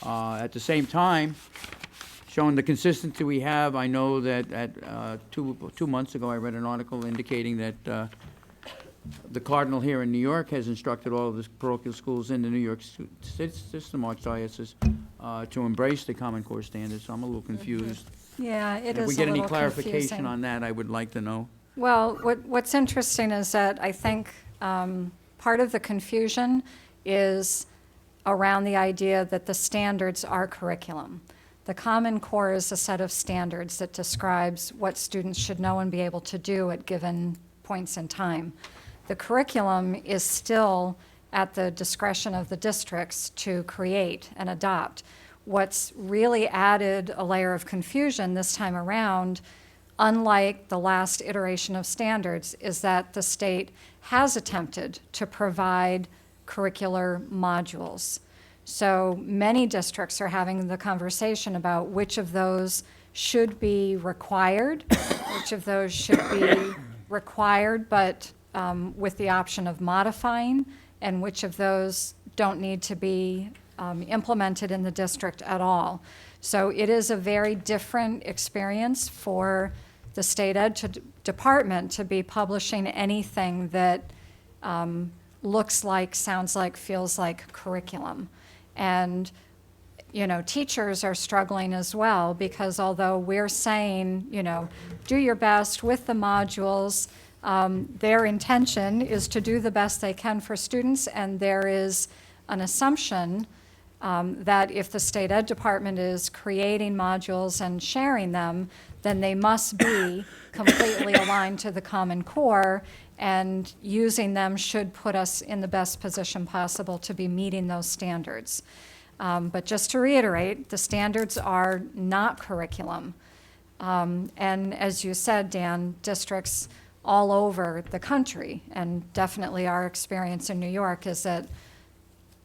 At the same time, showing the consistency we have, I know that two months ago I read an article indicating that the Cardinal here in New York has instructed all of the parochial schools in the New York system, Archdiocese, to embrace the Common Core standards, so I'm a little confused. Yeah, it is a If little we get any clarification confusing. on that, I would like to know. Well, what's interesting is that I think part of the confusion is around the idea that the standards are curriculum. The Common Core is a set of standards that describes what students should know and be able to do at given points in time. The curriculum is still at the discretion of the districts to create and adopt. What's really added a layer of confusion this time around, unlike the last iteration of standards, is that the state has attempted to provide curricular modules. So many districts are having the conversation about which of those should be required, which of those should be required but with the option of modifying, and which of those don't need to be implemented in the district at all. So it is a very different experience for the state ed department to be publishing anything that looks like, sounds like, feels like curriculum. And, you know, teachers are struggling as well, because although we're saying, you know, do your best with the modules, their intention is to do the best they can for students, and there is an assumption that if the state ed department is creating modules and sharing them, then they must be completely aligned to the Common Core, and using them should put us in the best position possible to be meeting those standards. But just to reiterate, the standards are not curriculum. And as you said, Dan, districts all over the country, and definitely our experience in New York, is that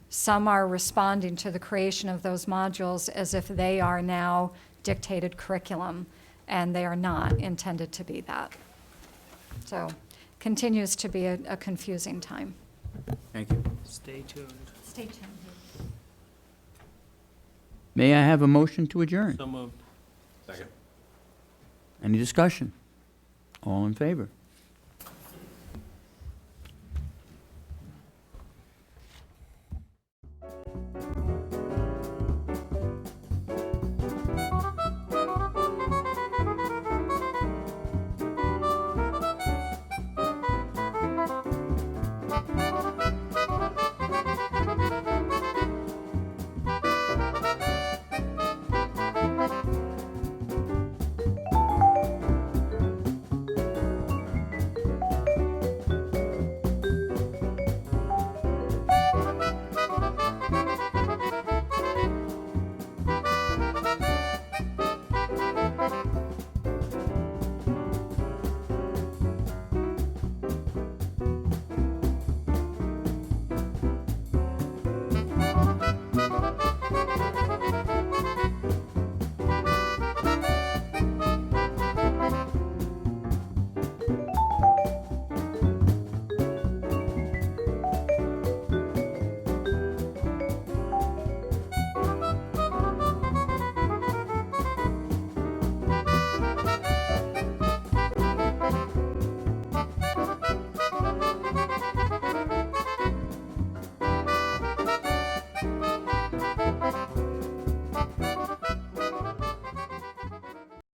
some are responding to the creation of those modules as if they are now dictated curriculum, and they are not intended to be that. So, continues to be a confusing time. Thank you. Stay tuned. Stay tuned. May I have a motion to adjourn? So moved. Second. Any discussion? All in favor?